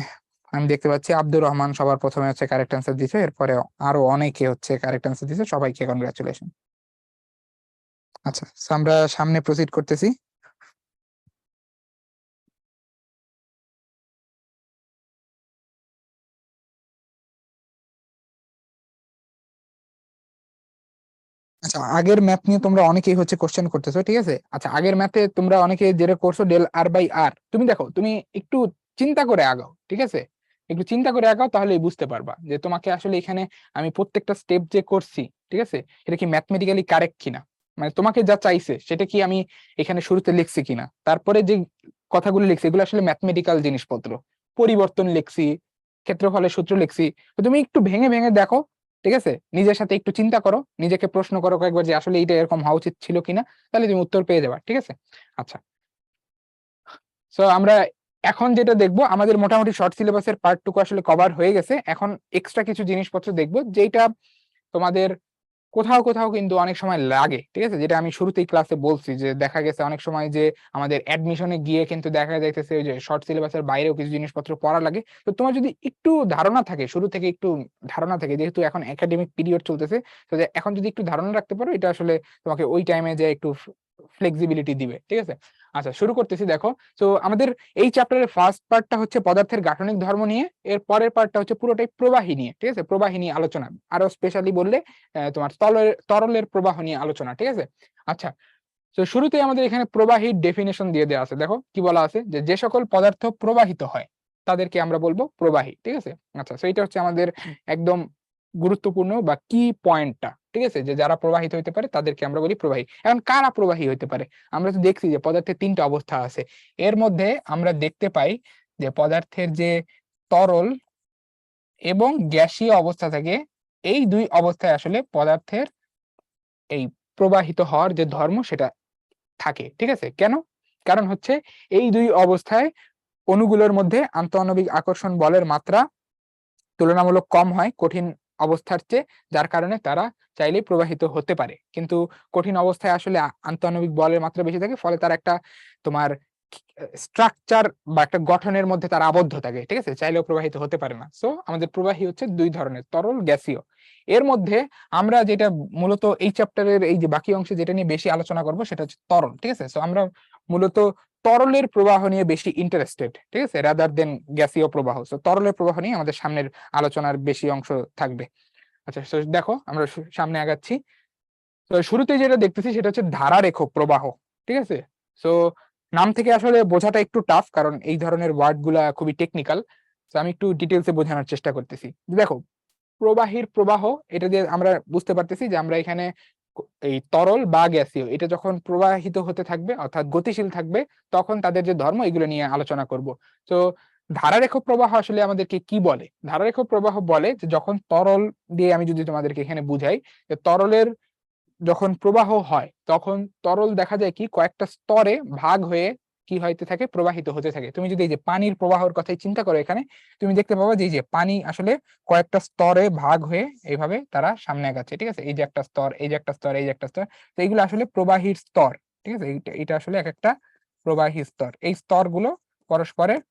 A: আমি দেখতে পাচ্ছি আব্দুর রহমান সবার প্রথমে হচ্ছে কারেক্ট অ্যান্সার দিছে, এরপরে আরো অনেকে হচ্ছে কারেক্ট অ্যান্সার দিছে, সবাইকে কনগ্রাচুলেশন। আচ্ছা, so আমরা সামনে প্রসিড করতেছি। আচ্ছা, আগের ম্যাথ নিয়ে তোমরা অনেকেই হচ্ছে কোশ্চেন করতেছো, ঠিক আছে। আচ্ছা, আগের ম্যাথে তোমরা অনেকে যেটা করছো ডেল আর বাই আর, তুমি দেখো তুমি একটু চিন্তা করে আগাও, ঠিক আছে। একটু চিন্তা করে আগাও, তাহলেই বুঝতে পারবা যে তোমাকে আসলে এখানে আমি প্রত্যেকটা স্টেপ যে করছি, ঠিক আছে, এটা কি ম্যাথমেটিক্যালি কারেক্ট কিনা, মানে তোমাকে যা চাইছে সেটা কি আমি এখানে শুরুতে লিখছি কিনা, তারপরে যে কথাগুলো লিখছি এগুলো আসলে ম্যাথমেটিক্যাল জিনিসপত্র, পরিবর্তন লিখছি, ক্ষেত্রফলের সূত্র লিখছি। তো তুমি একটু ভেঙে ভেঙে দেখো, ঠিক আছে, নিজের সাথে একটু চিন্তা করো, নিজেকে প্রশ্ন করো কয়েকবার যে আসলে এটা এরকম হওয়া উচিত ছিল কিনা, তাহলে তুমি উত্তর পেয়ে যাবা, ঠিক আছে। আচ্ছা, সো আমরা এখন যেটা দেখবো, আমাদের মোটামুটি শর্ট সিলেবাসের পার্টটুকু আসলে কভার হয়ে গেছে। এখন এক্সট্রা কিছু জিনিসপত্র দেখবো যেটা তোমাদের কোথাও কোথাও কিন্তু অনেক সময় লাগে, ঠিক আছে, যেটা আমি শুরুতেই ক্লাসে বলছি যে দেখা গেছে অনেক সময় যে আমাদের অ্যাডমিশনে গিয়ে কিন্তু দেখা যাইতেছে যে শর্ট সিলেবাসের বাইরেও কিছু জিনিসপত্র পড়া লাগে। তো তোমার যদি একটু ধারণা থাকে, শুরু থেকে একটু ধারণা থাকে, যেহেতু এখন একাডেমিক পিরিয়ড চলতেছে, তো যে এখন যদি একটু ধারণা রাখতে পারো, এটা আসলে তোমাকে ওই টাইমে যে একটু ফ্লেক্সিবিলিটি দিবে, ঠিক আছে। আচ্ছা, শুরু করতেছি, দেখো। তো আমাদের এই চ্যাপ্টারের ফার্স্ট পার্টটা হচ্ছে পদার্থের গাঠনিক ধর্ম নিয়ে, এর পরের পার্টটা হচ্ছে পুরোটাই প্রবাহী নিয়ে, ঠিক আছে, প্রবাহী নিয়ে আলোচনা, আরো স্পেশালি বললে তোমার তরলের প্রবাহ নিয়ে আলোচনা, ঠিক আছে। আচ্ছা, তো শুরুতে আমাদের এখানে প্রবাহীর ডেফিনেশন দিয়ে দেওয়া আছে, দেখো কি বলা আছে, যে যে সকল পদার্থ প্রবাহিত হয় তাদেরকে আমরা বলবো প্রবাহী, ঠিক আছে। আচ্ছা, তো এটা হচ্ছে আমাদের একদম গুরুত্বপূর্ণ বা কি পয়েন্টটা, ঠিক আছে, যে যারা প্রবাহিত হইতে পারে তাদেরকে আমরা বলি প্রবাহী। এখন কারা প্রবাহী হইতে পারে, আমরা তো দেখছি যে পদার্থের তিনটা অবস্থা আছে, এর মধ্যে আমরা দেখতে পাই যে পদার্থের যে তরল এবং গ্যাসীয় অবস্থা থাকে, এই দুই অবস্থায় আসলে পদার্থের এই প্রবাহিত হওয়ার যে ধর্ম সেটা থাকে, ঠিক আছে। কেন? কারণ হচ্ছে এই দুই অবস্থায় অণুগুলোর মধ্যে আন্তঃআণবিক আকর্ষণ বলের মাত্রা তুলনামূলক কম হয় কঠিন অবস্থার চেয়ে, যার কারণে তারা চাইলেই প্রবাহিত হতে পারে। কিন্তু কঠিন অবস্থায় আসলে আন্তঃআণবিক বলের মাত্রা বেশি থাকে, ফলে তার একটা তোমার স্ট্রাকচার বা একটা গঠনের মধ্যে তারা আবদ্ধ থাকে, ঠিক আছে, চাইলেও প্রবাহিত হতে পারে না। সো আমাদের প্রবাহী হচ্ছে দুই ধরনের, তরল, গ্যাসীয়। এর মধ্যে আমরা যেটা মূলত এই চ্যাপ্টারের এই যে বাকি অংশে যেটা নিয়ে বেশি আলোচনা করব সেটা হচ্ছে তরল, ঠিক আছে। সো আমরা মূলত তরলের প্রবাহ নিয়ে বেশি ইন্টারেস্টেড, ঠিক আছে, রাদার দেন গ্যাসীয় প্রবাহ। তো তরলের প্রবাহ নিয়ে আমাদের সামনের আলোচনার বেশি অংশ থাকবে। আচ্ছা, তো দেখো আমরা সামনে আগাচ্ছি। তো শুরুতে যেটা দেখতেছি সেটা হচ্ছে ধারারেখ প্রবাহ, ঠিক আছে। তো নাম থেকে আসলে বোঝাটা একটু টাফ, কারণ এই ধরনের ওয়ার্ড গুলা খুবই টেকনিক্যাল। তো আমি একটু ডিটেলসে বোঝানোর চেষ্টা করতেছি। দেখো, প্রবাহীর প্রবাহ, এটা দিয়ে আমরা বুঝতে পারতেছি যে আমরা এখানে এই তরল বা গ্যাসীয় এটা যখন প্রবাহিত হতে থাকবে অর্থাৎ গতিশীল থাকবে, তখন তাদের যে ধর্ম এগুলো নিয়ে আলোচনা করব। তো ধারারেখ প্রবাহ আসলে আমাদেরকে কি বলে, ধারারেখ প্রবাহ বলে যে যখন তরল দিয়ে, আমি যদি তোমাদেরকে এখানে বুঝাই, যে তরলের যখন প্রবাহ হয় তখন তরল দেখা যায় কি কয়েকটা স্তরে ভাগ হয়ে কি হইতে থাকে, প্রবাহিত হতে থাকে। তুমি যদি এই যে পানির প্রবাহের কথাই চিন্তা করো, এখানে তুমি দেখতে পাবে যে এই যে পানি আসলে কয়েকটা স্তরে ভাগ হয়ে এইভাবে তারা সামনে আগাচ্ছে, ঠিক আছে, এই যে একটা স্তর, এই যে একটা স্তর, এই যে একটা স্তর। তো এইগুলো আসলে প্রবাহীর স্তর, ঠিক আছে, এটা আসলে এক একটা প্রবাহী স্তর। এই স্তরগুলো পরস্পরের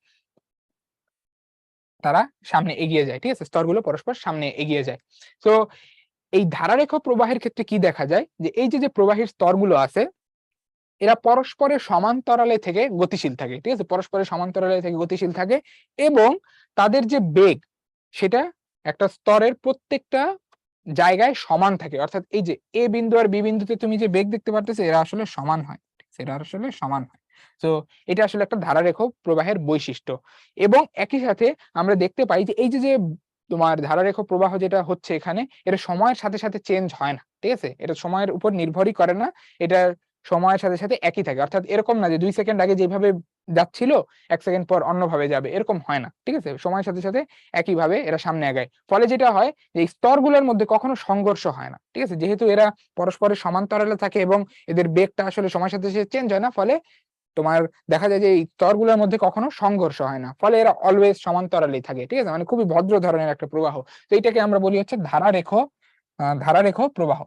A: তারা সামনে এগিয়ে যায়, ঠিক আছে, স্তরগুলো পরস্পর সামনে এগিয়ে যায়। তো এই ধারারেখ প্রবাহের ক্ষেত্রে কি দেখা যায়, যে এই যে যে প্রবাহীর স্তরগুলো আছে এরা পরস্পরের সমান্তরালে থেকে গতিশীল থাকে, ঠিক আছে, পরস্পরের সমান্তরালে থেকে গতিশীল থাকে, এবং তাদের যে বেগ সেটা একটা স্তরের প্রত্যেকটা জায়গায় সমান থাকে। অর্থাৎ এই যে এ বিন্দু আর বি বিন্দুতে তুমি যে বেগ দেখতে পারতেছো এরা আসলে সমান হয়, এরা আসলে সমান হয়। তো এটা আসলে একটা ধারারেখ প্রবাহের বৈশিষ্ট্য। এবং একই সাথে আমরা দেখতে পাই যে এই যে যে তোমার ধারারেখ প্রবাহ যেটা হচ্ছে এখানে, এটা সময়ের সাথে সাথে চেঞ্জ হয় না, ঠিক আছে, এটা সময়ের উপর নির্ভরই করে না, এটা সময়ের সাথে সাথে একই থাকে। অর্থাৎ এরকম না যে 2 সেকেন্ড আগে যেভাবে যাচ্ছিল 1 সেকেন্ড পর অন্যভাবে যাবে, এরকম হয় না, ঠিক আছে, সময়ের সাথে সাথে একইভাবে এরা সামনে আগায়। ফলে যেটা হয় যে স্তরগুলোর মধ্যে কখনো সংঘর্ষ হয় না, ঠিক আছে, যেহেতু এরা পরস্পরের সমান্তরালে থাকে এবং এদের বেগটা আসলে সময়ের সাথে সাথে চেঞ্জ হয় না, ফলে তোমার দেখা যায় যে এই স্তরগুলোর মধ্যে কখনো সংঘর্ষ হয় না, ফলে এরা অলওয়েজ সমান্তরালেই থাকে, ঠিক আছে, মানে খুবই ভদ্র ধরনের একটা প্রবাহ। তো এইটাকে আমরা বলি হচ্ছে ধারারেখ প্রবাহ,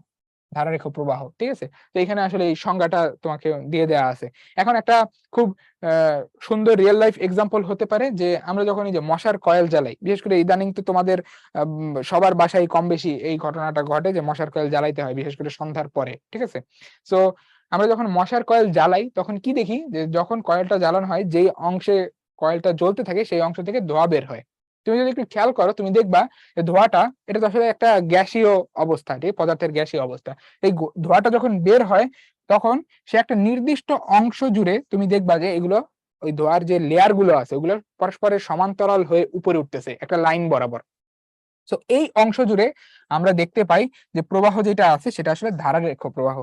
A: ধারারেখ প্রবাহ, ঠিক আছে। তো এখানে আসলে এই সংজ্ঞাটা তোমাকে দিয়ে দেওয়া আছে। এখন একটা খুব সুন্দর রিয়েল লাইফ এক্সাম্পল হতে পারে যে আমরা যখন এই যে মশার কয়েল জ্বালাই, বিশেষ করে ইদানিং তো তোমাদের সবার বাসায় কম বেশি এই ঘটনাটা ঘটে যে মশার কয়েল জ্বালাইতে হয়, বিশেষ করে সন্ধ্যার পরে, ঠিক আছে। তো আমরা যখন মশার কয়েল জ্বালাই তখন কি দেখি, যে যখন কয়েলটা জ্বালানো হয় যেই অংশে কয়েলটা জ্বলতে থাকে সেই অংশ থেকে ধোঁয়া বের হয়, তুমি যদি একটু খেয়াল করো তুমি দেখবা যে ধোঁয়াটা এটা তো আসলে একটা গ্যাসীয় অবস্থা, ঠিক পদার্থের গ্যাসীয় অবস্থা। এই ধোঁয়াটা যখন বের হয় তখন সে একটা নির্দিষ্ট অংশ জুড়ে তুমি দেখবা যে এগুলো ওই ধোঁয়ার যে লেয়ার গুলো আছে ওগুলো পরস্পরের সমান্তরাল হয়ে উপরে উঠতেছে একটা লাইন বরাবর। তো এই অংশ জুড়ে আমরা দেখতে পাই যে প্রবাহ যেটা আছে সেটা আসলে ধারারেখ প্রবাহ।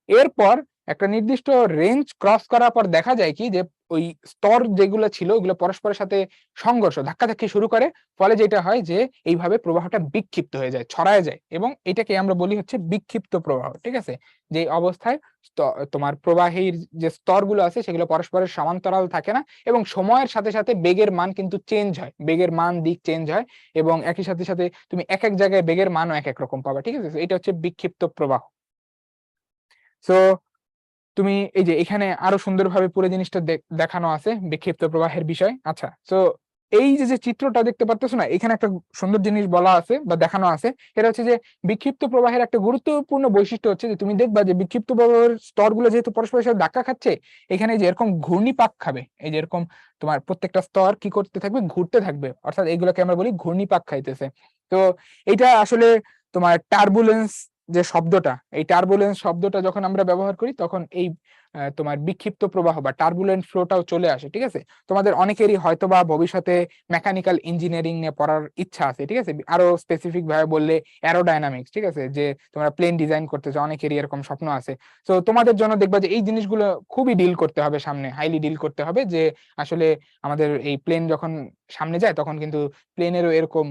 A: এরপর একটা নির্দিষ্ট রেঞ্জ ক্রস করার পর দেখা যায় কি যে ওই স্তর যেগুলো ছিল ওগুলো পরস্পরের সাথে সংঘর্ষ ধাক্কাধাক্কি শুরু করে, ফলে যেটা হয় যে এইভাবে প্রবাহটা বিক্ষিপ্ত হয়ে যায়, ছড়ায় যায়, এবং এটাকে আমরা বলি হচ্ছে বিক্ষিপ্ত প্রবাহ। ঠিক আছে, যে অবস্থায় তোমার প্রবাহীর যে স্তরগুলো আছে সেগুলো পরস্পরের সমান্তরাল থাকে না, এবং সময়ের সাথে সাথে বেগের মান কিন্তু চেঞ্জ হয়, বেগের মান দিক চেঞ্জ হয়, এবং একই সাথে সাথে তুমি এক এক জায়গায় বেগের মানও এক এক রকম পাবা। ঠিক আছে, এটা হচ্ছে বিক্ষিপ্ত প্রবাহ। সো তুমি এই যে এখানে আরো সুন্দরভাবে পুরো জিনিসটা দেখানো আছে বিক্ষিপ্ত প্রবাহের বিষয়। আচ্ছা, তো এই যে যে চিত্রটা দেখতে পারতেছো না, এখানে একটা সুন্দর জিনিস বলা আছে বা দেখানো আছে, এটা হচ্ছে যে বিক্ষিপ্ত প্রবাহের একটা গুরুত্বপূর্ণ বৈশিষ্ট্য হচ্ছে যে তুমি দেখবা যে বিক্ষিপ্ত প্রবাহের স্তরগুলো যেহেতু পরস্পরের সাথে ধাক্কা খাচ্ছে, এখানে যে এরকম ঘূর্ণিপাক খাবে, এই যে এরকম তোমার প্রত্যেকটা স্তর কি করতে থাকবে, ঘুরতে থাকবে, অর্থাৎ এগুলোকে আমরা বলি ঘূর্ণিপাক খাইতেছে। তো এটা আসলে তোমার টার্বুলেন্স যে শব্দটা, এই টার্বুলেন্স শব্দটা যখন আমরা ব্যবহার করি তখন এই তোমার বিক্ষিপ্ত প্রবাহ বা টার্বুলেন্ট ফ্লোটাও চলে আসে। ঠিক আছে, তোমাদের অনেকেরই হয়তো বা ভবিষ্যতে মেকানিক্যাল ইঞ্জিনিয়ারিং নিয়ে পড়ার ইচ্ছা আছে। ঠিক আছে, আরো স্পেসিফিক ভাবে বললে অ্যারোডাইনামিক্স। ঠিক আছে, যে তোমরা প্লেন ডিজাইন করতে চাও, অনেকেরই এরকম স্বপ্ন আছে। তো তোমাদের জন্য দেখবা যে এই জিনিসগুলো খুবই ডিল করতে হবে, সামনে হাইলি ডিল করতে হবে, যে আসলে আমাদের এই প্লেন যখন সামনে যায় তখন কিন্তু প্লেনেরও এরকম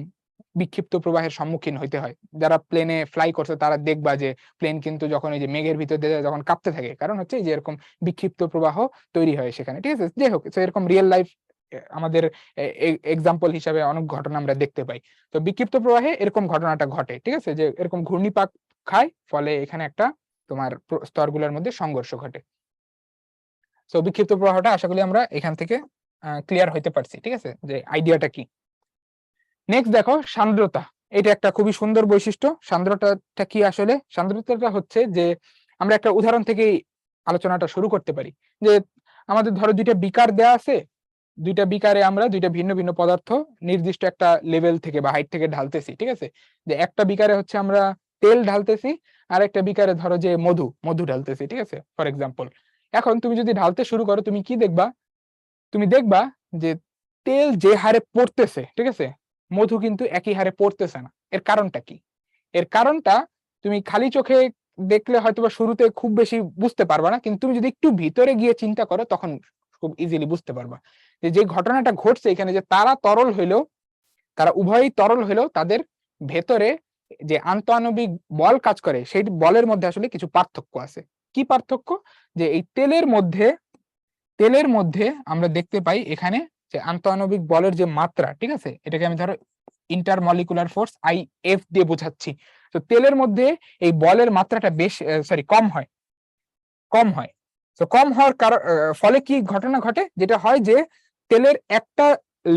A: বিক্ষিপ্ত প্রবাহের সম্মুখীন হইতে হয়। যারা প্লেনে ফ্লাই করছে তারা দেখবা যে প্লেন কিন্তু যখন এই যে মেঘের ভিতর দিয়ে যখন কাঁপতে থাকে, কারণ হচ্ছে যে এরকম বিক্ষিপ্ত প্রবাহ তৈরি হয় সেখানে। ঠিক আছে, যাই হোক, এরকম রিয়েল লাইফ আমাদের এক্সাম্পল হিসাবে অনেক ঘটনা আমরা দেখতে পাই। তো বিক্ষিপ্ত প্রবাহে এরকম ঘটনাটা ঘটে। ঠিক আছে, যে এরকম ঘূর্ণিপাক খায়, ফলে এখানে একটা তোমার স্তরগুলোর মধ্যে সংঘর্ষ ঘটে। তো বিক্ষিপ্ত প্রবাহটা আশা করি আমরা এখান থেকে ক্লিয়ার হইতে পারছি। ঠিক আছে, যে আইডিয়াটা কি। নেক্সট দেখো সান্দ্রতা, এটা একটা খুবই সুন্দর বৈশিষ্ট্য। সান্দ্রতাটা কি আসলে? সান্দ্রতাটা হচ্ছে যে আমরা একটা উদাহরণ থেকে আলোচনাটা শুরু করতে পারি। যে আমাদের ধরো দুইটা বিকার দেয়া আছে, দুইটা বিকারে আমরা দুইটা ভিন্ন ভিন্ন পদার্থ নির্দিষ্ট একটা লেভেল থেকে বা হাইট থেকে ঢালতেছি। ঠিক আছে, যে একটা বিকারে হচ্ছে আমরা তেল ঢালতেছি, আর একটা বিকারে ধরো যে মধু মধু ঢালতেছি। ঠিক আছে, ফর এক্সাম্পল। এখন তুমি যদি ঢালতে শুরু করো, তুমি কি দেখবা? তুমি দেখবা যে তেল যে হারে পড়তেছে, ঠিক আছে, মধু কিন্তু একই হারে পড়তেছে না। এর কারণটা কি? এর কারণটা তুমি খালি চোখে দেখলে হয়তোবা শুরুতে খুব বেশি বুঝতে পারবা না, কিন্তু তুমি যদি একটু ভিতরে গিয়ে চিন্তা করো তখন খুব ইজিলি বুঝতে পারবা যে যে ঘটনাটা ঘটছে এখানে, যে তারা তরল হইলেও, তারা উভয়ই তরল হইলেও তাদের ভেতরে যে আন্তঃআণবিক বল কাজ করে সেই বলের মধ্যে আসলে কিছু পার্থক্য আছে। কি পার্থক্য? যে এই তেলের মধ্যে আমরা দেখতে পাই এখানে যে আন্তঃআণবিক বলের যে মাত্রা, ঠিক আছে, এটাকে আমি ধরো ইন্টারমলিকুলার ফোর্স IF দিয়ে বোঝাচ্ছি। তো তেলের মধ্যে এই বলের মাত্রাটা কম হয়, কম হয়। তো কম হওয়ার কারণ ফলে কি ঘটনা ঘটে? যেটা হয় যে তেলের একটা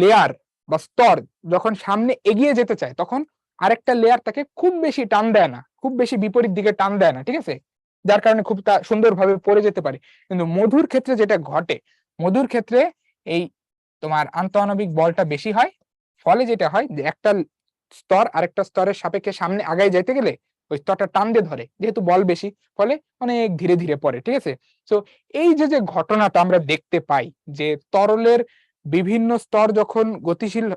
A: লেয়ার বা স্তর যখন সামনে এগিয়ে যেতে চায় তখন আরেকটা লেয়ার তাকে খুব বেশি টান দেয় না, খুব বেশি বিপরীত দিকে টান দেয় না। ঠিক আছে, যার কারণে খুব সুন্দরভাবে পড়ে যেতে পারে। কিন্তু মধুর ক্ষেত্রে যেটা ঘটে, মধুর ক্ষেত্রে এই তোমার আন্তঃআণবিক বলটা বেশি হয়, ফলে যেটা হয় যে একটা স্তর আরেকটা স্তরের সাপেক্ষে সামনে আগায় যেতে গেলে ওই স্তরটা টান দিয়ে ধরে, যেহেতু বল বেশি, ফলে অনেক ধীরে ধীরে পড়ে। ঠিক আছে, তো এই যে যে ঘটনাটা আমরা দেখতে পাই যে তরলের বিভিন্ন স্তর যখন গতিশীল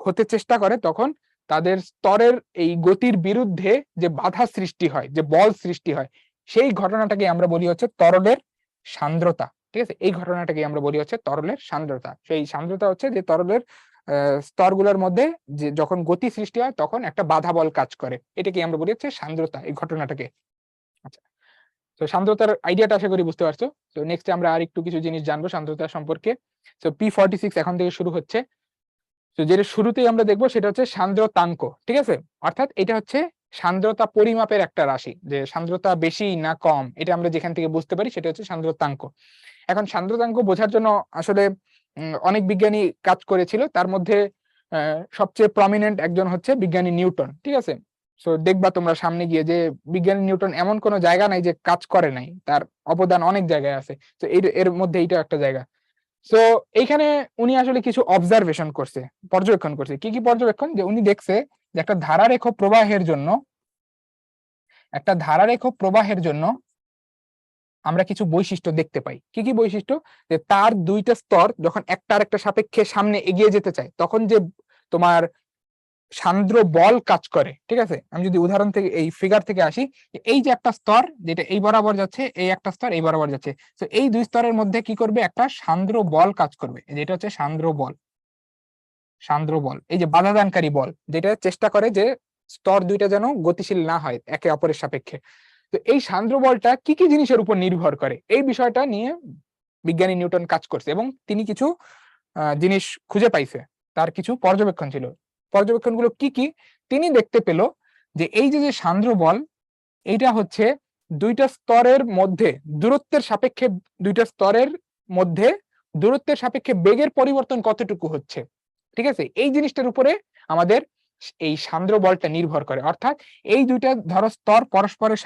A: হতে চেষ্টা করে তখন তাদের স্তরের এই গতির বিরুদ্ধে যে বাধা সৃষ্টি হয়, যে বল সৃষ্টি হয়, সেই ঘটনাটাকে আমরা বলি হচ্ছে তরলের সান্দ্রতা। ঠিক আছে, এই ঘটনাটাকে আমরা বলি হচ্ছে তরলের সান্দ্রতা। সেই সান্দ্রতা হচ্ছে যে তরলের স্তরগুলোর মধ্যে যে যখন গতি সৃষ্টি হয় তখন একটা বাধা বল কাজ করে, এটাকে আমরা বলি হচ্ছে সান্দ্রতা, এই ঘটনাটাকে। আচ্ছা, তো সান্দ্রতার আইডিয়াটা আশা করি বুঝতে পারছো। তো নেক্সট আমরা আর একটু কিছু জিনিস জানবো সান্দ্রতা সম্পর্কে। তো P46 এখন থেকে শুরু হচ্ছে। তো যেটা শুরুতেই আমরা দেখবো সেটা হচ্ছে সান্দ্রতাঙ্ক। ঠিক আছে, অর্থাৎ এটা হচ্ছে সান্দ্রতা পরিমাপের একটা রাশি, যে সান্দ্রতা বেশি না কম এটা আমরা যেখান থেকে বুঝতে পারি সেটা হচ্ছে সান্দ্রতাঙ্ক। এখন সান্দ্রতাঙ্ক বোঝার জন্য আসলে অনেক বিজ্ঞানী কাজ করেছিল, তার মধ্যে সবচেয়ে প্রমিনেন্ট একজন হচ্ছে বিজ্ঞানী নিউটন। ঠিক আছে, তো দেখবা তোমরা সামনে গিয়ে যে বিজ্ঞানী নিউটন এমন কোনো জায়গা নাই যে কাজ করে নাই, তার অবদান অনেক জায়গায় আছে। তো এর এর মধ্যে এইটা একটা জায়গা। সো এইখানে উনি আসলে কিছু অবজারভেশন করছে, পর্যবেক্ষণ করছে। কি কি পর্যবেক্ষণ? যে উনি দেখছে যে একটা ধারারেখ প্রবাহের জন্য আমরা কিছু বৈশিষ্ট্য দেখতে পাই। কি কি বৈশিষ্ট্য? যে তার দুইটা স্তর যখন একটা আরেকটা সাপেক্ষে সামনে এগিয়ে যেতে চায়, তখন যে তোমার সান্দ্র বল কাজ করে। ঠিক আছে, আমি যদি উদাহরণ থেকে এই ফিগার থেকে আসি, এই যে একটা স্তর যেটা এই বরাবর যাচ্ছে, এই একটা স্তর এই বরাবর যাচ্ছে, তো এই দুই স্তরের মধ্যে কি করবে? একটা সান্দ্র বল কাজ করবে। যেটা হচ্ছে সান্দ্র বল, এই যে বাধাদানকারী বল, যেটা চেষ্টা করে যে স্তর দুইটা যেন গতিশীল না হয় একে অপরের সাপেক্ষে। তো এই সান্দ্র বলটা কি কি জিনিসের উপর নির্ভর করে, এই বিষয়টা নিয়ে বিজ্ঞানী নিউটন কাজ করছে এবং তিনি কিছু জিনিস খুঁজে পাইছে। তার কিছু পর্যবেক্ষণ ছিল। পর্যবেক্ষণগুলো কি কি? তিনি দেখতে পেল যে এই যে সান্দ্র বল, এইটা হচ্ছে দুইটা স্তরের মধ্যে দূরত্বের সাপেক্ষে বেগের পরিবর্তন কতটুকু হচ্ছে। ঠিক আছে, এই জিনিসটার উপরে আমাদের এই সান্দ্র বলটা নির্ভর করে। অর্থাৎ এই দুইটা ধরো স্তর পরস্পরের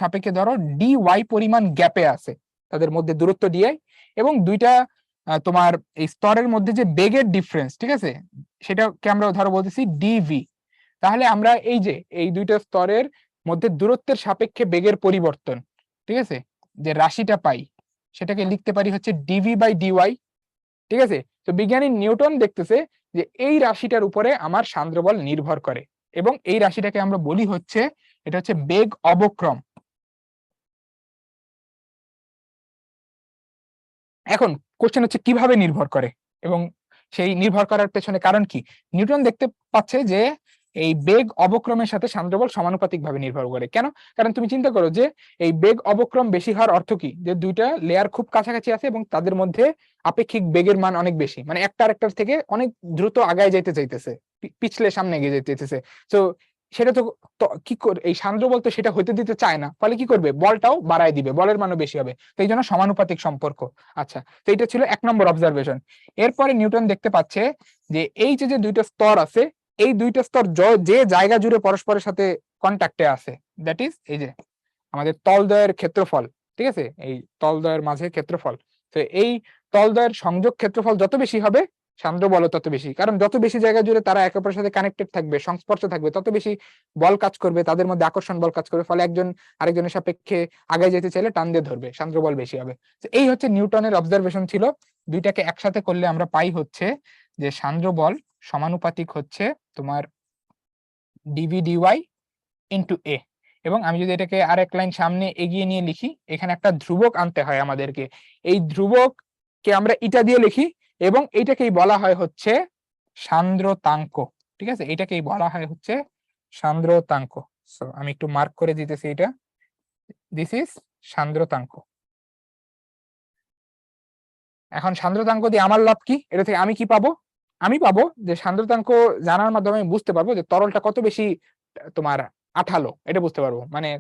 A: সাপেক্ষে ধরো ডি ওয়াই পরিমাণ গ্যাপে আছে, তাদের মধ্যে দূরত্ব ডিআই, এবং দুইটা তোমার এই স্তরের মধ্যে যে বেগের ডিফারেন্স, ঠিক আছে, সেটাকে আমরা ধরো বলতেছি ডিভি। তাহলে আমরা এই দুইটা স্তরের মধ্যে দূরত্বের সাপেক্ষে বেগের পরিবর্তন, ঠিক আছে, যে রাশিটা পাই, সেটাকে লিখতে পারি হচ্ছে ডিভি বাই ডিওয়াই। ঠিক আছে, তো বিজ্ঞানী নিউটন দেখতেছে যে এই রাশিটার উপরে আমার সান্দ্রবল নির্ভর করে, এবং এই রাশিটাকে আমরা বলি হচ্ছে, এটা হচ্ছে বেগ অবক্রম। এখন কোশ্চেন হচ্ছে কিভাবে নির্ভর করে এবং সেই নির্ভর করার পেছনে কারণ কি। নিউটন দেখতে পাচ্ছে যে এই বেগ অবক্রমের সাথে সান্দ্রবল সমানুপাতিক ভাবে নির্ভর করে। কেন? কারণ তুমি চিন্তা করো যে এই বেগ অবক্রম বেশি হওয়ার অর্থ কি, যে দুইটা লেয়ার খুব কাছাকাছি আছে এবং তাদের মধ্যে আপেক্ষিক বেগের মান অনেক বেশি, মানে একটা আরেকটার থেকে অনেক দ্রুত আগায় যাইতে চাইতেছে, পিছলে সামনে এগিয়ে যেতে চাইতেছে। তো সেটা তো কি করে এই সান্দ্র বল তো সেটা হইতে দিতে চায় না, ফলে কি করবে? বলটাও বাড়ায় দিবে, বলের মানও বেশি হবে। তো এই জন্য সমানুপাতিক সম্পর্ক। আচ্ছা, তো এটা ছিল 1 নম্বর অবজারভেশন। এরপরে নিউটন দেখতে পাচ্ছে যে এই যে দুইটা স্তর আছে, এই দুইটা স্তর যে জায়গা জুড়ে পরস্পরের সাথে কন্ট্যাক্টে আছে, দ্যাট ইজ এই যে আমাদের তলদ্বয়ের ক্ষেত্রফল। ঠিক আছে, এই তলদ্বয়ের মাঝে ক্ষেত্রফল। তো এই তলদ্বয়ের সংযোগ ক্ষেত্রফল যত বেশি হবে, সান্দ্র বল তত বেশি, কারণ যত বেশি জায়গা জুড়ে তারা একে অপরের সাথে কানেক্টেড থাকবে, সংস্পর্শে থাকবে, তত বেশি বল কাজ করবে, তাদের মধ্যে আকর্ষণ বল কাজ করবে, ফলে একজন আরেকজনের সাপেক্ষে আগায় যেতে চাইলে টান দিয়ে ধরবে, সান্দ্র বল বেশি হবে। এই হচ্ছে নিউটনের অবজারভেশন ছিল। দুইটাকে একসাথে করলে আমরা পাই হচ্ছে যে সান্দ্র বল সমানুপাতিক হচ্ছে তোমার ডিভি ডিওয়াই ইন্টু এ। এবং আমি যদি এটাকে আরেক লাইন সামনে এগিয়ে নিয়ে লিখি, এখানে একটা ধ্রুবক আনতে হয় আমাদেরকে। এই ধ্রুবককে আমরা ইটা দিয়ে লিখি, এবং এইটাকেই বলা হয় হচ্ছে সান্দ্রতাঙ্ক। ঠিক আছে, এটাকেই বলা হয় হচ্ছে সান্দ্রতাঙ্ক। সো আমি একটু মার্ক করে দিতেছি, এটা দিস ইজ সান্দ্রতাঙ্ক। এখন সান্দ্রতাঙ্ক দিয়ে আমার লাভ কি? এটা থেকে আমি কি পাবো? আমি পাবো যে সান্দ্রতাঙ্ক জানার মাধ্যমে আমি বুঝতে পারবো যে তরলটা কত বেশি তোমার আঠালো, এটা বুঝতে পারবো। মানে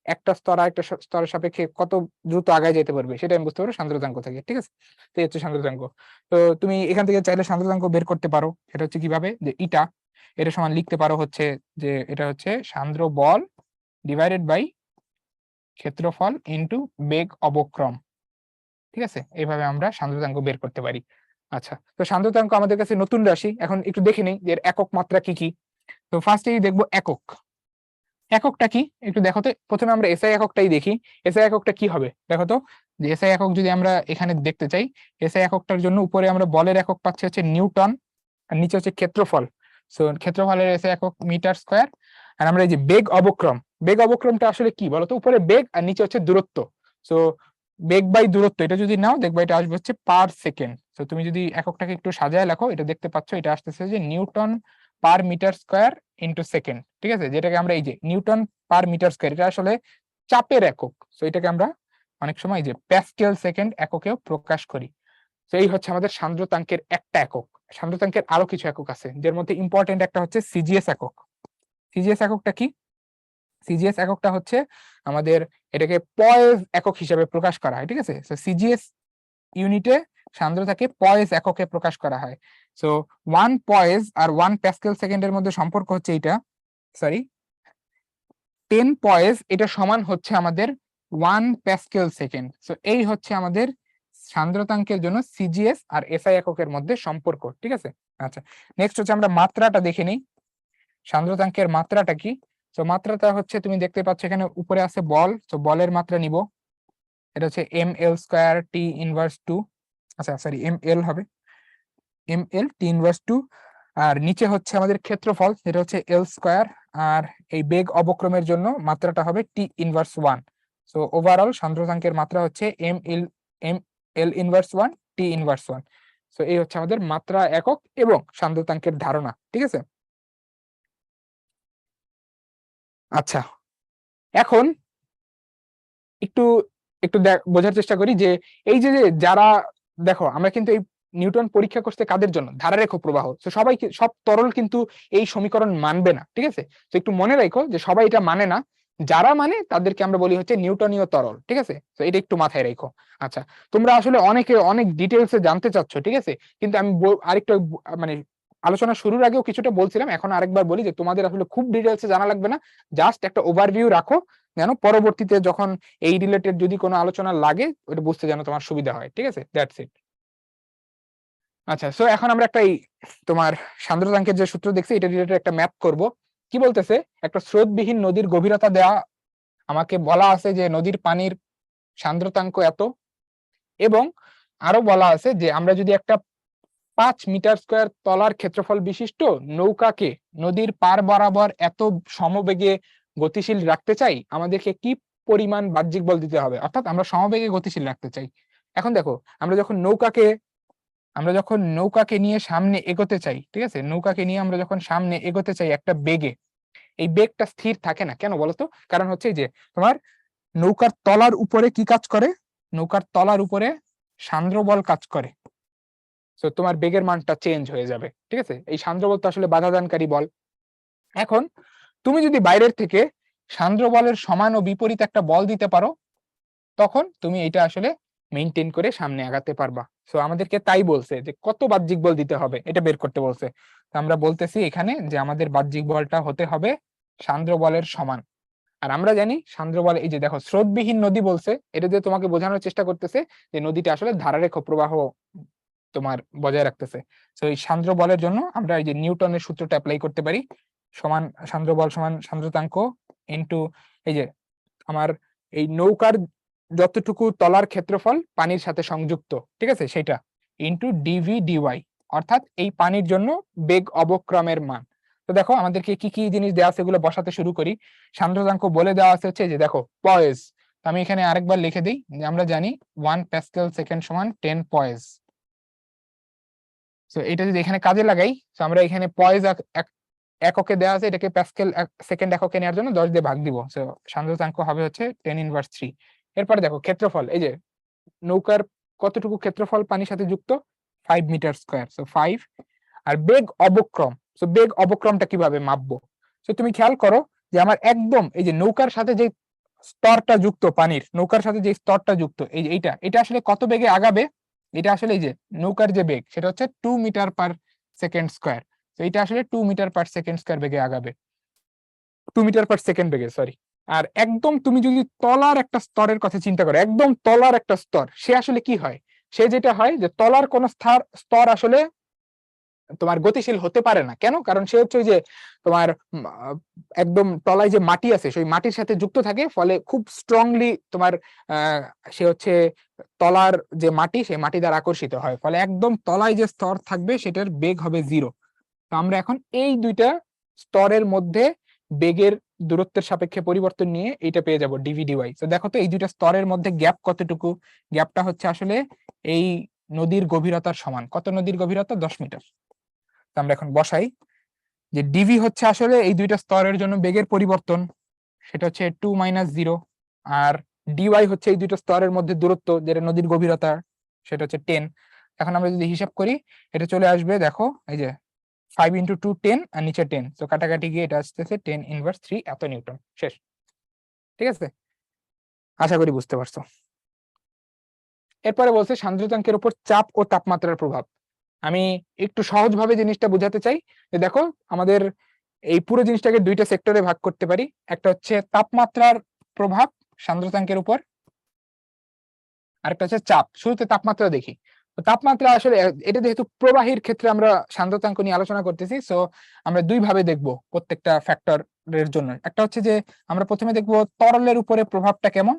A: একটা স্তর আরেকটা স্তরের সাপেক্ষে কত দ্রুত আগায় যেতে পারবে, সেটা আমি বুঝতে পারবো সান্দ্রতাঙ্ক থেকে। ঠিক আছে, তো এই হচ্ছে সান্দ্রতাঙ্ক। তো তুমি এখান থেকে চাইলে সান্দ্রতাঙ্ক বের করতে পারো। সেটা হচ্ছে কিভাবে, যে এটা সমান লিখতে পারো হচ্ছে যে এটা হচ্ছে সান্দ্র বল ডিভাইডেড বাই ক্ষেত্রফল ইন্টু বেগ অবক্রম। ঠিক আছে, এইভাবে আমরা সান্দ্রতাঙ্ক বের করতে পারি। আচ্ছা, তো সান্দ্রতাঙ্ক আমাদের কাছে নতুন রাশি, এখন একটু দেখে নেই যে এর একক মাত্রা কি কি। তো ফার্স্টেই দেখবো একক। এককটা কি একটু দেখো তো। প্রথমে আমরা এসআই এককটাই দেখি। এসআই এককটা কি হবে দেখো তো, যে এসআই একক যদি আমরা এখানে দেখতে চাই, এসআই এককটার জন্য উপরে আমরা বলের একক পাচ্ছি হচ্ছে নিউটন, আর নিচে হচ্ছে ক্ষেত্রফল। সো ক্ষেত্রফলের এসআই একক মিটার স্কয়ার। আর আমরা এই যে বেগ অবক্রমটা আসলে কি বলতো, উপরে বেগ আর নিচে হচ্ছে দূরত্ব। সো বেগ বাই দূরত্ব, এটা যদি নাও দেখবা এটা আসবে হচ্ছে পার সেকেন্ড। তো তুমি যদি এককটাকে একটু সাজায় লেখো, এটা দেখতে পাচ্ছ, এটা আসতেছে যে newton per metre square into second. ঠিক আছে, যেটাকে আমরা এই যে নিউটন পার মিটার স্কয়ার, এটা আসলে চাপের একক। তো এটাকে আমরা অনেক সময় যে প্যাসকেল সেকেন্ড এককেও প্রকাশ করি। তো এই হচ্ছে আমাদের সান্দ্রতাঙ্কের একটা একক। সান্দ্রতাঙ্কের আরো কিছু একক আছে, যার মধ্যে ইম্পর্টেন্ট একটা হচ্ছে সিজিএস একক। সিজিএস এককটা কি? সিজিএস এককটা হচ্ছে আমাদের, এটাকে পয়েজ একক হিসেবে প্রকাশ করা হয়। ঠিক আছে, তো সিজিএস ইউনিটে সান্দ্রতাকে পয়েজ এককে প্রকাশ করা হয়। সো 1 পয়েজ আর 1 প্যাসকেল সেকেন্ডের মধ্যে সম্পর্ক হচ্ছে এটা, সরি 10 পয়েজ, এটা সমান হচ্ছে আমাদের 1 প্যাসকেল সেকেন্ড। সো এই হচ্ছে আমাদের সান্দ্রতাঙ্কের জন্য সিজিএস আর এসআই এককের মধ্যে সম্পর্ক, ঠিক আছে। আচ্ছা, নেক্সট হচ্ছে আমরা মাত্রাটা দেখে নিই। সান্দ্রতাঙ্কের মাত্রাটা কি? তো মাত্রাটা হচ্ছে তুমি দেখতে পাচ্ছ এখানে উপরে আছে বল, তো বলের মাত্রা নিব, এটা হচ্ছে M L square T inverse two, আচ্ছা সরি এম এল হবে, M L T inverse two. আর নিচে হচ্ছে আমাদের ক্ষেত্রফল, যেটা হচ্ছে এল স্কোয়ার, আর এই বেগ অবক্রমের জন্য মাত্রাটা হবে T inverse one. So overall সান্দ্রতাঙ্কের মাত্রা হচ্ছে M L inverse one T inverse one. So এই হচ্ছে আমাদের মাত্রা একক এবং সান্দ্রতাঙ্কের ধারণা, ঠিক আছে। আচ্ছা, এখন একটু একটু বোঝার চেষ্টা করি যে এই যে যে যারা, দেখো আমরা কিন্তু এই নিউটন পরীক্ষা করতে কাদের জন্য? ধারারেখ প্রবাহ। তো সবাই সব তরল কিন্তু এই সমীকরণ মানবে না, ঠিক আছে। তো একটু মনে রাখো যে সবাই এটা মানে না, যারা মানে তাদেরকে আমরা বলি হচ্ছে নিউটনীয় তরল, ঠিক আছে। তো এটা একটু মাথায় রাখো। আচ্ছা, তোমরা আসলে অনেকে অনেক ডিটেলসে জানতে চাচ্ছ, ঠিক আছে, কিন্তু আমি আরেকটু মানে আলোচনা শুরুর আগেও কিছুটা বলছিলাম, এখন আরেকবার বলি যে তোমাদের আসলে খুব ডিটেলসে জানা লাগবে না, জাস্ট একটা ওভারভিউ রাখো, যেন পরবর্তীতে যখন এই রিলেটেড যদি কোনো আলোচনা লাগে ওটা বুঝতে যেন তোমার সুবিধা হয়, ঠিক আছে। That's it. আচ্ছা, সো এখন আমরা একটা এই তোমার সান্দ্রতাঙ্কের যে সূত্র দেখছি এটা রিলেটেড একটা ম্যাপ করব। কি বলতেছে, একটা স্রোতবিহীন নদীর গভীরতা দেওয়া, আমাকে বলা আছে যে নদীর পানির সান্দ্রতাঙ্ক এত, এবং আরো বলা আছে যে আমরা যদি একটা 5 মিটার স্কোয়ার তলার ক্ষেত্রফল বিশিষ্ট নৌকাকে নদীর পার বরাবর এত সমবেগে গতিশীল রাখতে চাই, আমাদেরকে কি পরিমাণ বাহ্যিক বল দিতে হবে, অর্থাৎ আমরা সমবেগে গতিশীল রাখতে চাই। এখন দেখো, আমরা যখন নৌকাকে নিয়ে সামনে এগোতে চাই, ঠিক আছে, নৌকাকে নিয়ে আমরা যখন সামনে এগোতে চাই একটা বেগে, এই বেগটা স্থির থাকে না কেন বলতো? কারণ হচ্ছে যে তোমার নৌকার তলার উপরে কি কাজ করে? নৌকার তলার উপরে সান্দ্র বল কাজ করে। তো তোমার বেগের মানটা চেঞ্জ হয়ে যাবে, ঠিক আছে। এই সান্দ্র বল তো আসলে বাধাদানকারী বল। এখন তুমি যদি বাইরের থেকে সান্দ্র বলের সমান ও বিপরীত একটা বল দিতে পারো, তখন তুমি এটা আসলে মেইনটেইন করে সামনে আগাতে পারবা। সো আমাদেরকে তাই বলছে যে কত বাহ্যিক বল দিতে হবে এটা বের করতে বলছে। তো আমরা বলতেছি এখানে যে আমাদের বাহ্যিক বলটা হতে হবে সান্দ্র বলের সমান। আর আমরা জানি সান্দ্র বল, এই যে দেখো স্রোতবিহীন নদী বলছে, এটা দিয়ে তোমাকে বোঝানোর চেষ্টা করতেছে যে নদীটা আসলে ধারারেখ প্রবাহ তোমার বজায় রাখতেছে। তো এই সান্দ্র বলের জন্য আমরা এই যে নিউটনের সূত্রটা অ্যাপ্লাই করতে পারি, সমান সান্দ্র বল সমান সান্দ্রতাঙ্ক ইনটু এই যে আমার এই নৌকার যতটুকু তলার ক্ষেত্রফল পানির সাথে সংযুক্ত, ঠিক আছে, সেটা ইনটু ডিভি ডিওয়াই, অর্থাৎ এই পানির জন্য বেগ অবক্রমের মান। তো দেখো আমাদেরকে কি কি জিনিস দেওয়া আছে এগুলো বসাতে শুরু করি। সান্দ্রতাঙ্ক বলে দেওয়া আছে হচ্ছে যে দেখো পয়েজ, আমি এখানে আরেকবার লিখে দিই যে আমরা জানি 1 প্যাসকেল সেকেন্ড সমান 10 পয়েজ। তো এটা যদি এখানে কাজে লাগাই, তো আমরা এখানে পয়েজ এককে দেওয়া আছে, এটাকে প্যাসকেল সেকেন্ড এককে নেওয়ার জন্য 10 দিয়ে ভাগ দিব। তো সান্দ্রতাঙ্ক হবে হচ্ছে 10^3। এরপরে দেখো ক্ষেত্রফল, এই যে নৌকার কতটুকু ক্ষেত্রফল পানির সাথে যুক্ত, 5 মিটার স্কোয়ার, সো 5। আর বেগ অবক্রম, সো বেগ অবক্রমটা কিভাবে মাপবো? তো তুমি খেয়াল করো যে আমার একদম এই যে নৌকার সাথে যে স্তরটা যুক্ত, পানির নৌকার সাথে যে স্তরটা যুক্ত, এই যে এটা আসলে কত বেগে আগাবে? এটা আসলে এই যে নৌকার যে বেগ সেটা হচ্ছে 2 মিটার পার সেকেন্ড স্কোয়ার। তো এটা আসলে 2 মিটার পার সেকেন্ড স্কোয়ার বেগে আগাবে, 2 মিটার পার সেকেন্ড বেগে, সরি। আর একদম তুমি যদি তলার একটা স্তরের কথা চিন্তা করো, একদম তলার একটা স্তর, সে আসলে কি হয়? সে যেটা হয় যে তলার কোন স্তর আসলে তোমার গতিশীল হতে পারে না। কেন? কারণ সে হচ্ছে যে তোমার একদম তলায় যে মাটি আছে সেই মাটির সাথে যুক্ত থাকে, ফলে খুব স্ট্রংলি তোমার সে হচ্ছে তলার যে মাটি সেই মাটি দ্বারা আকর্ষিত হয়, ফলে একদম তলায় যে স্তর থাকবে সেটার বেগ হবে 0। তো আমরা এখন এই দুইটা স্তরের মধ্যে বেগের দূরত্বের সাপেক্ষে পরিবর্তন নিয়ে এটা পেয়ে যাব ডিভি ডিওয়াই। তো দেখো তো এই দুইটা স্তরের মধ্যে গ্যাপ কতটুকু? গ্যাপটা হচ্ছে আসলে এই নদীর গভীরতার সমান। কত নদীর গভীরতা? 10 মিটার। আমরা এখন বসাই যে ডিভি হচ্ছে আসলে এই দুইটা স্তরের জন্য বেগের পরিবর্তন, সেটা হচ্ছে 2 - 0। আর ডিওয়াই হচ্ছে এই দুইটা স্তরের মধ্যে দূরত্ব, যেটা নদীর গভীরতা, সেটা হচ্ছে 10। এখন আমরা যদি হিসাব করি এটা চলে আসবে, দেখো এই যে 5 × 2 10 আর নিচে 10, তো কাটাকাটি গিয়ে এটা আসতেছে 10^3 এত নিউটন। শেষ, ঠিক আছে, আশা করি বুঝতে পারছো। এরপরে বলছে সান্দ্রতাঙ্কের উপর চাপ ও তাপমাত্রার প্রভাব। আমি একটু সহজভাবে জিনিসটা বোঝাতে চাই যে দেখো আমাদের এই পুরো জিনিসটাকে দুইটা সেক্টরে ভাগ করতে পারি। একটা হচ্ছে তাপমাত্রার প্রভাব সান্দ্রতাঙ্কের উপর, আরেকটা হচ্ছে চাপ। শুরুতে তাপমাত্রা দেখি। তো তাপমাত্রা আসলে এটা যেহেতু প্রবাহীর ক্ষেত্রে আমরা সান্দ্রতাঙ্ক নিয়ে আলোচনা করতেছি, সো আমরা দুই ভাবে দেখবো প্রত্যেকটা ফ্যাক্টরের জন্য। একটা হচ্ছে যে আমরা প্রথমে দেখবো তরলের উপরে প্রভাবটা কেমন,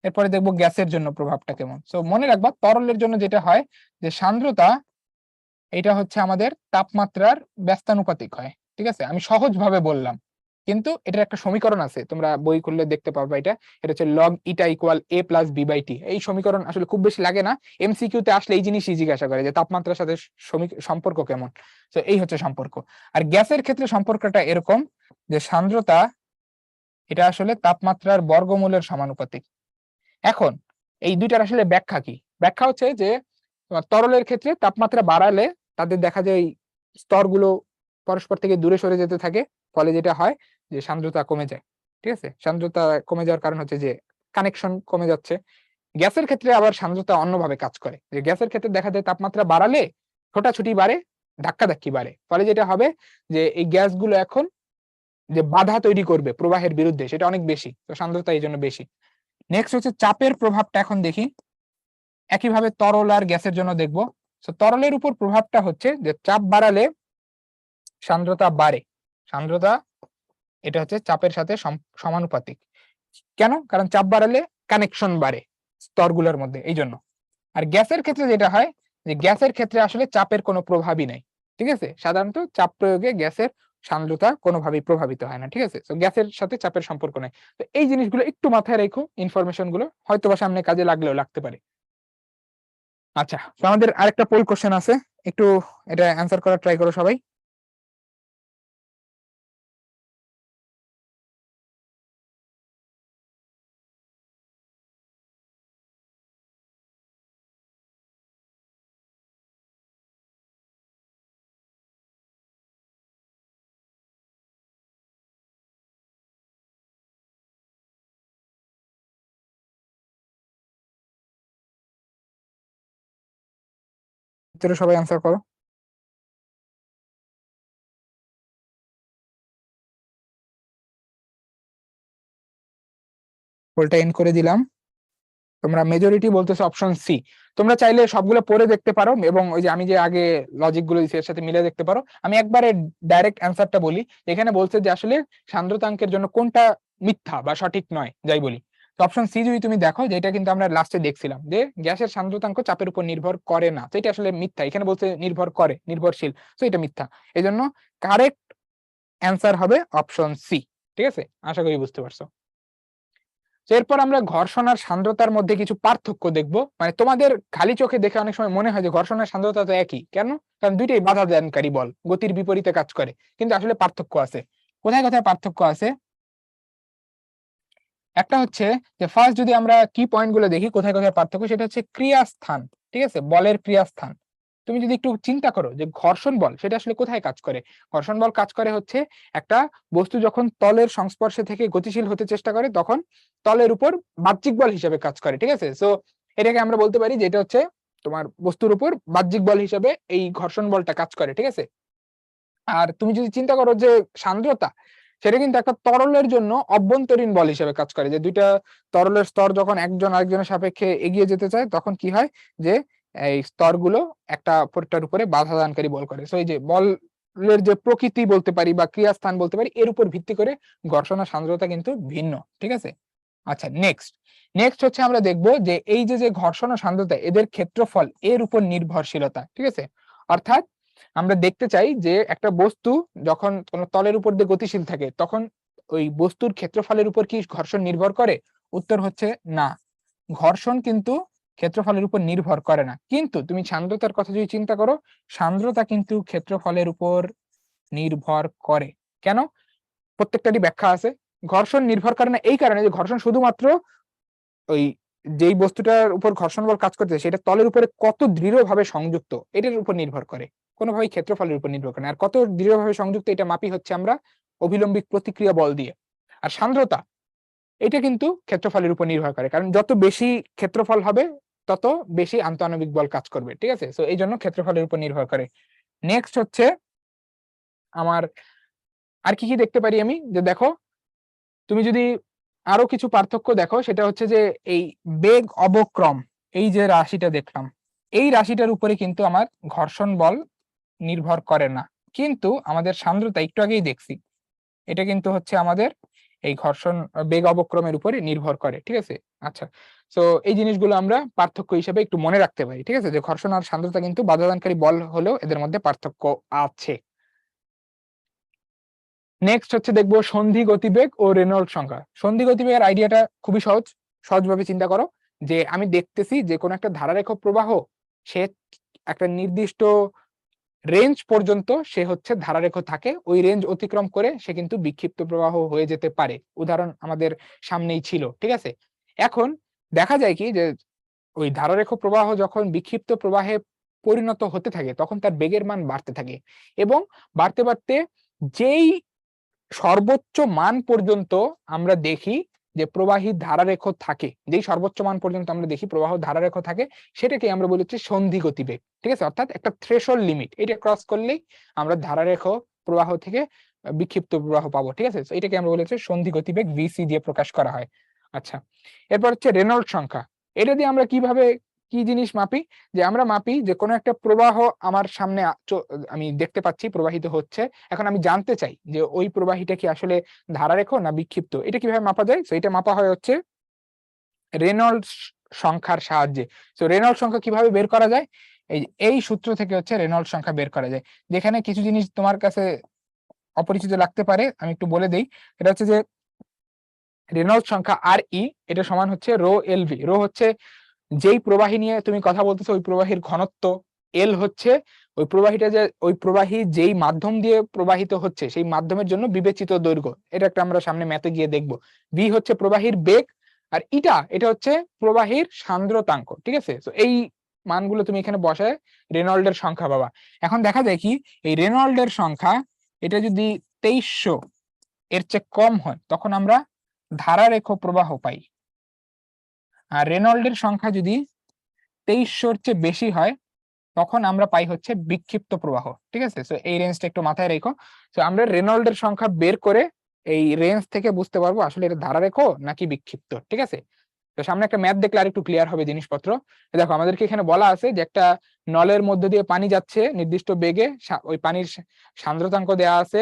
A: এরপরে দেখবো গ্যাসের জন্য প্রভাবটা কেমন। সো মনে রাখবা তরলের জন্য যেটা হয় যে সান্দ্রতা এটা হচ্ছে আমাদের তাপমাত্রার ব্যস্তানুপাতিক হয়। ঠিক আছে, আমি সহজ ভাবে বললাম, কিন্তু এটার একটা সমীকরণ আছে, তোমরা বই খুললে দেখতে পারবে। এটা হচ্ছে log eta equal A plus B by T. এই সমীকরণ আসলে খুব বেশি লাগে না, এমসিকিউ তে আসলে এই জিনিসই জিজ্ঞাসা করে যে তাপমাত্রার সাথে সম্পর্ক কেমন। তো এই হচ্ছে সম্পর্ক। আর গ্যাসের ক্ষেত্রে সম্পর্কটা এরকম যে সান্দ্রতা এটা আসলে তাপমাত্রার বর্গমূলের সমানুপাতিক। এখন এই দুইটার আসলে ব্যাখ্যা কি? ব্যাখ্যা হচ্ছে যে তোমার তরলের ক্ষেত্রে তাপমাত্রা বাড়ালে তাদের দেখা যায় স্তরগুলো পরস্পর থেকে দূরে সরে যেতে থাকে, ফলে যেটা হয় যে সান্দ্রতা কমে যায়। ঠিক আছে, সান্দ্রতা কমে যাওয়ার কারণ হচ্ছে যে কানেকশন কমে যাচ্ছে। গ্যাসের ক্ষেত্রে আবার সান্দ্রতা অন্যভাবে কাজ করে, যে গ্যাসের ক্ষেত্রে দেখা যায় তাপমাত্রা বাড়ালে ছোটাছুটি বাড়ে, ধাক্কাধাক্কি বাড়ে, ফলে যেটা হবে যে এই গ্যাসগুলো এখন যে বাধা তৈরি করবে প্রবাহের বিরুদ্ধে সেটা অনেক বেশি, তো সান্দ্রতা এই জন্য বেশি। নেক্সট হচ্ছে চাপের প্রভাবটা এখন দেখি। একইভাবে তরল আর গ্যাসের জন্য দেখবো। তো তরলের উপর প্রভাবটা হচ্ছে যে চাপ বাড়ালে সান্দ্রতা বাড়ে। সান্দ্রতা এটা হচ্ছে চাপের সাথে সমানুপাতিক। কেন? কারণ চাপ বাড়ালে কানেকশন বাড়ে স্তরগুলোর মধ্যে, এই জন্য। আর গ্যাসের ক্ষেত্রে যেটা হয় যে গ্যাসের ক্ষেত্রে আসলে চাপের কোনো প্রভাবই নাই। ঠিক আছে, সাধারণত চাপ প্রয়োগে গ্যাসের সান্দ্রতা কোনোভাবেই প্রভাবিত হয় না। ঠিক আছে, তো গ্যাসের সাথে চাপের সম্পর্ক নাই। তো এই জিনিসগুলো একটু মাথায় রেখো, ইনফরমেশন গুলো হয়তো বা সামনে কাজে লাগলেও লাগতে পারে। আচ্ছা, তো আমাদের আরেকটা পোল কোশ্চেন আছে, একটু এটা অ্যান্সার করার ট্রাই করো সবাই। চলো সবাই অ্যান্সার করো। পোলটা এন্ড করে দিলাম। তোমরা মেজরিটি বলতেছো অপশন সি। তোমরা চাইলে সবগুলো পড়ে দেখতে পারো, এবং ওই যে আমি যে আগে লজিক গুলো দিচ্ছি এর সাথে মিলে দেখতে পারো। আমি একবারে ডাইরেক্ট অ্যান্সারটা বলি। এখানে বলছে যে আসলে সান্দ্রতাঙ্কের জন্য কোনটা মিথ্যা বা সঠিক নয়, যাই বলি। তো অপশন সি যদি তুমি দেখো, যেটা কিন্তু আমরা লাস্টে দেখছিলাম যে গ্যাসের সান্দ্রতাঙ্ক চাপের উপর নির্ভর করে না, তো এটা আসলে মিথ্যা। এখানে বলছে নির্ভর করে, নির্ভরশীল, তো এটা মিথ্যা। এই জন্য কারেক্ট অ্যান্সার হবে অপশন সি। ঠিক আছে, আশা করি বুঝতে পারছো। এরপর আমরা ঘর্ষণ আর সান্দ্রতার মধ্যে কিছু পার্থক্য দেখব। মানে তোমাদের খালি চোখে দেখে অনেক সময় মনে হয় যে ঘর্ষণ আর সান্দ্রতা তো একই, কেন? কারণ দুইটাই বাধা দানকারী বল, গতির বিপরীতে কাজ করে, কিন্তু আসলে পার্থক্য আছে। কোথায় কোথায় পার্থক্য আছে? একটা হচ্ছে যে ফার্স্ট যদি আমরা কি পয়েন্ট গুলো দেখি কোথায় কোথায় পার্থক্য, সেটা হচ্ছে ক্রিয়াস্থান। ঠিক আছে, বলের ক্রিয়াস্থান। তুমি যদি একটু চিন্তা করো যে ঘর্ষণ বল সেটা আসলে কোথায় কাজ করে। ঘর্ষণ বল কাজ করে হচ্ছে একটা বস্তু যখন তলের সংস্পর্শে থেকে গতিশীল হতে চেষ্টা করে তখন তলের উপর বাহ্যিক বল হিসেবে কাজ করে। ঠিক আছে, সো এটাকে আমরা বলতে পারি যে এটা হচ্ছে তোমার বস্তুর উপর বাহ্যিক বল হিসেবে এই ঘর্ষণ বলটা কাজ করে। ঠিক আছে, আর তুমি যদি চিন্তা করো যে সান্দ্রতা, সেটা কিন্তু একটা তরলের জন্য অভ্যন্তরীণ বল হিসেবে কাজ করে। যে দুইটা তরলের স্তর যখন একজন আরেকজনের সাপেক্ষে এগিয়ে যেতে চায় তখন কি হয় যে এই স্তরগুলো একটা অপরটার উপরে বাধা দানকারী বল করে। সো এই যে বলের যে প্রকৃতি বলতে পারি বা ক্রিয়াস্থান বলতে পারি, এর উপর ভিত্তি করে ঘর্ষণ আর সান্দ্রতা কিন্তু ভিন্ন। ঠিক আছে, আচ্ছা নেক্সট। নেক্সট হচ্ছে আমরা দেখবো যে এই যে যে ঘর্ষণ ও সান্দ্রতা এদের ক্ষেত্রফল এর উপর নির্ভরশীলতা। ঠিক আছে, অর্থাৎ আমরা দেখতে চাই যে একটা বস্তু যখন কোনো তলের উপর দিয়ে গতিশীল থাকে তখন ওই বস্তুর ক্ষেত্রফলের উপর কি ঘর্ষণ নির্ভর করে? উত্তর হচ্ছে না, ঘর্ষণ কিন্তু ক্ষেত্রফলের উপর নির্ভর করে না। কিন্তু তুমি সান্দ্রতার কথা যদি চিন্তা করো, সান্দ্রতা কিন্তু ক্ষেত্রফলের উপর নির্ভর করে। কেন? প্রত্যেকটারই ব্যাখ্যা আছে। ঘর্ষণ নির্ভর করে না এই কারণে যে ঘর্ষণ শুধুমাত্র ওই যেই বস্তুটার উপর ঘর্ষণ বল কাজ করতেছে সেটা তলের উপরে কত দৃঢ়ভাবে সংযুক্ত এটার উপর নির্ভর করে, কোনোভাবেই ক্ষেত্রফলের উপর নির্ভর করে না। আর কত দৃঢ়ভাবে সংযুক্ত এটা মাপি হচ্ছে আমরা অভিলম্বিক প্রতিক্রিয়া বল দিয়ে। আর সান্দ্রতা এটা কিন্তু ক্ষেত্রফলের উপর নির্ভর করে, কারণ যত বেশি ক্ষেত্রফল হবে তত বেশি আন্তঃআণবিক বল কাজ করবে। ঠিক আছে, তো এই জন্য ক্ষেত্রফলের উপর নির্ভর করে। নেক্সট হচ্ছে আমার আর কি কি দেখতে পারি আমি, যে দেখো তুমি যদি আরো কিছু পার্থক্য দেখো, সেটা হচ্ছে যে এই বেগ অবক্রম। এই যে রাশিটা দেখলাম, এই রাশিটার উপরে কিন্তু আমার ঘর্ষণ বল নির্ভর করে না, কিন্তু আমাদের সান্দ্রতা একটু আগেই দেখছি এটা কিন্তু হচ্ছে আমাদের এই ঘর্ষণ বেগ অবক্রমের উপরে নির্ভর করে, ঠিক আছে। আচ্ছা, তো এই জিনিসগুলো আমরা পার্থক্য হিসেবে একটু মনে রাখতে পারি, ঠিক আছে, যে ঘর্ষণ আর সান্দ্রতা কিন্তু বাধাদানকারী বল হলেও এদের মধ্যে পার্থক্য আছে। নেক্সট হচ্ছে দেখবো সন্ধি গতিবেগ ও রেনল্ড সংখ্যা। সন্ধি গতিবেগের আইডিয়াটা খুবই সহজভাবে চিন্তা করো, যে আমি দেখতেছি যে কোনো একটা ধারারেখ প্রবাহ সে একটা নির্দিষ্ট রেঞ্জ পর্যন্ত সে হচ্ছে ধারারেখ থাকে, ওই রেঞ্জ অতিক্রম করে সে কিন্তু বিক্ষিপ্ত প্রবাহ হয়ে যেতে পারে। উদাহরণ আমাদের সামনেই ছিল, ঠিক আছে। এখন দেখা যায় কি যে ওই ধারারেখ প্রবাহ যখন বিক্ষিপ্ত প্রবাহে পরিণত হতে থাকে তখন তার বেগের মান বাড়তে থাকে, এবং বাড়তে বাড়তে যেই সর্বোচ্চ মান পর্যন্ত আমরা দেখি যে প্রবাহী ধারারেখ থাকে, যেই সর্বোচ্চ মান পর্যন্ত আমরা দেখি প্রবাহ ধারারেখ থাকে, সেটাকে আমরা বলি হচ্ছে সন্ধি গতিবেগ, ঠিক আছে। অর্থাৎ একটা থ্রেশহোল্ড লিমিট, এটা ক্রস করলেই আমরা ধারারেখ প্রবাহ থেকে বিক্ষিপ্ত প্রবাহ পাবো, ঠিক আছে। এটাকে আমরা বলি হচ্ছে সন্ধি গতিবেগ, ভিসি দিয়ে প্রকাশ করা হয়। আচ্ছা, এরপর হচ্ছে রেনল্ড সংখ্যা। এটা দিয়ে আমরা কিভাবে কি জিনিস মাপি, যে আমরা মাপি যে কোনো একটা প্রবাহ আমার সামনে আমি দেখতে পাচ্ছি প্রবাহিত হচ্ছে, এখন আমি জানতে চাই যে ওই প্রবাহীটা কি আসলে ধারারেখ না বিক্ষিপ্ত, এটা কিভাবে মাপা যায়। তো এটা মাপা হয় হচ্ছে রেনল্ডস সংখ্যার সাহায্যে। তো রেনল্ড সংখ্যা কিভাবে বের করা যায়, এই সূত্র থেকে হচ্ছে রেনল্ড সংখ্যা বের করা যায়। যেখানে কিছু জিনিস তোমার কাছে অপরিচিত লাগতে পারে, আমি একটু বলে দিই। এটা হচ্ছে যে রেনল্ড সংখ্যা আর ই, এটা সমান হচ্ছে রো এল ভি। রো হচ্ছে যেই প্রবাহী নিয়ে তুমি কথা বলতেছো ওই প্রবাহীর ঘনত্ব, এল হচ্ছে ওই প্রবাহীটা যে ওই প্রবাহী যেই মাধ্যম দিয়ে প্রবাহিত হচ্ছে সেই মাধ্যমের জন্য বিবেচিত দৈর্ঘ্য, এটা একটা আমরা সামনে ম্যাথে গিয়ে দেখবো। ভি হচ্ছে প্রবাহীর বেগ, আর এটা হচ্ছে প্রবাহীর সান্দ্রতাঙ্ক, ঠিক আছে। তো এই মানগুলো তুমি এখানে বসায় রেনল্ডের সংখ্যা পাবা। এখন দেখা যায় কি এই রেনল্ডের সংখ্যা এটা যদি 2300 এর চেয়ে কম হয় তখন আমরা ধারারেখ প্রবাহ পাই, আর রেনল্ডের সংখ্যা যদি 2300 চেয়ে বেশি হয় তখন আমরা পাই হচ্ছে বিক্ষিপ্ত প্রবাহ, ঠিক আছে। তো এই রেঞ্জটা একটু মাথায় রেখো। তো আমরা রেনল্ডের সংখ্যা বের করে এই রেঞ্জ থেকে বুঝতে পারবো আসলে এটা ধারারেখ নাকি বিক্ষিপ্ত, ঠিক আছে। তো সামনে একটা ম্যাথ দেখলে আর একটু ক্লিয়ার হবে জিনিসপত্র। দেখো আমাদেরকে এখানে বলা আছে যে একটা নলের মধ্যে দিয়ে পানি যাচ্ছে নির্দিষ্ট বেগে, ওই পানির সান্দ্রতাঙ্ক দেওয়া আছে,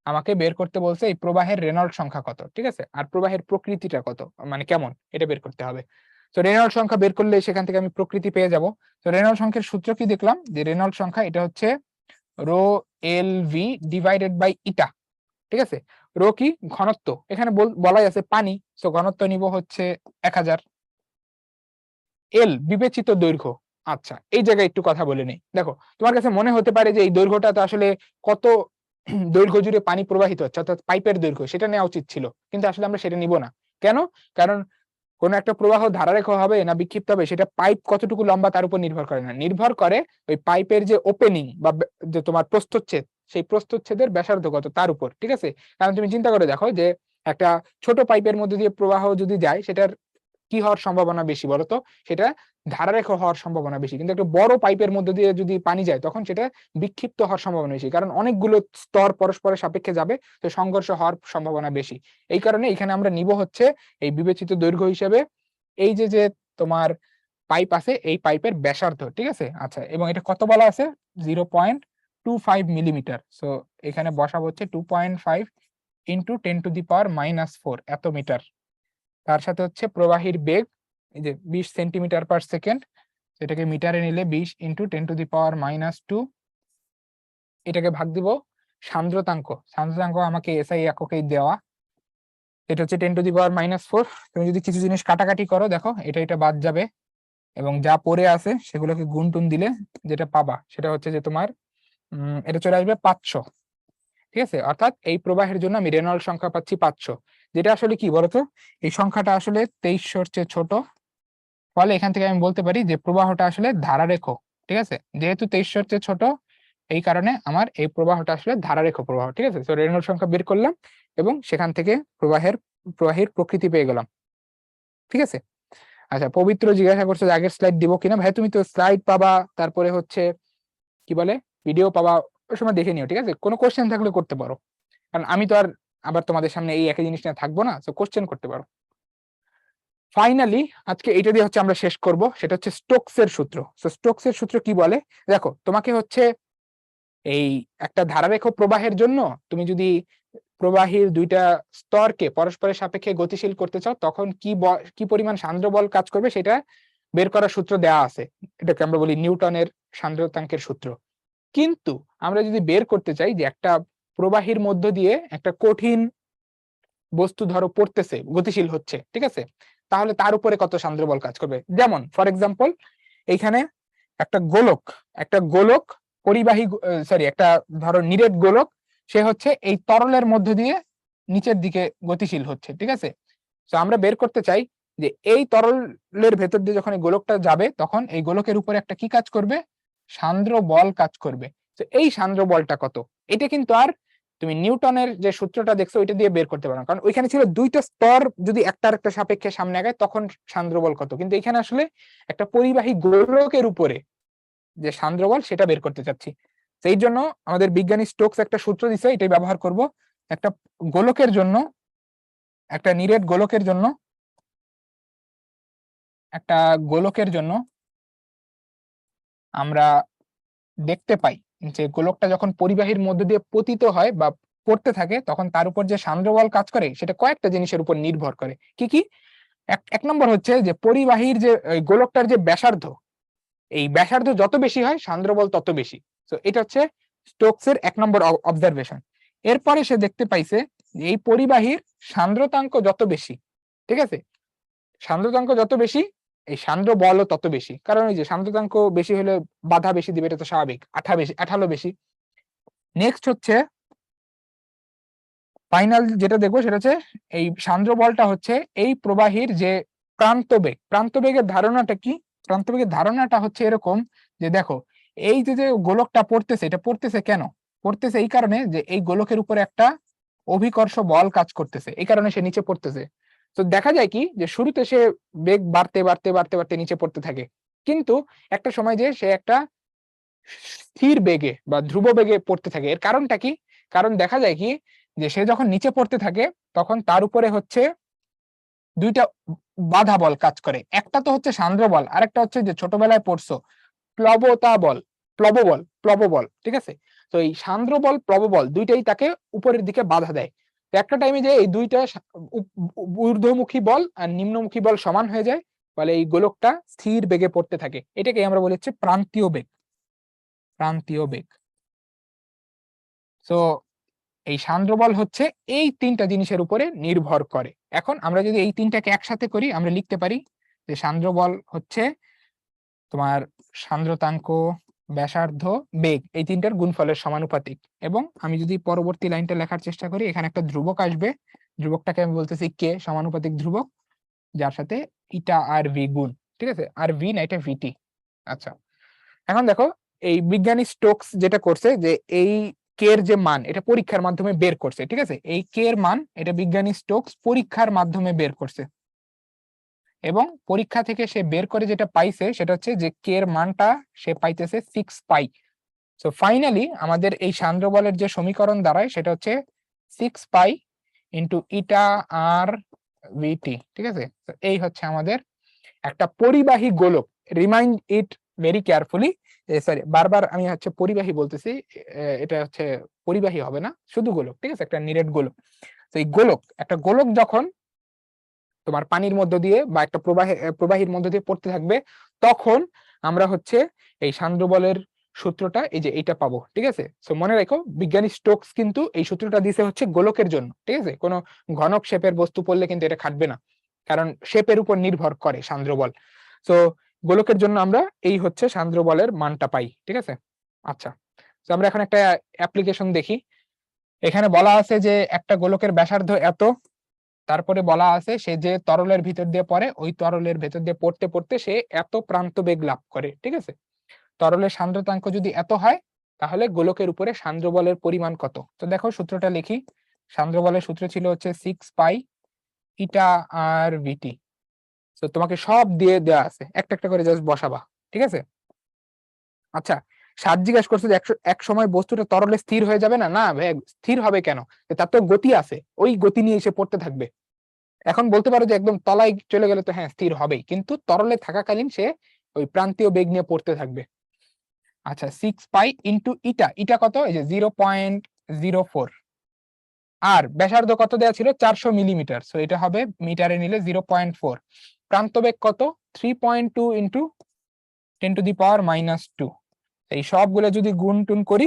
A: আমাকে বের করতে বলছে এই প্রবাহের রেনল্ড সংখ্যা কত, ঠিক আছে, আর প্রবাহের প্রকৃতিটা কত, মানে কেমন, এটা বের করতে হবে। তো রেনল্ড সংখ্যা বের করলে সেখান থেকে আমি প্রকৃতি পেয়ে যাব। তো রেনল্ড সংখ্যার সূত্র কি দেখলাম, যে রেনল্ড সংখ্যা এটা হচ্ছে rho L V divided by eta, ঠিক আছে। রো কি ঘনত্ব, এখানে বলাই আছে পানি, তো ঘনত্ব নিব হচ্ছে 1000। এল বিবেচিত দৈর্ঘ্য। আচ্ছা, এই জায়গায় একটু কথা বলে নেই। দেখো তোমার কাছে মনে হতে পারে যে এই দৈর্ঘ্যটা তো আসলে কত দৈর্ঘ্য জুড়ে পানি প্রবাহিত হচ্ছে, অর্থাৎ পাইপের দৈর্ঘ্য, সেটা নেওয়া উচিত ছিল, কিন্তু আসলে আমরা সেটা নিব না। কেন? কারণ কোন একটা প্রবাহ ধারারেখ হবে না বিক্ষিপ্ত হবে সেটা পাইপ কতটুকু লম্বা তার উপর নির্ভর করে না, নির্ভর করে ওই পাইপের যে ওপেনিং বা যে তোমার প্রস্থচ্ছেদ, সেই প্রস্থচ্ছেদের ব্যাসার্ধ কত তার উপর, ঠিক আছে। কারণ তুমি চিন্তা করে দেখো যে একটা ছোট পাইপের মধ্যে দিয়ে প্রবাহ যদি যায় সেটার কি হওয়ার সম্ভাবনা বেশি বলতো, সেটা ধারারেখ হওয়ার সম্ভাবনা বেশি। কিন্তু একটা বড় পাইপের মধ্যে দিয়ে যদি পানি যায় তখন সেটা বিক্ষিপ্ত হওয়ার সম্ভাবনা বেশি, কারণ অনেকগুলো স্তর পরস্পরের সাপেক্ষে যাবে, তো সংঘর্ষ হওয়ার সম্ভাবনা বেশি। এই কারণে এখানে আমরা নিব হচ্ছে এই বিবেচিত দৈর্ঘ্য হিসেবে এই যে যে তোমার পাইপ আছে এই পাইপের ব্যাসার্ধ, ঠিক আছে। আচ্ছা, এবং এটা কত বলা আছে, 0.25 মিলিমিটার। সো এখানে বসাবো হচ্ছে 2.5 ইন্টু 10⁻⁻⁴ এত মিটার। তার সাথে হচ্ছে প্রবাহীর বেগ এই যে 20 সেন্টিমিটার পার সেকেন্ড, এটাকে মিটারে নিলে 20 ইন্টু 10⁻²। এটাকে ভাগ দিব সান্দ্রতাঙ্ক, সান্দ্রতাঙ্ক আমাকে এসআই এককেই দেওয়া, এটা হচ্ছে 10⁻⁻⁴। তুমি যদি কিছু জিনিস কাটাকাটি করো দেখো এটা এটা বাদ যাবে, এবং যা পড়ে আছে সেগুলোকে গুণ টুন দিলে যেটা পাবা সেটা হচ্ছে যে তোমার এটা চলে আসবে 500, ঠিক আছে। অর্থাৎ এই প্রবাহের জন্য আমি রেনল্ড সংখ্যা পাচ্ছি 500, যেটা আসলে কি বলতো এই সংখ্যাটা আসলে 2300 চেয়ে ছোট, ফলে এখান থেকে আমি বলতে পারি যে প্রবাহটা আসলে ধারারেখ, ঠিক আছে। যেহেতু 2300 চেয়ে ছোট এই কারণে আমার এই প্রবাহটা আসলে ধারারেখ প্রবাহ, ঠিক আছে। তো রেনল্ড সংখ্যা বের করলাম এবং সেখান থেকে প্রবাহের প্রকৃতি পেয়ে গেলাম, ঠিক আছে। আচ্ছা, পবিত্র জিজ্ঞাসা করছে যে আগের স্লাইড দিব কিনা। ভাই তুমি তো স্লাইড পাবা, তারপরে হচ্ছে কি বলে ভিডিও পাবা, ওই সময় দেখে নিও, ঠিক আছে। কোনো কোশ্চেন থাকলে করতে পারো, কারণ আমি তো আর আবার তোমাদের সামনে এই একই জিনিস নিয়ে থাকবো না, তো কোশ্চেন করতে পারো। ফাইনালি আজকে এটা দিয়ে হচ্ছে আমরা শেষ করব, সেটা হচ্ছে স্টোকসের সূত্র। তো স্টোকসের সূত্র কি বলে, দেখো তোমাকে হচ্ছে এই একটা ধারারেখ প্রবাহের জন্য তুমি যদি প্রবাহীর দুইটা স্তরকে পরস্পরের সাপেক্ষে গতিশীল করতে চাও, তখন কি পরিমাণ সান্দ্র বল কাজ করবে সেটা বের করার সূত্র দেওয়া আছে, এটাকে আমরা বলি নিউটনের সান্দ্রতাঙ্কের সূত্র। কিন্তু আমরা যদি বের করতে চাই যে একটা প্রবাহীর মধ্য দিয়ে একটা কঠিন বস্তু ধরো পড়তেছে, গতিশীল হচ্ছে, ঠিক আছে, তাহলে তার উপরে কত সান্দ্র বল কাজ করবে। যেমন ফর এক্সাম্পল এইখানে একটা গোলক পরিবাহী, সরি একটা ধরো নিরেট গোলক, সে হচ্ছে এই তরলের মধ্য দিয়ে নিচের দিকে গতিশীল হচ্ছে, ঠিক আছে। তো আমরা বের করতে চাই যে এই তরলের ভেতর দিয়ে যখন এই গোলকটা যাবে, তখন এই গোলকের উপরে একটা কি কাজ করবে, সান্দ্র বল কাজ করবে। তো এই সান্দ্র বলটা কত, এটা কিন্তু আর তুমি নিউটনের যে সূত্রটা দেখছো ওইটা দিয়ে বের করতে পারো না, কারণ ওইখানে ছিল দুইটা স্তর যদি একটার একটা সাপেক্ষে সামনে আগায় তখন সান্দ্র বল কত, কিন্তু এখানে আসলে একটা পরিবাহী গোলকের উপরে যে সান্দ্র বল সেটা বের করতে চাচ্ছি। সেই জন্য আমাদের বিজ্ঞানী স্টোকস একটা সূত্র দিছে, এটাই ব্যবহার করব। একটা গোলকের জন্য, একটা নিরেট গোলকের জন্য, একটা গোলকের জন্য আমরা দেখতে পাই যে গোলকটা যখন পরিবাহীর মধ্যে দিয়ে পতিত হয় বা পড়তে থাকে, তখন তার উপর যে সান্দ্র বল কাজ করে সেটা কয়েকটা জিনিসের উপর নির্ভর করে। কি কি? এক নম্বর হচ্ছে যে পরিবাহীর যে গোলকটার যে ব্যাসার্ধ, এই ব্যাসার্ধ যত বেশি হয় সান্দ্র বল তত বেশি। তো এটা হচ্ছে স্টোকসের 1 নম্বর অবজারভেশন। এরপরে সে দেখতে পাইছে যে এই পরিবাহীর সান্দ্রতাঙ্ক যত বেশি, ঠিক আছে, সান্দ্রতাঙ্ক যত বেশি এই সান্দ্র বলও তত বেশি, কারণ ওই যে সান্দ্রতাঙ্ক বেশি হলে বাধা বেশি দিবে, এটা তো স্বাভাবিক, আঠালো বেশি। নেক্সট হচ্ছে ফাইনাল যেটা দেখবো সেটা হচ্ছে এই সান্দ্র বলটা হচ্ছে এই প্রবাহীর যে প্রান্তবেগের ধারণাটা কি, প্রান্তবেগের ধারণাটা হচ্ছে এরকম যে দেখো এই যে গোলকটা পড়তেছে, এটা পড়তেছে কেন, পড়তেছে এই কারণে যে এই গোলকের উপরে একটা অভিকর্ষ বল কাজ করতেছে, এই কারণে সে নিচে পড়তেছে। তো দেখা যায় কি যে শুরুতে সে বেগ বাড়তে বাড়তে বাড়তে বাড়তে নিচে পড়তে থাকে, কিন্তু একটা সময় যে সে একটা স্থির বেগে বা ধ্রুব বেগে পড়তে থাকে। এর কারণটা কি? কারণ দেখা যায় কি যে সে যখন নিচে পড়তে থাকে তখন তার উপরে হচ্ছে দুইটা বাধা বল কাজ করে, একটা তো হচ্ছে সান্দ্র বল, আরেকটা হচ্ছে যে ছোটবেলায় পড়ছো প্লবতা বল, প্লববল, ঠিক আছে। তো এই সান্দ্র বল প্লববল দুইটাই তাকে উপরের দিকে বাধা দেয়। তো একটা টাইমে যে এই দুইটা ঊর্ধ্বমুখী বল আর নিম্নমুখী বল সমান হয়ে যায়, ফলে এই গোলকটা স্থির বেগে পড়তে থাকে। এটাকে আমরা বলি হচ্ছে প্রান্তীয় বেগ। তো এই সান্দ্র বল হচ্ছে এই তিনটা জিনিসের উপরে নির্ভর করে। এখন আমরা যদি এই তিনটাকে একসাথে করি, আমরা লিখতে পারি যে সান্দ্র বল হচ্ছে তোমার সান্দ্রতাঙ্ক, ব্যাসার্ধ, বেগ, এই তিনটার গুণফলের সমানুপাতিক। এবং আমি যদি পরবর্তী লাইনটা লেখার চেষ্টা করি, এখানে একটা ধ্রুবক আসবে, ধ্রুবকটাকে আমি বলতেছি কে, সমানুপাতিক ধ্রুবক, যার সাথে ইটা আর ভি গুণ, ঠিক আছে, আর ভি না এটা ভিটি। আচ্ছা, এখন দেখো এই বিজ্ঞানী স্টোকস যেটা করছে যে এই কে এর যে মান এটা পরীক্ষার মাধ্যমে বের করছে, ঠিক আছে, এই কে এর মান এটা বিজ্ঞানী স্টোকস পরীক্ষার মাধ্যমে বের করছে, এবং পরীক্ষা থেকে সে বের করে যেটা পাইছে সেটা হচ্ছে যে কে এর মানটা সে পাইতেছে 6 পাই। সো ফাইনালি আমাদের এই সান্দ্র বলের যে সমীকরণ দাঁড়ায় সেটা হচ্ছে 6 পাই ইন্টু ইটা আর ভিটি, ঠিক আছে। এই হচ্ছে আমাদের একটা পরিবাহী গোলক, remind it very carefully, sorry বারবার আমি হচ্ছে পরিবাহী বলতেছি, এটা হচ্ছে পরিবাহী হবে না, শুধু গোলক, ঠিক আছে, একটা নিরেট গোলক। তো এই একটা গোলক যখন তোমার পানির মধ্য দিয়ে বা একটা প্রবাহীর মধ্য দিয়ে পড়তে থাকবে, তখন আমরা হচ্ছে এই সান্দ্র বলের সূত্রটা এই যে এইটা পাবো, ঠিক আছে। সো মনে রাখো বিজ্ঞানী স্টোকস কিন্তু এই সূত্রটা দিছে হচ্ছে গোলকের জন্য, ঠিক আছে, কোনো ঘনক শেপের বস্তু পড়লে কিন্তু এটা খাটবে না, কারণ শেপের উপর নির্ভর করে সান্দ্র বল। সো গোলকের জন্য আমরা এই হচ্ছে সান্দ্র বলের মানটা পাই, ঠিক আছে। আচ্ছা, তো আমরা এখন একটা অ্যাপ্লিকেশন দেখি। এখানে বলা আছে যে একটা গোলকের ব্যাসার্ধ এত, তারপরে বলা আছে সে যে তরলের ভিতর দিয়ে পড়ে ওই তরলের ভেতর দিয়ে পড়তে পড়তে সে এত প্রান্ত বেগ লাভ করে, ঠিক আছে। তরলের সান্দ্রতাঙ্ক যদি এত হয় তাহলে গোলকের উপরে সান্দ্র বলের পরিমাণ কত। তো দেখো সূত্রটা লিখি, সান্দ্র বলের সূত্র ছিল হচ্ছে 6 পাই ইটা আর ভিটি। তো তোমাকে সব দিয়ে দেওয়া আছে, একটা একটা করে জাস্ট বসাবা, ঠিক আছে। আচ্ছা, সাত জিজ্ঞাসা করছে যে এক সময় বস্তুটা তরলে স্থির হয়ে যাবে না, না ভাই স্থির হবে কেন, তার তো গতি আছে, ওই গতি নিয়ে এসে পড়তে থাকবে। এখন বলতে পারো যে একদম তলায় চলে গেলে তো হ্যাঁ স্থির হবেই, কিন্তু তরলে থাকাকালীন সে ওই প্রান্তীয় বেগ নিয়ে পড়তে থাকবে। আচ্ছা 6 পাই ইন্টু ইটা, ইটা কত, এই যে 0.04, আর ব্যাসার্ধ কত দেওয়া ছিল 400 মিলিমিটার, সো এটা হবে মিটারে নিলে 0.4। প্রান্ত বেগ কত 3.2 ইন্টু 10⁻⁻²। এই সবগুলো যদি গুণ টুন করি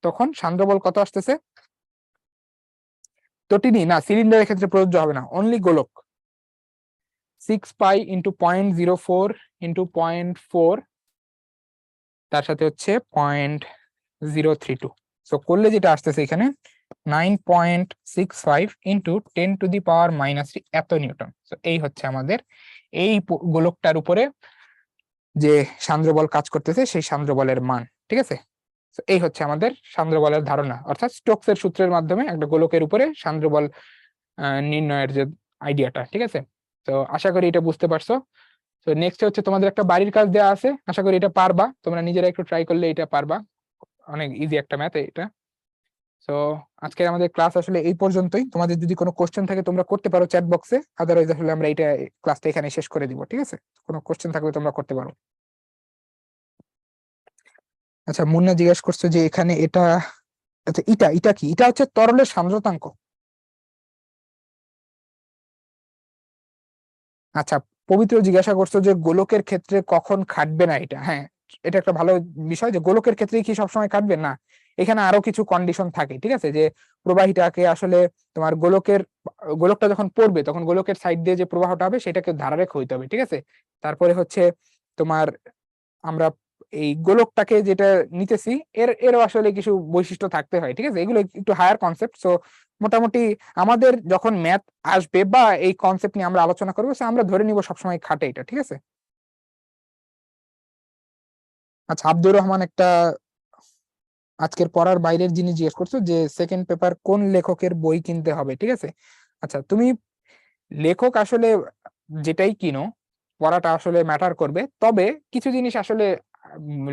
A: তখন সান্দ্র বল কত আসতেছে, তটিনী না সিলিন্ডারের ক্ষেত্রে প্রযোজ্য হবে না, অনলি গোলক। 6 পাই ইন্টু 0.04 ইন্টু 0.4, তার সাথে হচ্ছে 0.032, সো করলে যেটা আসতেছে এখানে 9.65 ইন্টু 10⁻⁻³ এত নিউটন। তো এই হচ্ছে আমাদের এই গোলকটার উপরে যে সান্দ্র বল কাজ করতেছে সেই সান্দ্র বলের মান, ঠিক আছে। তো এই হচ্ছে আমাদের সান্দ্র বলের ধারণা, অর্থাৎ স্টোকসের সূত্রের মাধ্যমে একটা গোলকের উপরে সান্দ্র বল নির্ণয়ের যে আইডিয়াটা, ঠিক আছে। তো আশা করি এটা বুঝতে পারছো। তো নেক্সট হচ্ছে তোমাদের একটা বাড়ির কাজ দেওয়া আছে, আশা করি এটা পারবা, তোমরা নিজেরা একটু ট্রাই করলে এটা পারবা, অনেক ইজি একটা ম্যাথ এটা। তো আজকে আমাদের ক্লাস আসলে এই পর্যন্তই, তোমাদের যদি কোনো কোশ্চেন থাকে তোমরা করতে পারো চ্যাট বক্সে, আদারওয়াইজ আসলে আমরা এটা ক্লাসটা এখানে শেষ করে দিব, ঠিক আছে। কোনো কোশ্চেন থাকলে তোমরা করতে পারো। আচ্ছা মুন্না জিজ্ঞেস করছো যে এখানে এটা, আচ্ছা এটা এটা কি, এটা হচ্ছে তরলের সান্দ্রতাঙ্ক। আচ্ছা পবিত্র জিজ্ঞাসা করছো যে গোলকের ক্ষেত্রে কখন খাটবে না, এটা হ্যাঁ এটা একটা ভালো বিষয়, যে গোলকের ক্ষেত্রে কি সবসময় খাটবে না, এখানে আরো কিছু কন্ডিশন থাকে, ঠিক আছে। যে প্রবাহীটাকে আসলে তোমার গোলকটা যখন পড়বে তখন গোলকের সাইড দিয়ে যে প্রবাহটা হবে সেটাকে ধারারেখ হইতে হবে, ঠিক আছে। তারপরে হচ্ছে তোমার আমরা এই গোলকটাকে যেটা নিতেছি এরও আসলে কিছু বৈশিষ্ট্য থাকতে হয়, ঠিক আছে। এগুলো একটু হায়ার কনসেপ্ট, সো মোটামুটি আমাদের যখন ম্যাথ আসবে বা এই কনসেপ্ট নিয়ে আমরা আলোচনা করবো, সো আমরা ধরে নিব সবসময় খাটে এটা, ঠিক আছে। আচ্ছা আব্দুর রহমান একটা আজকের পড়ার বাইরের জিনিস জিজ্ঞেস করছো যে সেকেন্ড পেপার কোন লেখকের বই কিনতে হবে, ঠিক আছে। আচ্ছা তুমি লেখক আসলে যেটাই কিনো পড়াটা আসলে ম্যাটার করবে, তবে কিছু জিনিস আসলে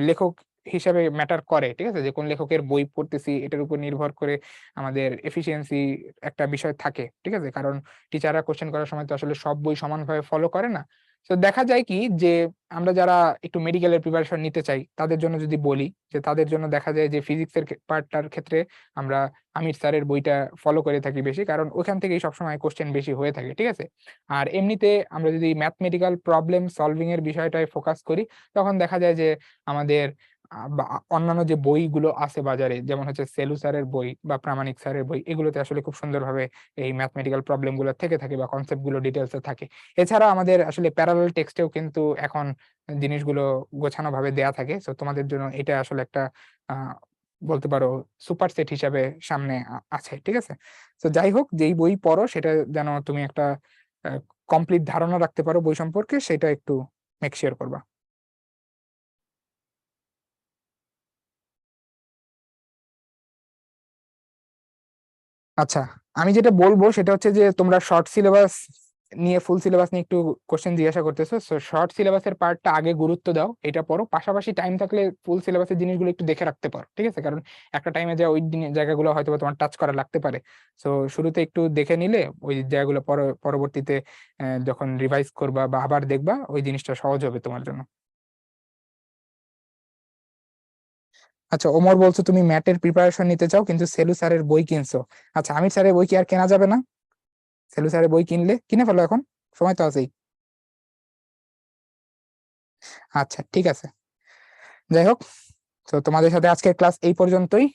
A: লেখক হিসাবে ম্যাটার করে, ঠিক আছে। যে কোন লেখকের বই পড়তেছি এটার উপর নির্ভর করে আমাদের এফিসিয়েন্সি একটা বিষয় থাকে, ঠিক আছে। কারণ টিচাররা কোশ্চেন করার সময় তো আসলে সব বই সমানভাবে ফলো করে না। তো দেখা যায় কি যে আমরা যারা একটু মেডিকেলের প্রিপারেশন নিতে চাই তাদের জন্য যদি বলি, যে তাদের জন্য দেখা যায় যে ফিজিক্সের পার্টটার ক্ষেত্রে আমরা আমির স্যারের বইটা ফলো করে থাকি বেশি, কারণ ওখান থেকেই সবসময় কোশ্চেন বেশি হয়ে থাকে, ঠিক আছে। আর এমনিতে আমরা যদি ম্যাথমেটিক্যাল প্রবলেম সলভিং এর বিষয়টায় ফোকাস করি তখন দেখা যায় যে আমাদের বা অন্যান্য যে বইগুলো আছে বাজারে, যেমন হচ্ছে সেলু স্যারের বই বা প্রামাণিক স্যারের বই, এগুলোতে আসলে খুব সুন্দরভাবে এই ম্যাথমেটিক্যাল প্রবলেম গুলো থেকে থাকে বা কনসেপ্ট গুলো ডিটেলসে থাকে। এছাড়া আমাদের আসলে প্যারালাল টেক্সটেও কিন্তু এখন জিনিসগুলো গোছানো ভাবে দেয়া থাকে, তো তোমাদের জন্য এটা আসলে একটা আহ বলতে পারো সুপার সেট হিসাবে সামনে আছে, ঠিক আছে। তো যাই হোক যেই বই পড়ো সেটা যেন তুমি একটা কমপ্লিট ধারণা রাখতে পারো বই সম্পর্কে, সেটা একটু মেক শিওর করবা। আচ্ছা আমি যেটা বলবো সেটা হচ্ছে যে তোমরা শর্ট সিলেবাস নিয়ে, ফুল সিলেবাস নিয়ে একটু কোশ্চেন জিজ্ঞাসা করতেছো, সো শর্ট সিলেবাসের পার্টটা আগে গুরুত্ব দাও, এটা পড়ো, পাশাপাশি টাইম থাকলে ফুল সিলেবাসের জিনিসগুলো একটু দেখে রাখতে পারো, ঠিক আছে। কারণ একটা টাইমে যা ওই জায়গাগুলো হয়তো বা তোমার টাচ করা লাগতে পারে, সো শুরুতে একটু দেখে নিলে ওই জায়গাগুলো পরবর্তীতে যখন রিভাইজ করবা বা আবার দেখবা ওই জিনিসটা সহজ হবে তোমার জন্য। আচ্ছা ওমর বলছো তুমি ম্যাটের প্রিপারেশন নিতে চাও কিন্তু সেলু স্যারের বই কিনছো। আচ্ছা আমির স্যারের বই কি আর কেনা যাবে না? সেলু স্যারের বই কিনলে কিনে ফেলো এখন, সময় তো আছেই। আচ্ছা ঠিক আছে, যাই হোক, তো তোমাদের সাথে আজকের ক্লাস এই পর্যন্তই,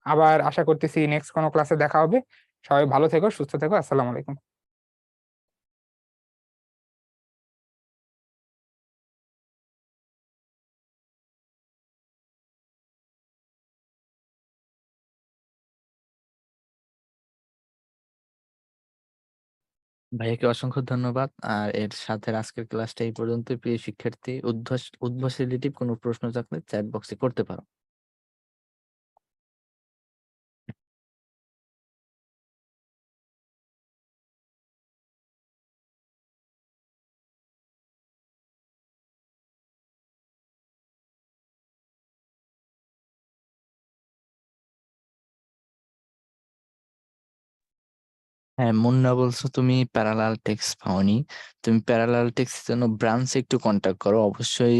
A: আবার আশা করতেছি নেক্সট কোনো ক্লাসে দেখা হবে। সবাই ভালো থেকো, সুস্থ থেকো, আসসালামু আলাইকুম।
B: ভাইয়াকে অসংখ্য ধন্যবাদ। আর এর সাথে আজকের ক্লাসটা এই পর্যন্ত। প্রিয় শিক্ষার্থী, উদ্ভাস রিলেটিভ কোনো প্রশ্ন থাকলে চ্যাট বক্সে করতে পারো। হ্যাঁ, মুন্না বলছো তুমি প্যারালাল টেক্সট পাওনি। তুমি প্যারালাল টেক্সটের জন্য ব্রাঞ্চে একটু কন্ট্যাক্ট করো, অবশ্যই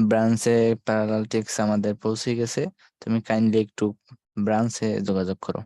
B: ব্রাঞ্চে প্যারালাল টেক্সট আমাদের পৌঁছে গেছে। তুমি কাইন্ডলি একটু ব্রাঞ্চে যোগাযোগ করো।